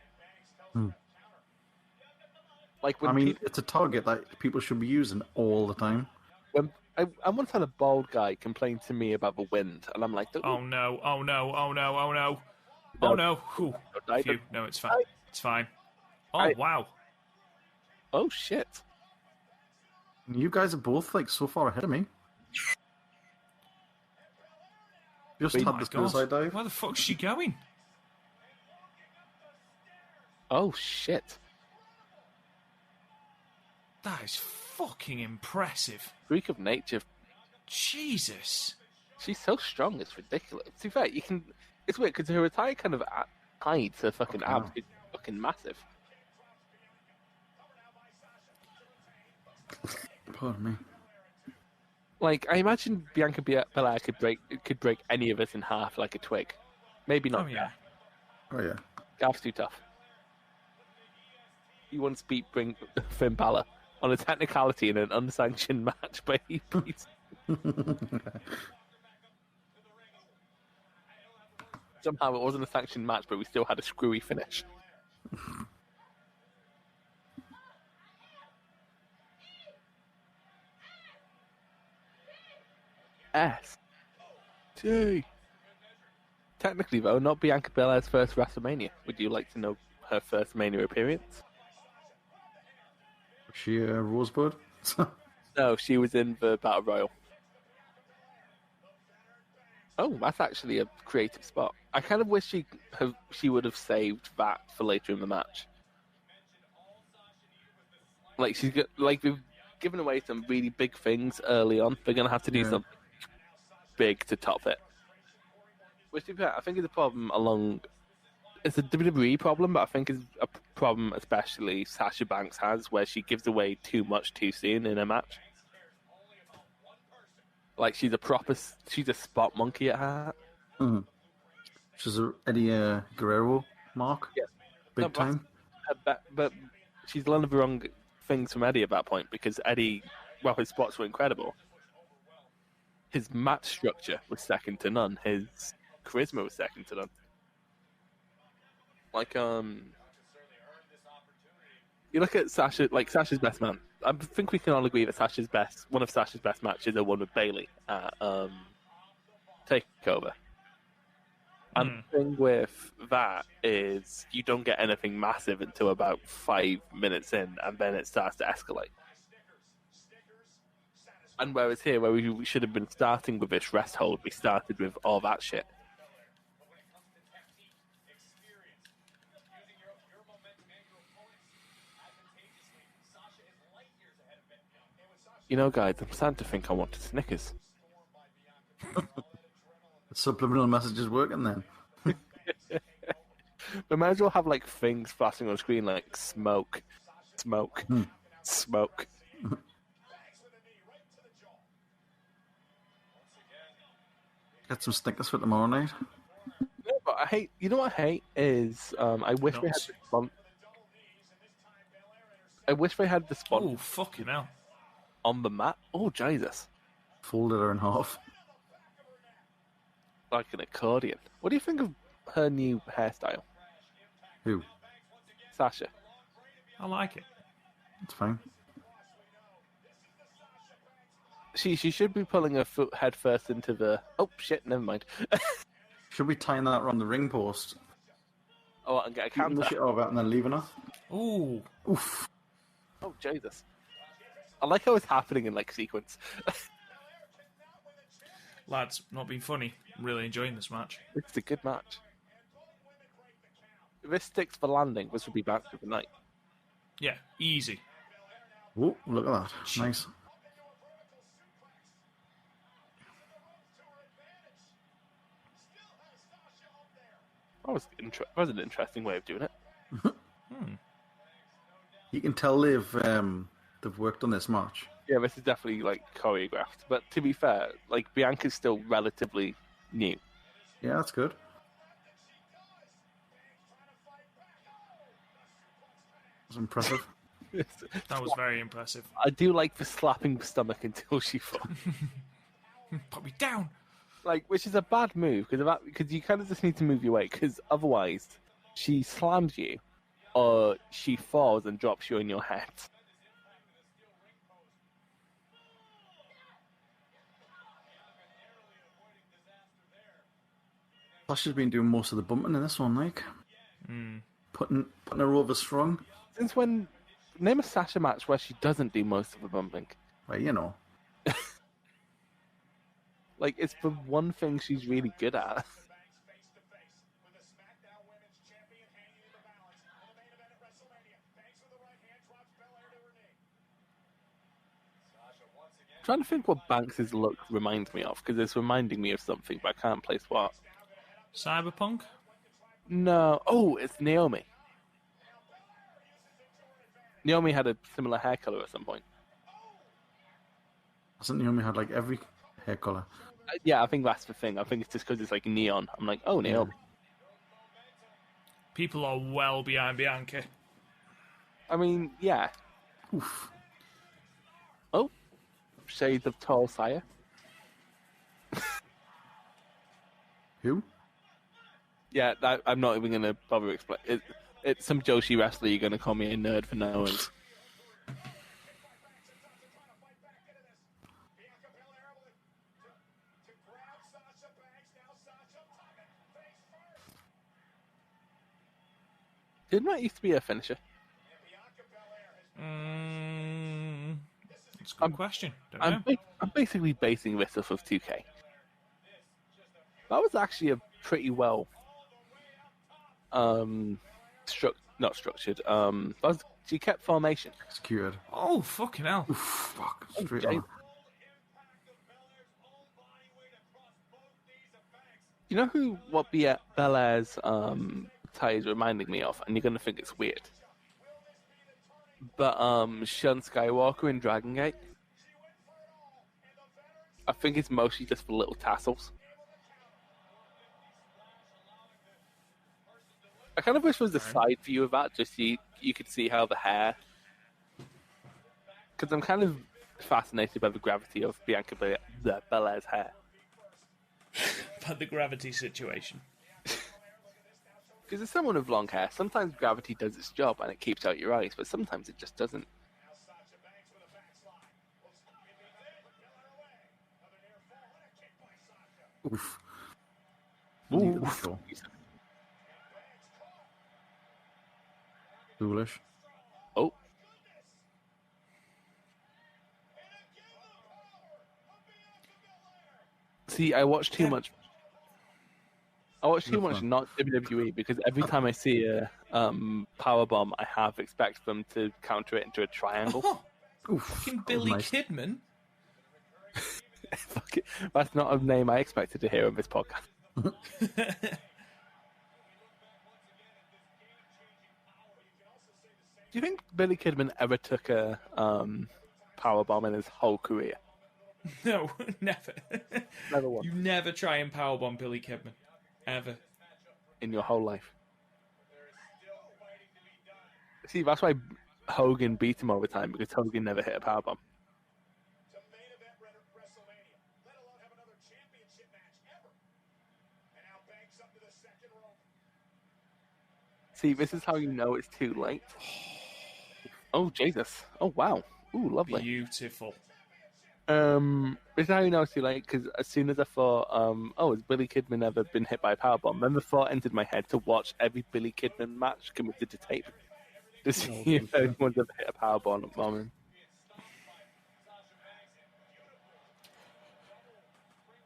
Like, when I mean, it's a target that people should be using all the time. when I once had a bald guy complain to me about the wind, and I'm like, Oh no, oh no, oh no, oh no. Oh no. Whew. Phew. No, it's fine. It's fine. Oh wow. oh shit. You guys are both like so far ahead of me. Just Oh had my the god. suicide dive. Where the fuck's she going? Oh shit. That is fucking impressive. Freak of nature. Jesus. She's so strong, it's ridiculous. To be fair, you can. It's weird because her entire kind of hides her fucking Okay. abs is fucking massive. Pardon me. Like, I imagine Bianca Belair could break any of us in half like a twig. Maybe not. Oh, yeah. Oh yeah. Gav's too tough. He once beat Finn Balor on a technicality in an unsanctioned match, but he beat. Somehow it wasn't a sanctioned match, but we still had a screwy finish. S. T. Technically, though, not Bianca Belair's first WrestleMania. Would you like to know her first Mania appearance? Was she a Rosebud? No, she was in the Battle Royal. Oh, that's actually a creative spot. I kind of wish she would have saved that for later in the match. Like we've given away some really big things early on. They're gonna have to do something big to top it. Which, to be fair, I think is a problem it's a WWE problem, but I think is a problem especially Sasha Banks has, where she gives away too much too soon in a match. Like she's a spot monkey at heart. Mm-hmm. She's a Eddie Guerrero mark. Yeah. Big time. But she's learned the wrong things from Eddie at that point, because Eddie, well, his spots were incredible. His match structure was second to none. His charisma was second to none. Like, you look at Sasha, like Sasha's best man. I think we can all agree that one of Sasha's best matches are one with Bayley at Takeover. And the thing with that is you don't get anything massive until about 5 minutes in, and then it starts to escalate. And whereas here, where we should have been starting with this rest hold, we started with all that shit. You know, guys, I'm starting to think I wanted Snickers. Subliminal messages working then. We might as well have like things flashing on screen like smoke, smoke, smoke. Get some Snickers for tomorrow night. No, but I hate. You know what I hate is I wish we had Nuts. the sponsor. I wish we had the sponsor Oh, fucking hell. on the mat. Oh Jesus! Folded her in half. Like an accordion. What do you think of her new hairstyle, Who? Sasha? I like it. It's fine. She should be pulling her foot head first into the. Oh shit! Never mind. Should we tie that around the ring post? Oh, and get a Keeping the counter. shit over it and then leaving her? Ooh. Oof. Oh Jesus! I like how it's happening in like sequence. Lads, not being funny. I'm really enjoying this match. It's a good match. If this sticks for landing, this would be back for the night. Yeah, easy. Ooh, look at that. Nice. That was an interesting way of doing it. You can tell they've worked on this match. Yeah, this is definitely like choreographed. But to be fair, like Bianca's still relatively new. Yeah, that's good. That's impressive. That was very impressive. I do like the slapping the stomach until she falls. Put me down. Like, which is a bad move because you kind of just need to move your weight, because otherwise she slams you or she falls and drops you on your head. Sasha's been doing most of the bumping in this one, like. Putting her over strong. Since when? Name a Sasha match where she doesn't do most of the bumping. Well, you know. Like, it's the one thing she's really good at. trying to think what Banks' look reminds me of, because it's reminding me of something, but I can't place what. Cyberpunk? No. Oh, it's Naomi. Naomi had a similar hair color at some point. Hasn't Naomi had like every hair color? Yeah, I think that's the thing. I think it's just because it's like neon. I'm like, oh, Naomi. People are well behind Bianca. I mean, yeah. Oof. Oh, shades of tall sire. Who? Yeah, I'm not even going to bother explain. It's some Joshi wrestler. You're going to call me a nerd for knowing. Didn't that used to be a finisher? That's a good question. Don't know. I'm basically basing this off of 2K. That was actually a pretty well not structured. She kept formation. Executed. Oh, fucking hell. Oof, fuck. Straight Jay- on. You know what Belair's tie is reminding me of, and you're gonna think it's weird. But Shun Skywalker in Dragon Gate. I think it's mostly just for little tassels. I kind of wish there was a side view of that, just so you could see how the hair. Because I'm kind of fascinated by the gravity of Bianca Belair's hair. But the gravity situation. Because as someone with long hair, sometimes gravity does its job and it keeps out your eyes, but sometimes it just doesn't. Oof. Ooh. Foolish. Oh. See, I watch too much. I watch too much not WWE because every time I see a powerbomb, I half expect them to counter it into a triangle. Oh, Oof. fucking that was Billy nice. Kidman. Fuck it. That's not a name I expected to hear on this podcast. Do you think Billy Kidman ever took a powerbomb in his whole career? No, never. Never once. You never try and powerbomb Billy Kidman. Ever. In your whole life. See, that's why Hogan beat him all the time, because Hogan never hit a powerbomb. To main event WrestleMania, let alone have another championship match ever. And now Banks up to the second rope. See, this is how you know it's too late. Oh, Jesus. Oh, wow. Ooh, lovely. Beautiful. This is how you know it's too late, because as soon as I thought, has Billy Kidman ever been hit by a powerbomb? Then the thought entered my head to watch every Billy Kidman match committed to tape. To see if anyone's ever hit a powerbomb.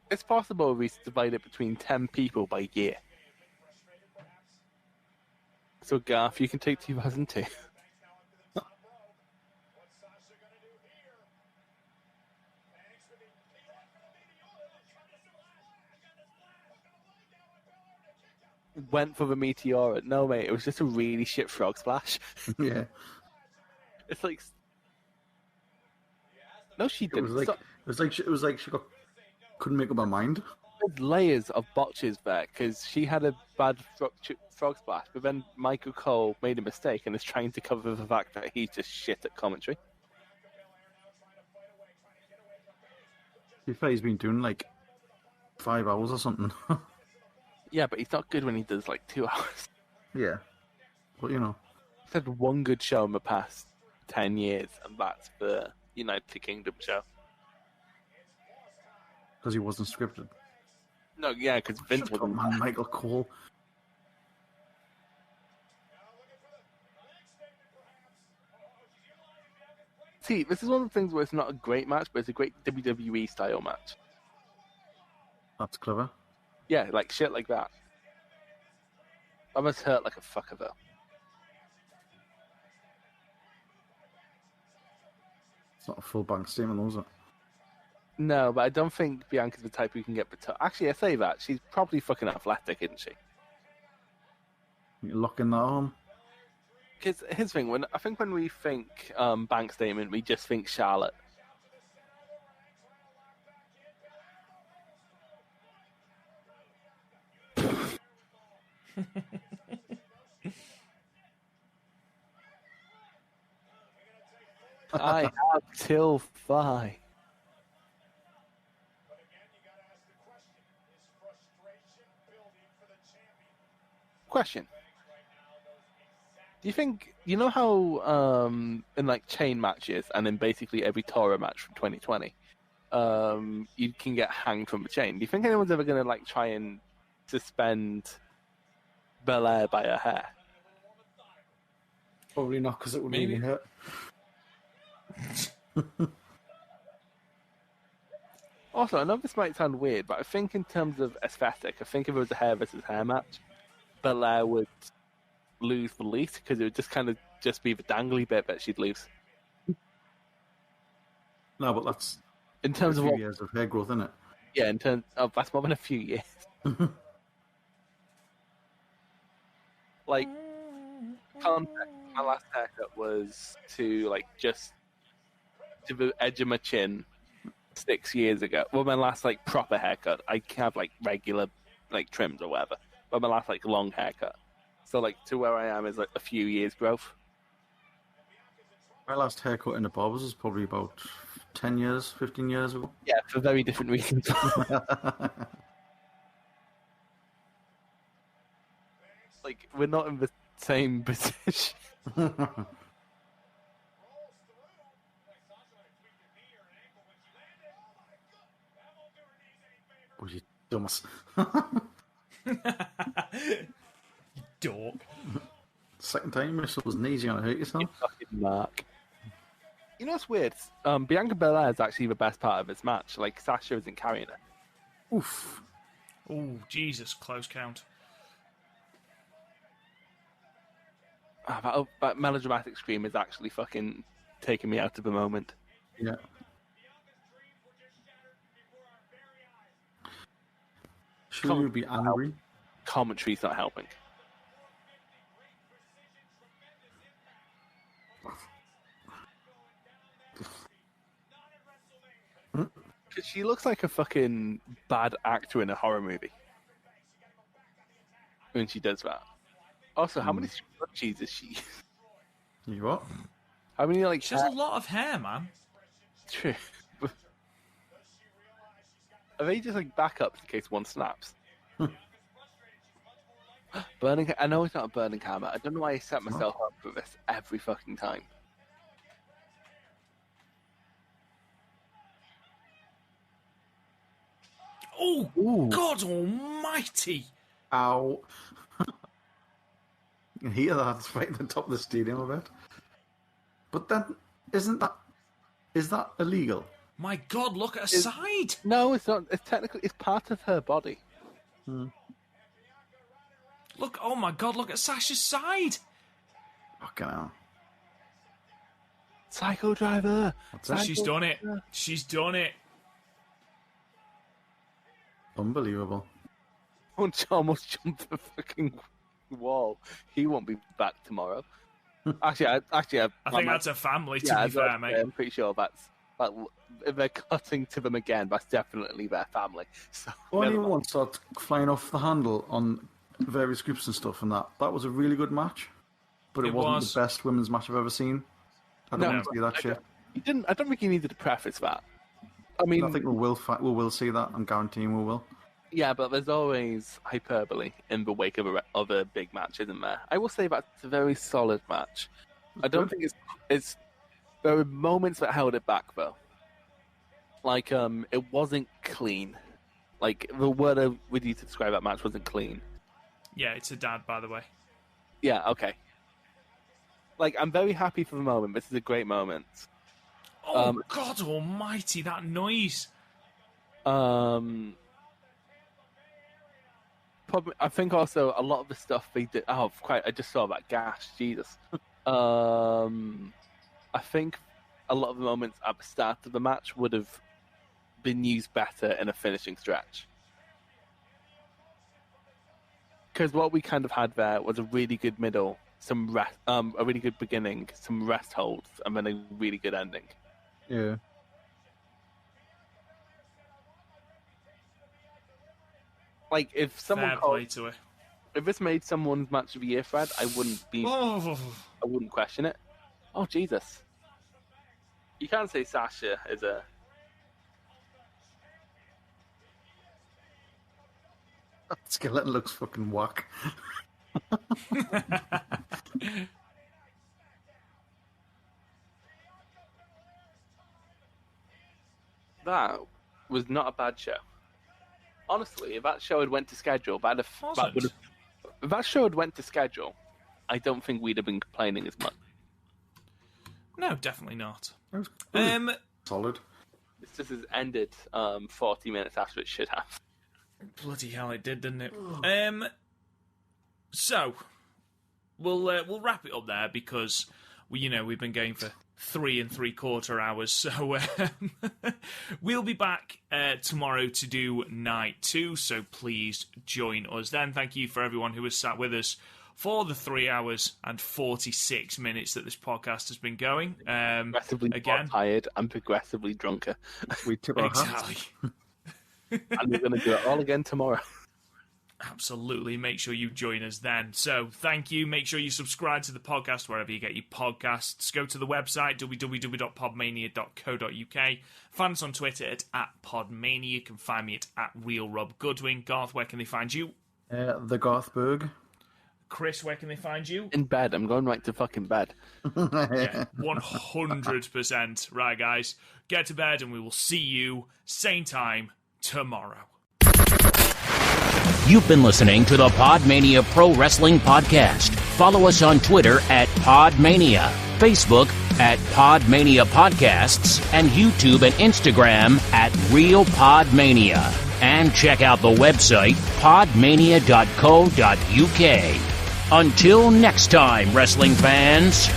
It's possible we divide it between 10 people by year. So, Garth, you can take 2002. Went for the meteor. No, mate, it was just a really shit frog splash. Yeah. It's like, no, she It didn't. was like she couldn't make up her mind. There's layers of botches there because she had a bad frog splash, but then Michael Cole made a mistake and is trying to cover the fact that he's just shit at commentary. He's been doing like 5 hours or something. Yeah, but he's not good when he does like 2 hours. Yeah. But you know. He's had one good show in the past 10 years, and that's the United Kingdom show. Because he wasn't scripted. No, yeah, because Vince Shut up, wasn't. man, Michael Cole. See, this is one of the things where it's not a great match, but it's a great WWE style match. That's clever. Yeah, like shit like that. I must hurt like a fucker though. It's not a full bank statement, though, is it? No, but I don't think Bianca's the type who can get Actually, I say that. She's probably fucking athletic, isn't she? You're locking that arm. Because here's the thing, when we think bank statement, we just think Charlotte. I have till 5. Question. Do you think, you know how in like chain matches and in basically every Torah match from 2020, you can get hanged from a chain? Do you think anyone's ever going to like try and suspend Belair by her hair? Probably not, because it would really hurt. Also, I know this might sound weird, but I think in terms of aesthetic, I think if it was a hair versus hair match, Belair would lose the least, because it would just kind of just be the dangly bit that she'd lose. No, but that's in terms of a few years of hair growth, isn't it? Yeah, in terms of that's more than a few years. Like, context, my last haircut was to like just to the edge of my chin 6 years ago. Well, my last like proper haircut, I have like regular like trims or whatever. But my last like long haircut, so like to where I am is like a few years growth. My last haircut in the barbers was probably about 10 years, 15 years ago. Yeah, for very different reasons. Like, we're not in the same position. Oh, you dumbass. You dork. Second time you missed those knees, you're going to hurt yourself. You fucking mark. You know what's weird? Bianca Belair is actually the best part of this match. Like, Sasha isn't carrying it. Oof. Oh, Jesus, close count. That melodramatic scream is actually fucking taking me out of the moment. Yeah. Should you be angry? Commentary's not helping. Because she looks like a fucking bad actor in a horror movie when she does that. Also, how many scrunchies is she? You what? How many like? She has a lot of hair, man. True. Are they just like backups in case one snaps? Burning. I know it's not a burning hammer. I don't know why I set myself up for this every fucking time. Oh, Ooh. God almighty! Ow. You can hear that right at the top of the stadium, I bet. But then, is that illegal? My God, look at her side! No, it's not. It's technically it's part of her body. Look, oh my God, look at Sasha's side! Fucking hell. Psycho Driver. She's done it. She's done it. Unbelievable. Almost jumped the fucking wall. He won't be back tomorrow. I think that's a family, to be fair, mate. I'm pretty sure that's if they're cutting to them again, that's definitely their family. So Only once started flying off the handle on various groups and stuff, and that was a really good match. But it wasn't the best women's match I've ever seen. I don't want to see that shit. I don't think you needed to preface that. I mean, I think we will see that. I'm guaranteeing we will. Yeah, but there's always hyperbole in the wake of a big match, isn't there? I will say that's a very solid match. I don't think it's. There were moments that held it back, though. Like, it wasn't clean. Like, the word I would use to describe that match wasn't clean. Yeah, it's a dad, by the way. Yeah, okay. Like, I'm very happy for the moment. This is a great moment. Oh, God almighty, that noise. Probably, I think also a lot of the stuff they did. Oh, quite! I just saw that gash. Jesus. I think a lot of the moments at the start of the match would have been used better in a finishing stretch. Because what we kind of had there was a really good middle, some rest, a really good beginning, some rest holds, and then a really good ending. Yeah. Like, if someone Fair called, play to her. if this made someone's match of the year, Fred, I wouldn't question it. Oh, Jesus. You can't say Sasha is a... Skeleton looks fucking whack. That was not a bad show. Honestly, if that show had went to schedule, if that show had went to schedule, I don't think we'd have been complaining as much. No, definitely not. Solid. This just has ended 40 minutes after it should have. Bloody hell, it did, didn't it? So we'll wrap it up there because we've been going for 3 3/4 hours. So we'll be back tomorrow to do night 2. So please join us then. Thank you for everyone who has sat with us for the 3 hours and 46 minutes that this podcast has been going. Progressively again, more tired and progressively drunker. We tip our hats. exactly. And we're going to do it all again tomorrow. Absolutely. Make sure you join us then. So thank you. Make sure you subscribe to the podcast wherever you get your podcasts. Go to the website, www.podmania.co.uk. Find us on Twitter at @podmania. You can find me at @realrobgoodwin. Garth, where can they find you? The Garthberg. Chris, where can they find you? In bed. I'm going right to fucking bed. Yeah, 100%. Right, guys. Get to bed and we will see you same time tomorrow. You've been listening to the PodMania Pro Wrestling Podcast. Follow us on Twitter at PodMania, Facebook at PodMania Podcasts, and YouTube and Instagram at Real PodMania. And check out the website podmania.co.uk. Until next time, wrestling fans.